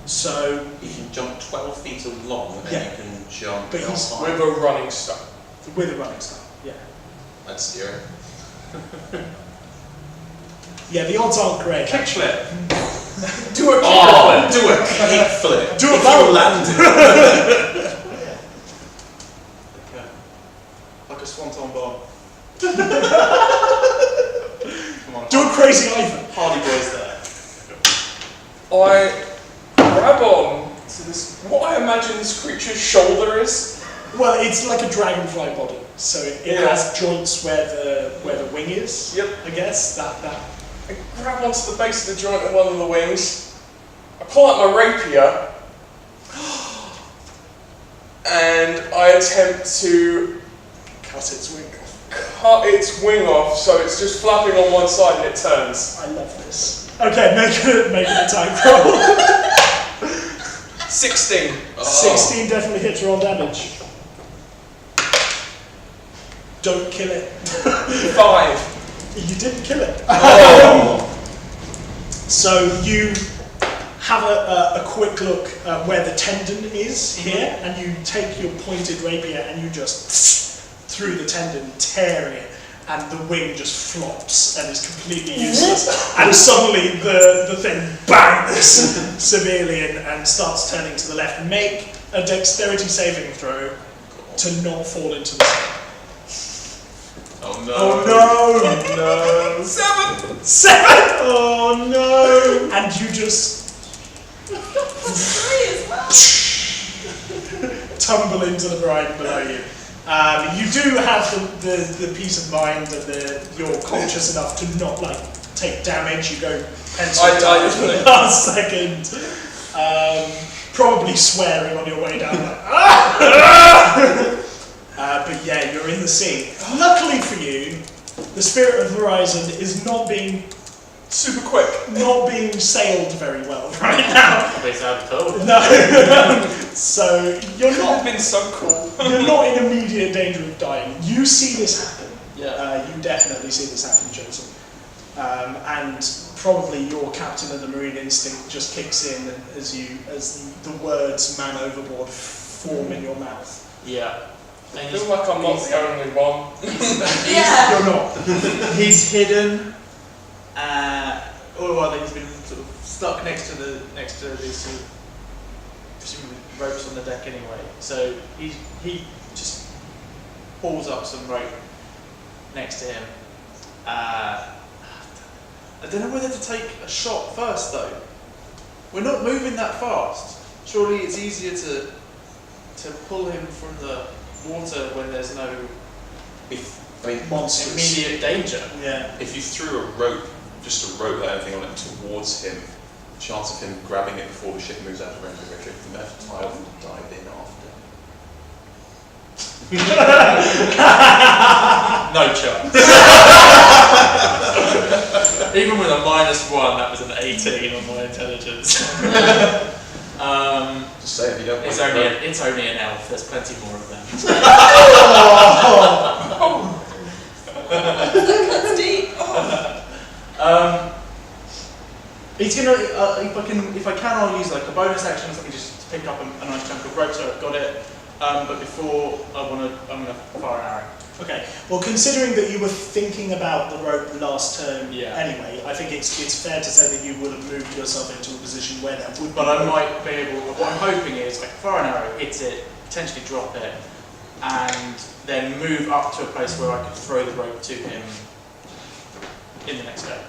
So You can jump 12 feet along, and Yeah. you can jump But he's- how With high? a running start. with a running start, yeah. I'd steer it. Yeah, the odds aren't great. Kickflip. Do a Oh, do a kickflip. Do a If barrel you landed. Like a swanton bomb. Come on. Do a crazy Ivan. Hardy boys there. I grab on to this, what I imagine this creature's shoulder is. Well, it's like a dragonfly body, so it Yeah. has joints where the wing is. Yep. I guess that. I grab onto the base of the joint of one of the wings. I pull out my rapier. And I attempt to Cut its wing off. cut its wing off so it's just flapping on one side and it turns. I love this. Okay, make an attack roll. 16. 16 definitely hits roll damage. Don't kill it. 5. You didn't kill it. Oh. So you have a quick look at where the tendon is here, and you take your pointed rapier and you just through the tendon, tearing it, and the wing just flops and is completely useless. And suddenly the thing bangs severely and starts turning to the left. Make a dexterity saving throw to not fall into the sea. Oh no. Oh no! Oh 7! Oh no! And you just +3 as well. tumble into the brine below you. You do have the peace of mind that you're conscious enough to not take damage. You go pencil I down died for the last second. Probably swearing on your way down but yeah, you're in the sea. Luckily for you, the Spirit of the Horizon is not being Super quick. sailed very well right now. Based out of cold. No. So you're not I've been so cool. You're not in immediate danger of dying. You see this happen. Yeah. You definitely see this happen, Jozin. And probably your captain of the Marine Instinct just kicks in as the words "man overboard" form in your mouth. Yeah. I feel like I'm not the only one. Yeah. You're not. He's hidden. Or he's been sort of stuck next to these sort of presumably ropes on the deck anyway. So he just pulls up some rope next to him. I don't know whether to take a shot first though. We're not moving that fast. Surely it's easier to pull him from the water when there's no Monsters. immediate danger. Yeah. If you threw a rope, just a rope without anything on it, towards him, chance of him grabbing it before the ship moves out of range of the left tile will dive in after. No chance. Even with a -1, that was an 18 on my intelligence. Just say if you don't It's like only the rope. it's only an elf. There's plenty more of them. That's deep. Oh. He's gonna if I can I'll use like a bonus action or something just to pick up a nice chunk of rope so I've got it. But before I'm gonna fire an arrow. Okay. Well, considering that you were thinking about the rope last turn Yeah. anyway, I think it's fair to say that you would have moved yourself into a position where that would. But I might be able. What I'm hoping is I can fire an arrow, hit it, potentially drop it, and then move up to a place where I could throw the rope to him in the next day.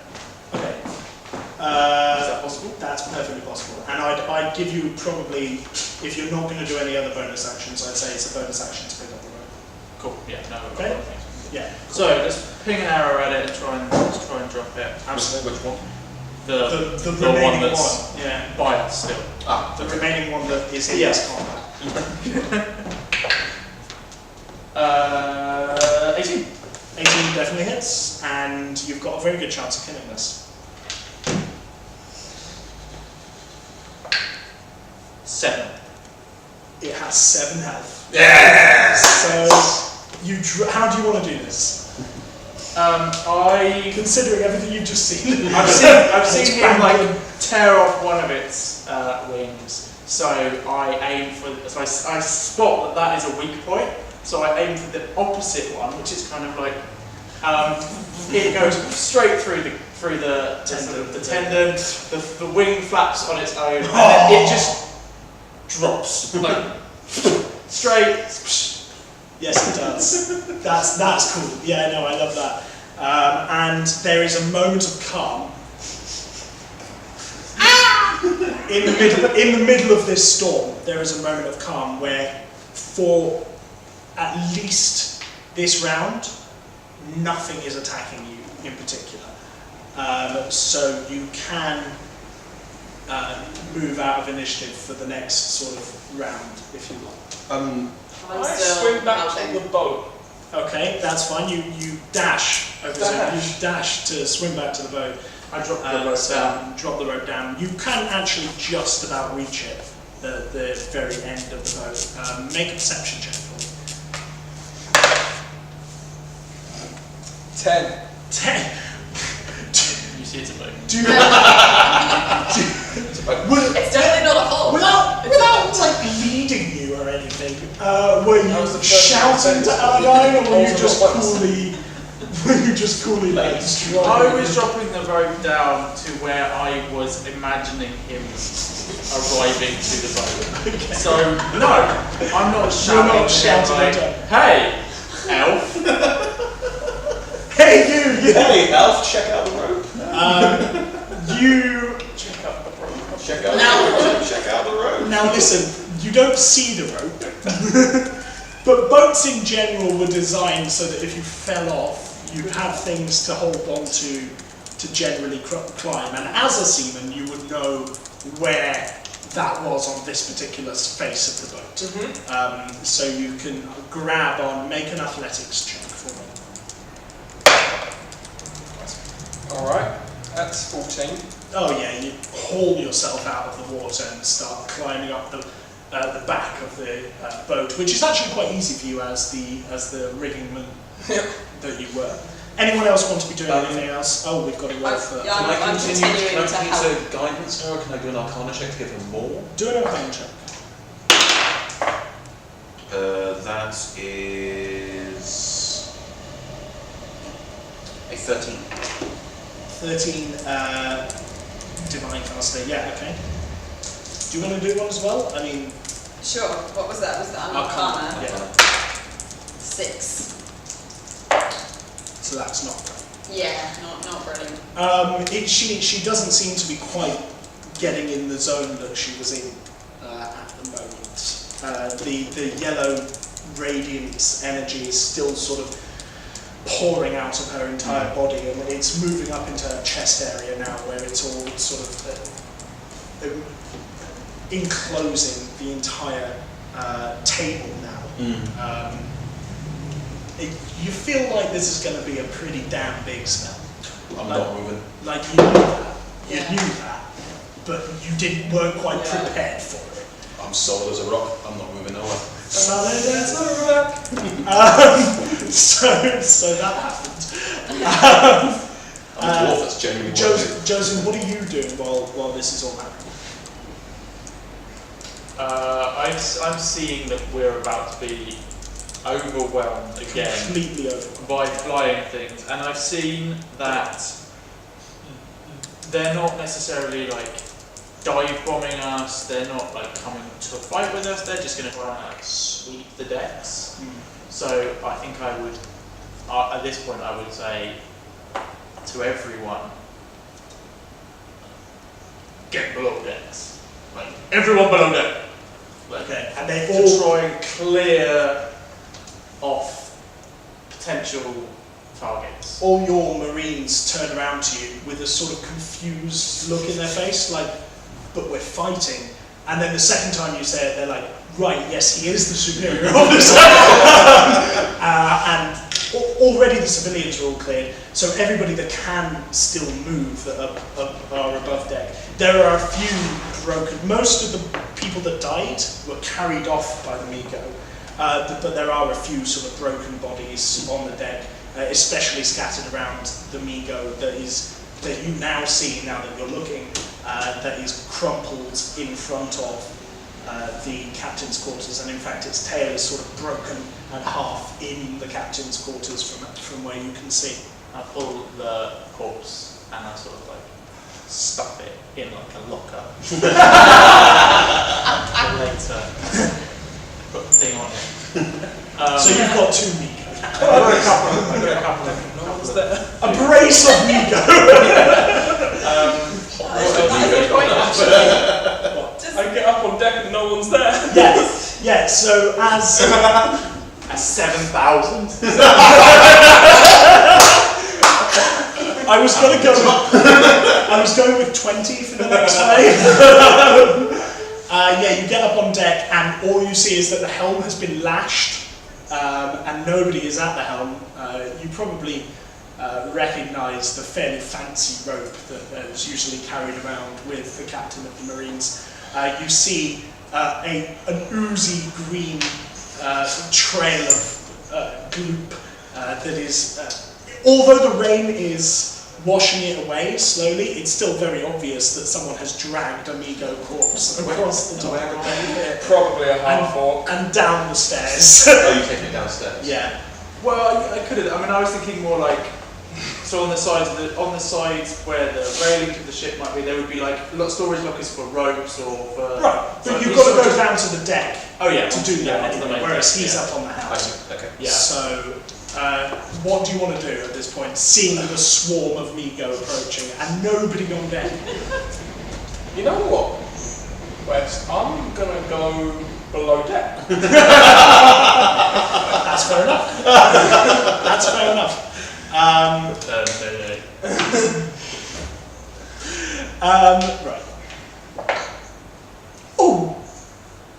Okay. Is that possible? That's perfectly possible. And I'd give you probably, if you're not going to do any other bonus actions, I'd say it's a bonus action to pick up the rope. Cool. Yeah. No. Okay. Yeah. So let's ping an arrow at it and try and drop it. Absolutely. Which one? The the remaining one that's one. Yeah. by us still. Ah, The remaining one that is in this combat. 18. 18 definitely hits, and you've got a very good chance of killing this. 7. It has 7 health. yes! So, how do you want to do this? Considering everything you've just seen. I've seen him like tear off one of its wings. So I aim for. So I spot that is a weak point. So I aim for the opposite one, which is kind of like it goes straight through the tendon. The wing flaps on its own, and then it just drops like straight. Yes, it does. That's cool. Yeah, no, I love that. And there is a moment of calm in the middle of this storm. There is a moment of calm where, for at least this round, nothing is attacking you in particular. So you can move out of initiative for the next sort of round, if you like. I swing back to the boat. Okay, that's fine. You dash over you dash to swim back to the boat. I drop the rope down. Drop the rope down. You can actually just about reach it, the very end of the boat. Make a perception check for me. 10. 10. You see it's a boat. It's definitely not a hole. Without like leading you or anything, were That was the you first shouting to sentence. Allardine, or were you Also just coolly like struggling? I was dropping the rope down to where I was imagining him arriving to the boat. Okay. So no, I'm not shouting. You're not shouting like, at him. "Hey, elf!" Hey you! Hey, Elf, check out the rope. You Check out the rope. Check out the rope. Check out the rope. now listen. You don't see the rope, but boats in general were designed so that if you fell off, you have things to hold on to generally climb. And as a seaman, you would know where that was on this particular face of the boat. So you can grab on, make an athletics check for me. Alright, that's 14. Oh yeah, you haul yourself out of the water and start climbing up the back of the boat, which is actually quite easy for you as the rigging man that you were. Anyone else want to be doing anything else? Oh, we've got to roll for... Yeah, Can I I'm continue continuing to help. to guidance her, or can I do an arcana check to give her more? Do an arcana check. That is a 13. 13 divine caster, yeah, okay. Do you want to do one as well? I mean... Sure. What was that? Was that an arcana? Yeah. 6. So that's not great. Yeah, not brilliant. She doesn't seem to be quite getting in the zone that she was in at the moment. The yellow radiance energy is still sort of pouring out of her entire body, and it's moving up into her chest area now, where it's all sort of enclosing the entire table now. You feel like this is going to be a pretty damn big spell. I'm not moving. Like you knew that. You Yeah. knew that. But you weren't quite prepared for it. I'm solid as a rock. I'm not moving nowhere. Solid as a rock. So that happened. I'm a dwarf, that's genuinely what I do. Jozin, what are you doing while this is all happening? I'm seeing that we're about to be overwhelmed again Completely overwhelmed. by flying things, and I've seen that they're not necessarily like dive bombing us, they're not like coming to fight with us, they're just going to try and like sweep the decks. So I think I would, at this point I would say, to everyone, get below decks. Like, everyone below deck. Like, Okay, and they to all try and clear off potential targets. all your Marines turn around to you with a sort of confused look in their face, like, but we're fighting. And then the second time you say it, they're like, right, yes, he is the superior officer. And already the civilians are all cleared, so everybody that can still move that are above deck. There are a few broken, most of the people that died were carried off by the Migo, but there are a few sort of broken bodies on the deck, especially scattered around the Migo that you now see, now that you're looking, that is crumpled in front of the captain's quarters, and in fact its tail is sort of broken and half in the captain's quarters from where you can see. I pull the corpse and I sort of like stuff it in like a locker. And later, put the thing on it. So you've got two Migo. I've got a couple of them. No one's there. A brace of Migo! I get up on deck and no one's there. Yeah, so as... A 7,000. I was going with 20 for the next wave. Yeah, you get up on deck and all you see is that the helm has been lashed and nobody is at the helm. You probably recognise the fairly fancy rope that is usually carried around with the captain of the Marines. You see an oozy green trail of gloop that is, although the rain is washing it away slowly, it's still very obvious that someone has dragged a Migo corpse across the top of the bay Probably a half orc. and down the stairs. Oh, you taking it downstairs? Yeah. Well, I could have. I mean, I was thinking more like, so on the sides where the railing of the ship might be, there would be like storage lockers for ropes or for. Right, but you've these got to sorts go of- down to the deck Oh yeah, to do that onto the anyway, main whereas deck, he's yeah. up on the I house. see, okay. Yeah. So, what do you want to do at this point, seeing the swarm of Migo approaching and nobody on deck? You know what, West? I'm gonna go below deck. That's fair enough. That's fair enough. Right. Oh,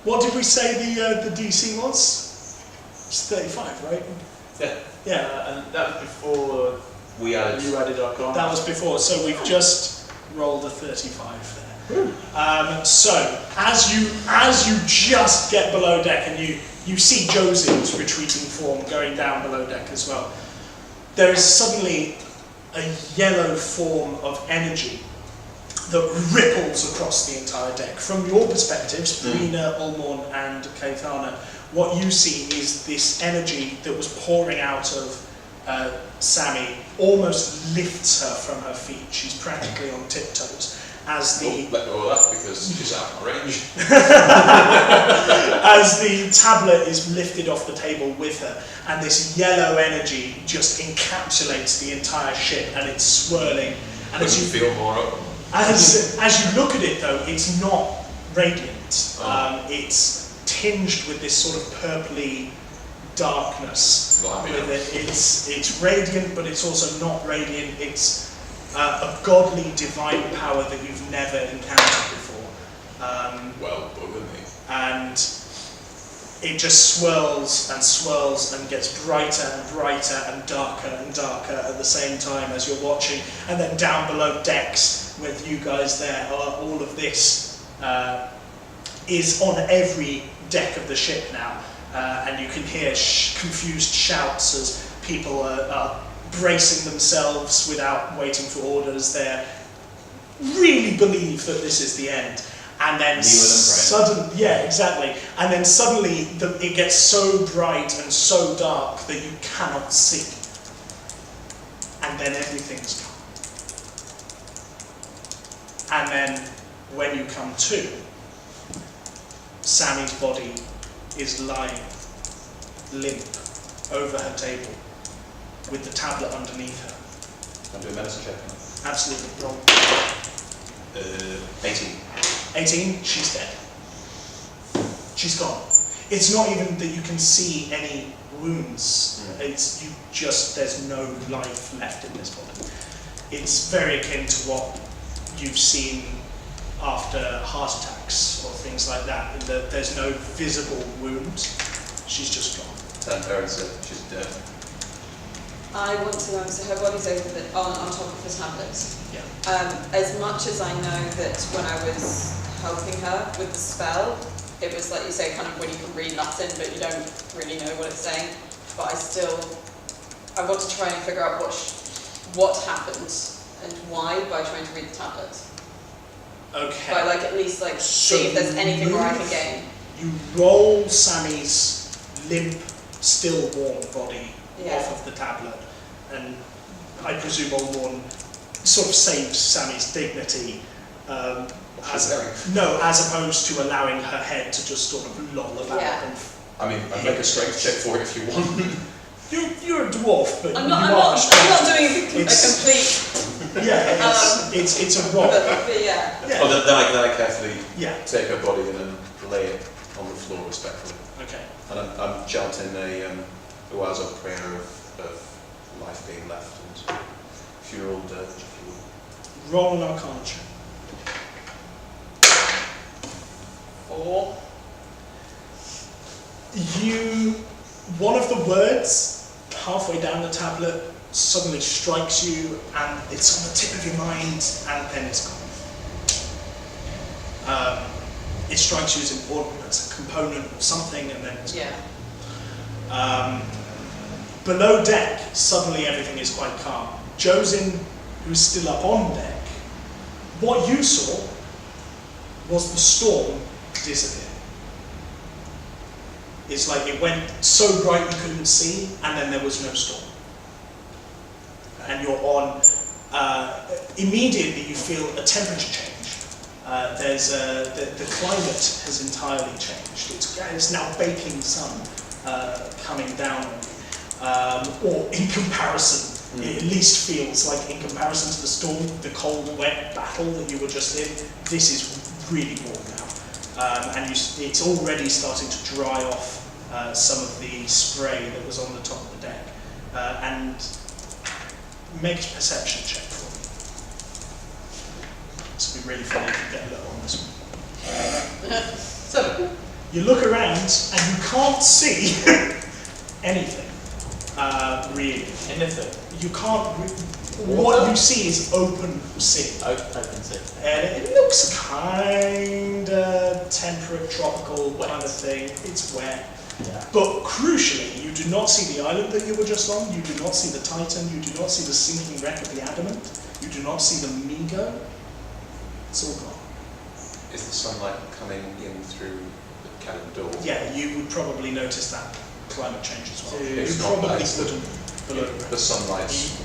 what did we say the DC was? It's 35, right? Yeah. Yeah. And that was before We added. you added Arcana. That was before, so we've just rolled a 35 there. So as you just get below deck and you see Jozin's retreating form going down below deck as well, there is suddenly a yellow form of energy that ripples across the entire deck. From your perspectives, Breena, Ulmorn and Caithana, what you see is this energy that was pouring out of Sammy almost lifts her from her feet. She's practically on tiptoes as the Let go of that because she's out of range. as the tablet is lifted off the table with her, and this yellow energy just encapsulates the entire ship, and it's swirling. And Makes you feel more open. as you look at it, though, it's not radiant. It's tinged with this sort of purpley darkness. With it. It's radiant, but it's also not radiant. It's a godly, divine power that you've never encountered before. Well, bugger me. And it just swirls and gets brighter and brighter and darker at the same time as you're watching. And then down below decks, with you guys there, all of this is on every deck of the ship now. And you can hear confused shouts as people are bracing themselves without waiting for orders. They really believe that this is the end. And then suddenly, yeah, exactly. And then suddenly it gets so bright and so dark that you cannot see. And then everything's gone. And then when you come to, Sammy's body is lying limp over her table with the tablet underneath her. Can I do a medicine check? Absolutely. Roll. 18. 18, she's dead. She's gone. It's not even that you can see any wounds. It's there's no life left in this body. It's very akin to what you've seen after heart attacks or things like that, in that there's no visible wound. She's just gone. Parents said she's dead. I want to so her body's on top of the tablet. Yeah. As much as I know that when I was helping her with the spell, it was like you say, kind of when you can read Latin, but you don't really know what it's saying. But I want to try and figure out what happened and why by trying to read the tablet. Okay. By like at least like see if there's anything where I can gain. You roll Sammy's limp, still warm body off of the tablet, and I presume Ulmorn sort of saves Sammy's dignity. As opposed to allowing her head to just sort of loll about. Yeah. And I mean, I'd make a strength check for it if you want. you're a dwarf, but I'm not doing a complete. Yeah, it's a rock. But yeah. Oh, then I carefully Yeah. take her body and then lay it on the floor respectfully. Okay. And I'm chanting a Oazo prayer of life being left and funeral dirge, if you will. Roll an Arcana check. 4. One of the words halfway down the tablet suddenly strikes you, and it's on the tip of your mind, and then it's gone. It strikes you as important, as a component of something, and then it's gone. Below deck, suddenly everything is quite calm. Jozin, who's still up on deck, what you saw was the storm disappear. It's like it went so bright you couldn't see, and then there was no storm. And you're on, immediately you feel a temperature change. The climate has entirely changed. It's now baking sun coming down on you. Or in comparison, it at least feels like in comparison to the storm, the cold, wet battle that you were just in, this is really warm now. And it's already starting to dry off some of the spray that was on the top of the deck. And make a perception check for me. This would be really funny if you get a little on this one. So you look around and you can't see anything, really. Anything? You can't. What you see is open sea. Open sea. And it looks kind of temperate, tropical kind of thing. It's wet. Yeah. But crucially, you do not see the island that you were just on. You do not see the Titan. You do not see the sinking wreck of the Adamant. You do not see the Migo. It's all gone. Is the sunlight coming in through the cabin door? Yeah, you would probably notice that climate change as well. It's You not probably nice that wouldn't. the sunlight's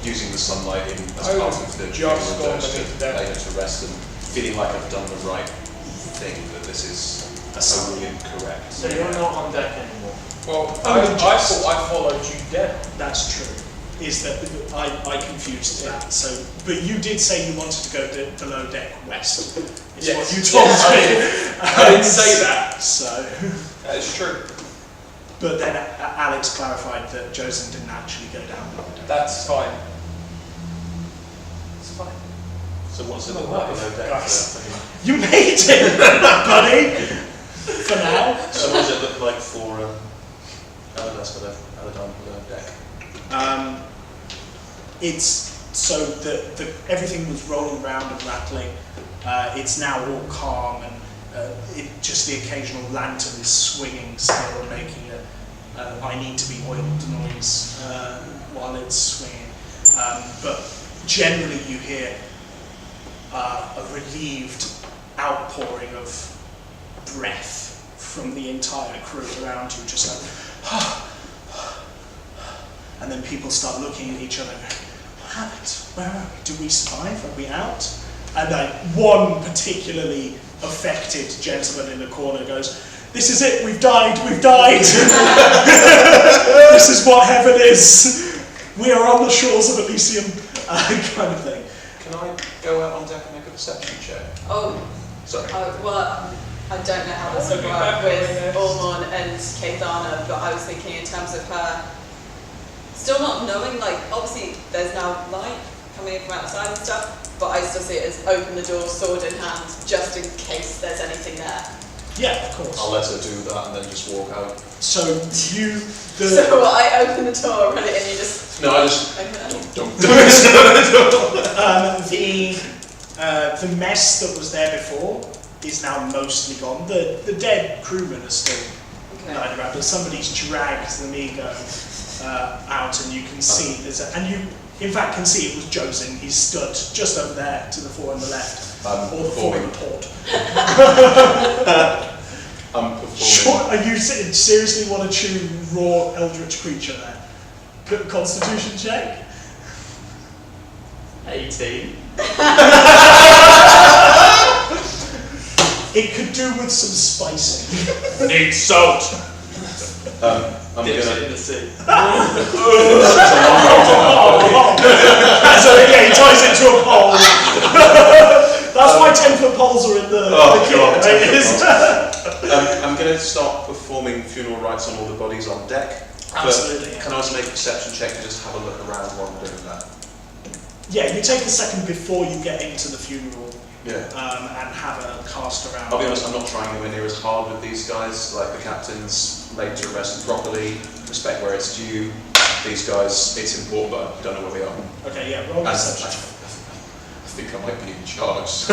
using the sunlight in as I part would of the just funeral go dirge underneath to that. lay her to rest and feeling like I've done the right thing, that this is totally incorrect. So you're not on deck anymore. Well, I thought I followed you down. That's true. Is that I confused that? So, but you did say you wanted to go below deck west. Is Yes. what you told me. I didn't say that. So, That is true. but then Alex clarified that Jozin didn't actually go down below deck. That's fine. It's fine. So what's it Oh, look like nice. below deck? Nice. You made it, buddy. For now. So what does it look like for Allardine below deck? It's so the everything was rolling around and rattling. It's now all calm, and just the occasional lantern is swinging still, making a "I need to be oiled" noise while it's swinging. But generally, you hear a relieved outpouring of breath from the entire crew around you, just like. And then people start looking at each other and going, what happened? Where are we? Do we survive? Are we out? And one particularly affected gentleman in the corner goes, this is it, we've died, we've died. This is what heaven is. We are on the shores of Elysium. kind of thing. Can I go out on deck and make a perception check? Oh, Sorry. well, I don't know how this would work with Ulmorn and Caithana, but I was thinking in terms of her still not knowing, like, obviously there's now light coming in from outside and stuff, but I still see it as open the door, sword in hand, just in case there's anything there. Yeah, of course. I'll let her do that and then just walk out. So you... So I open the door, run it in, you just... No, I just... open it. Don't. The mess that was there before is now mostly gone. The dead crewmen are still lying around, but somebody's dragged the Migo out, and you can see and you in fact can see it was Jozin. He's stood just over there to the fore and the left, or the fore and the port. I'm performing. Sure, are you seriously want to chew raw eldritch creature there? Constitution check. 18. It could do with some spicing. Need salt. I'm Dips gonna. it in the sea. So yeah, he ties it to a pole. That's why 10-foot poles are in the. I'm going to start performing funeral rites on all the bodies on deck. Absolutely. Can I just make a perception check to just have a look around while I'm doing that? Yeah, you take a second before you get into the funeral. Yeah. And have a cast around. I'll be honest, I'm not trying anywhere near as hard with these guys. Like the captain's laid to rest them properly, respect where it's due. These guys, it's important, but I don't know where we are. Okay, yeah, roll I perception. think I might be in charge.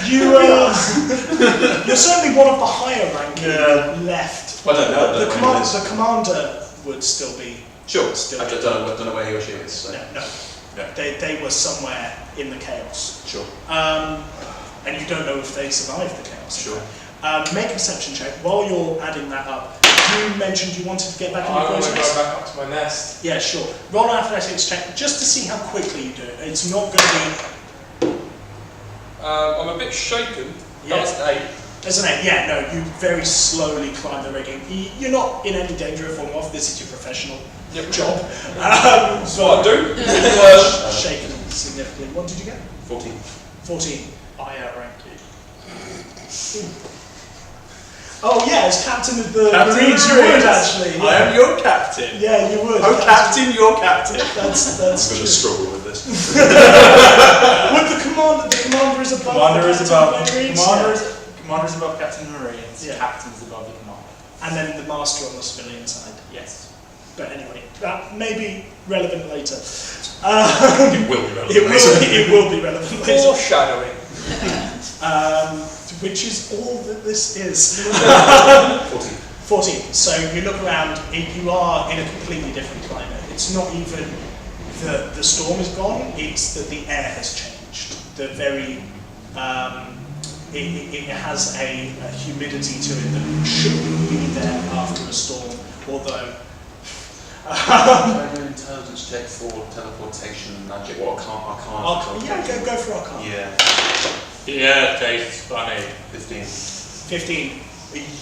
You're certainly one of the higher ranking left. Well, I don't know. The commander would still be. Sure. Still I don't know where he or she is. So. No. They were somewhere in the chaos. Sure. And you don't know if they survived the chaos. Sure. Make a perception check. While you're adding that up, you mentioned you wanted to get back in the I want to process. go back up to my nest. Yeah, sure. Roll an athletics check just to see how quickly you do it. It's not going to be... I'm a bit shaken. Yeah. That's an 8. There's an 8. Yeah, no, you very slowly climb the rigging. You're not in any danger of falling off. This is your professional job. That's what I do. Shaken significantly. What did you get? 14. 14. I outrank you. Oh yeah, as captain of the Captain Marines, of you the would Marines. actually. I am your captain. Yeah, you would. Oh, captain, your captain. That's I'm going true. to struggle with this. Would the commander is above. Commander is above. the Marines? Commander is above Captain of the Marines. Yeah. Captain's above the commander. And then the master on the civilian side. Yes. But anyway, that may be relevant later. It will be relevant. It will be relevant later. Foreshadowing. Which is all that this is. 14. 14. So you look around, you are in a completely different climate. It's not even the storm is gone, it's that the air has changed. The very, it has a humidity to it that shouldn't be there after a storm, although... Can I do an intelligence check for teleportation and magic? Well, I can't. Yeah, go for Arcana. Yeah. Yeah, tastes funny. 15. 15.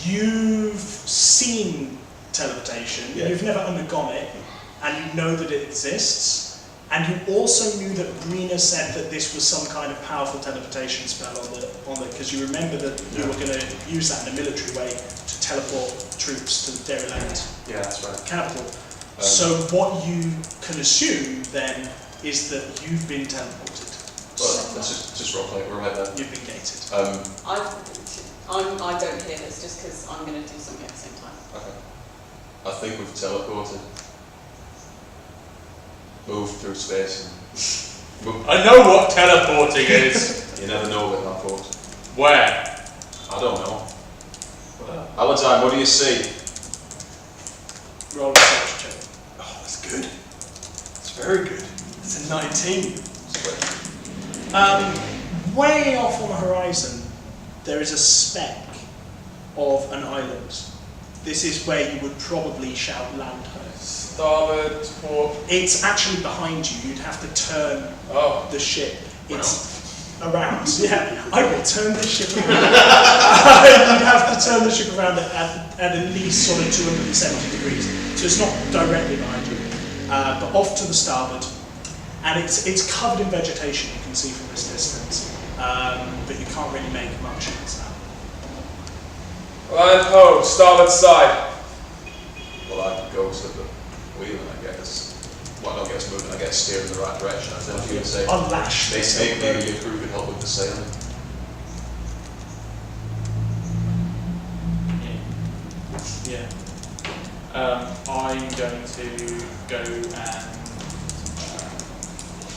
You've seen teleportation, Yeah. you've never undergone it, and you know that it exists, and you also knew that Breena said that this was some kind of powerful teleportation spell on the because you remember that you were going to use that in a military way to teleport troops to the Dairyland Yeah, that's right. capital. So what you can assume then is that you've been teleported. Well, let's just roll play. We're right there. You've been gated. I don't hear this just because I'm going to do something at the same time. Okay. I think we've teleported. Moved through space. I know what teleporting is. You never know with that force. Where? I don't know. Allardine, what do you see? Roll a search check. Oh, that's good. It's very good. It's a 19. Way off on the horizon, there is a speck of an island. This is where you would probably shout land ho. Starboard, port. It's actually behind you. You'd have to turn the ship. It's around. Yeah, I will turn the ship around. You'd have to turn the ship around at least sort of 270 degrees. So it's not directly behind you, but off to the starboard. and it's covered in vegetation. You can see from this distance, but you can't really make much of it now. Line ho, starboard side. Well, I go to the wheel and I guess, well, not get moving, I get steered in the right direction. I think you would say, Unlash. maybe your crew could help with the sailing. Yeah. I'm going to go and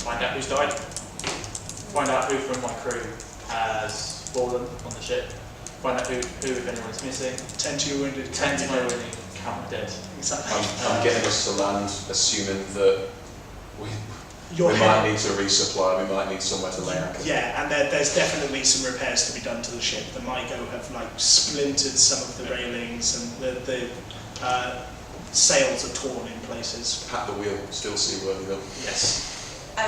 find out who's died. Find out who from my crew has fallen on the ship. Find out who if anyone's missing. 10 to your wounded. 10 to my wounded, count dead. Exactly. I'm getting us to land, assuming that we Your might need to resupply, we might need somewhere to lay anchor. Yeah, and there's definitely some repairs to be done to the ship. The Mygo have like splintered some of the railings, and the sails are torn in places. Pat the wheel, still seaworthy though. Yes. So,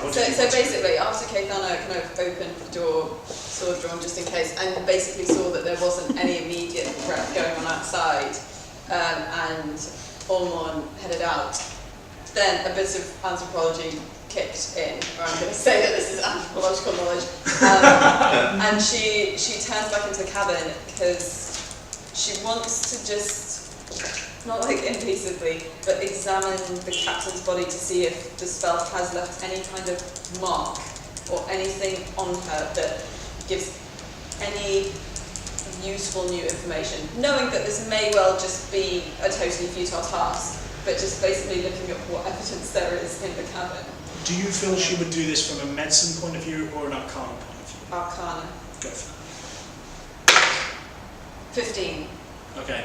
what did you so want? basically, after Caithana kind of opened the door, sword drawn just in case, and basically saw that there wasn't any immediate threat going on outside, and Ulmorn headed out, then a bit of anthropology kicked in, or I'm going to say that this is anthropological knowledge, and she turns back into the cabin because she wants to just, not like impulsively, but examine the captain's body to see if the spell has left any kind of mark or anything on her that gives any useful new information. Knowing that this may well just be a totally futile task, but just basically looking at what evidence there is in the cabin. Do you feel she would do this from a medicine point of view or an arcana point of view? Arcana. Go for 15. that. Okay.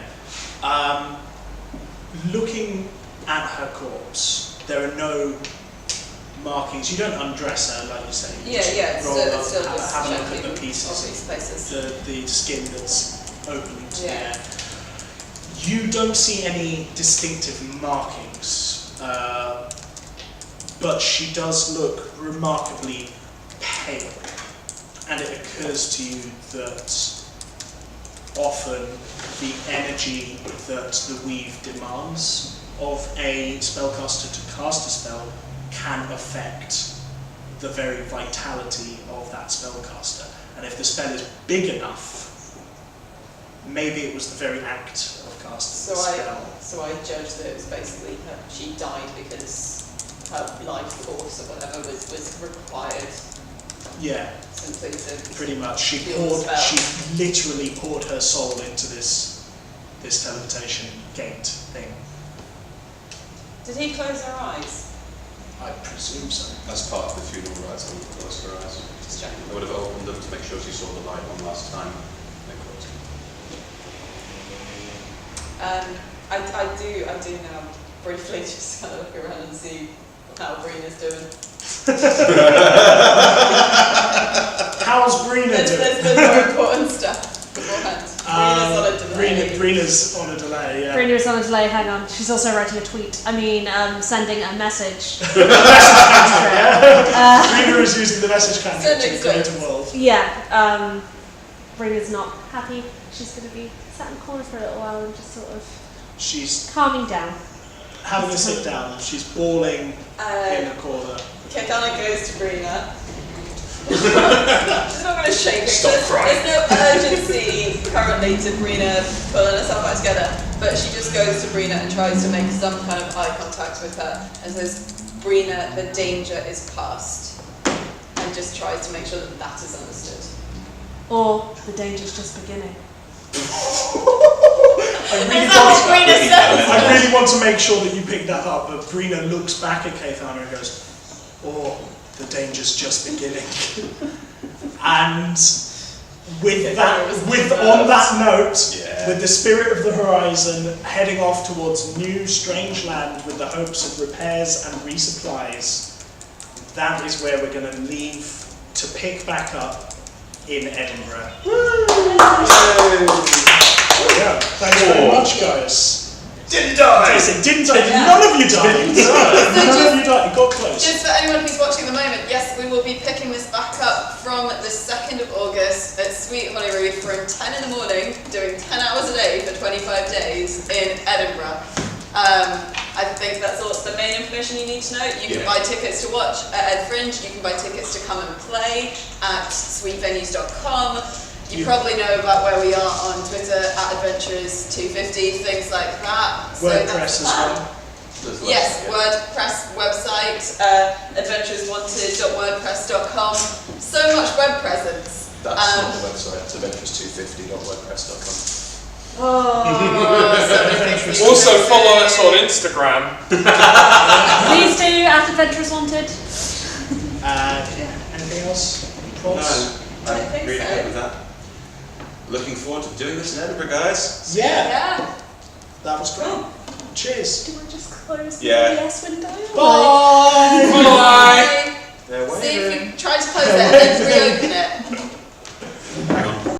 Looking at her corpse, there are no markings. You don't undress her, like you say. You just Yeah, roll it's up, still just have a look checking at the pieces, obvious places. the skin that's opening to the Yeah. air. You don't see any distinctive markings, but she does look remarkably pale, and it occurs to you that often the energy that the weave demands of a spellcaster to cast a spell can affect the very vitality of that spellcaster. And if the spell is big enough, maybe it was the very act of casting the spell. So I judged that it was basically that she died because her life force or whatever was required Yeah, simply to pretty much. She fuel the spell. literally poured her soul into this teleportation gate thing. Did he close her eyes? I presume so. As part of the funeral rites, I would have closed her eyes. Just checking. I would have opened them to make sure she saw the light one last time. Then closed them. I do now briefly just kind of look around and see how Breena's doing. How's Breena doing? There's been more important stuff beforehand. Breena's on a delay. Breena's on a delay, yeah. Breena was on a delay, hang on. She's also writing a tweet. Sending a message. Breena is using the message cantrip to create a world. Yeah, Breena's not happy. She's going to be sat in the corner for a little while and just sort of She's calming down. having a sit down. She's bawling in the corner. Caithana goes to Breena. She's not going to shake her. Stop crying. There's no urgency currently to Breena pulling herself back together, but she just goes to Breena and tries to make some kind of eye contact with her and says, Breena, the danger is past, and just tries to make sure that that is understood. Or the danger's just beginning. I really want to make sure that you pick that up, but Breena looks back at Caithana and goes, "Oh, the danger's just beginning." And on that note, Yeah. with the spirit of the horizon heading off towards new strange land with the hopes of repairs and resupplies, that is where we're going to leave to pick back up in Edinburgh. Yeah, thanks very much, guys. Didn't die! Didn't I? Yeah. None of you died. None of you died. It got close. Just for anyone who's watching at the moment, yes, we will be picking this back up from the 2nd of August at Sweet Holyrood from 10 in the morning, doing 10 hours a day for 25 days in Edinburgh. I think that's all the main information you need to know. You can Yeah. buy tickets to watch at Ed Fringe, you can buy tickets to come and play at sweetvenues.com. You probably know about where we are on Twitter, at Adventurers250, things like that. So WordPress that's as fun. well. Yes, WordPress website, adventureswanted.wordpress.com. So much web presence. That's not the website, it's adventures250.wordpress.com. Oh, so many things. Also follow us on Instagram. Please do, at Adventurers Wanted. Anything else? Props? No, I I'm think really so. good with that. Looking forward to doing this in Edinburgh, guys. Yeah, Yeah. that was great. Cheers. Do I just close the Yeah. OBS window? Bye! Bye. Bye. They're See if waving. you try to close it and then reopen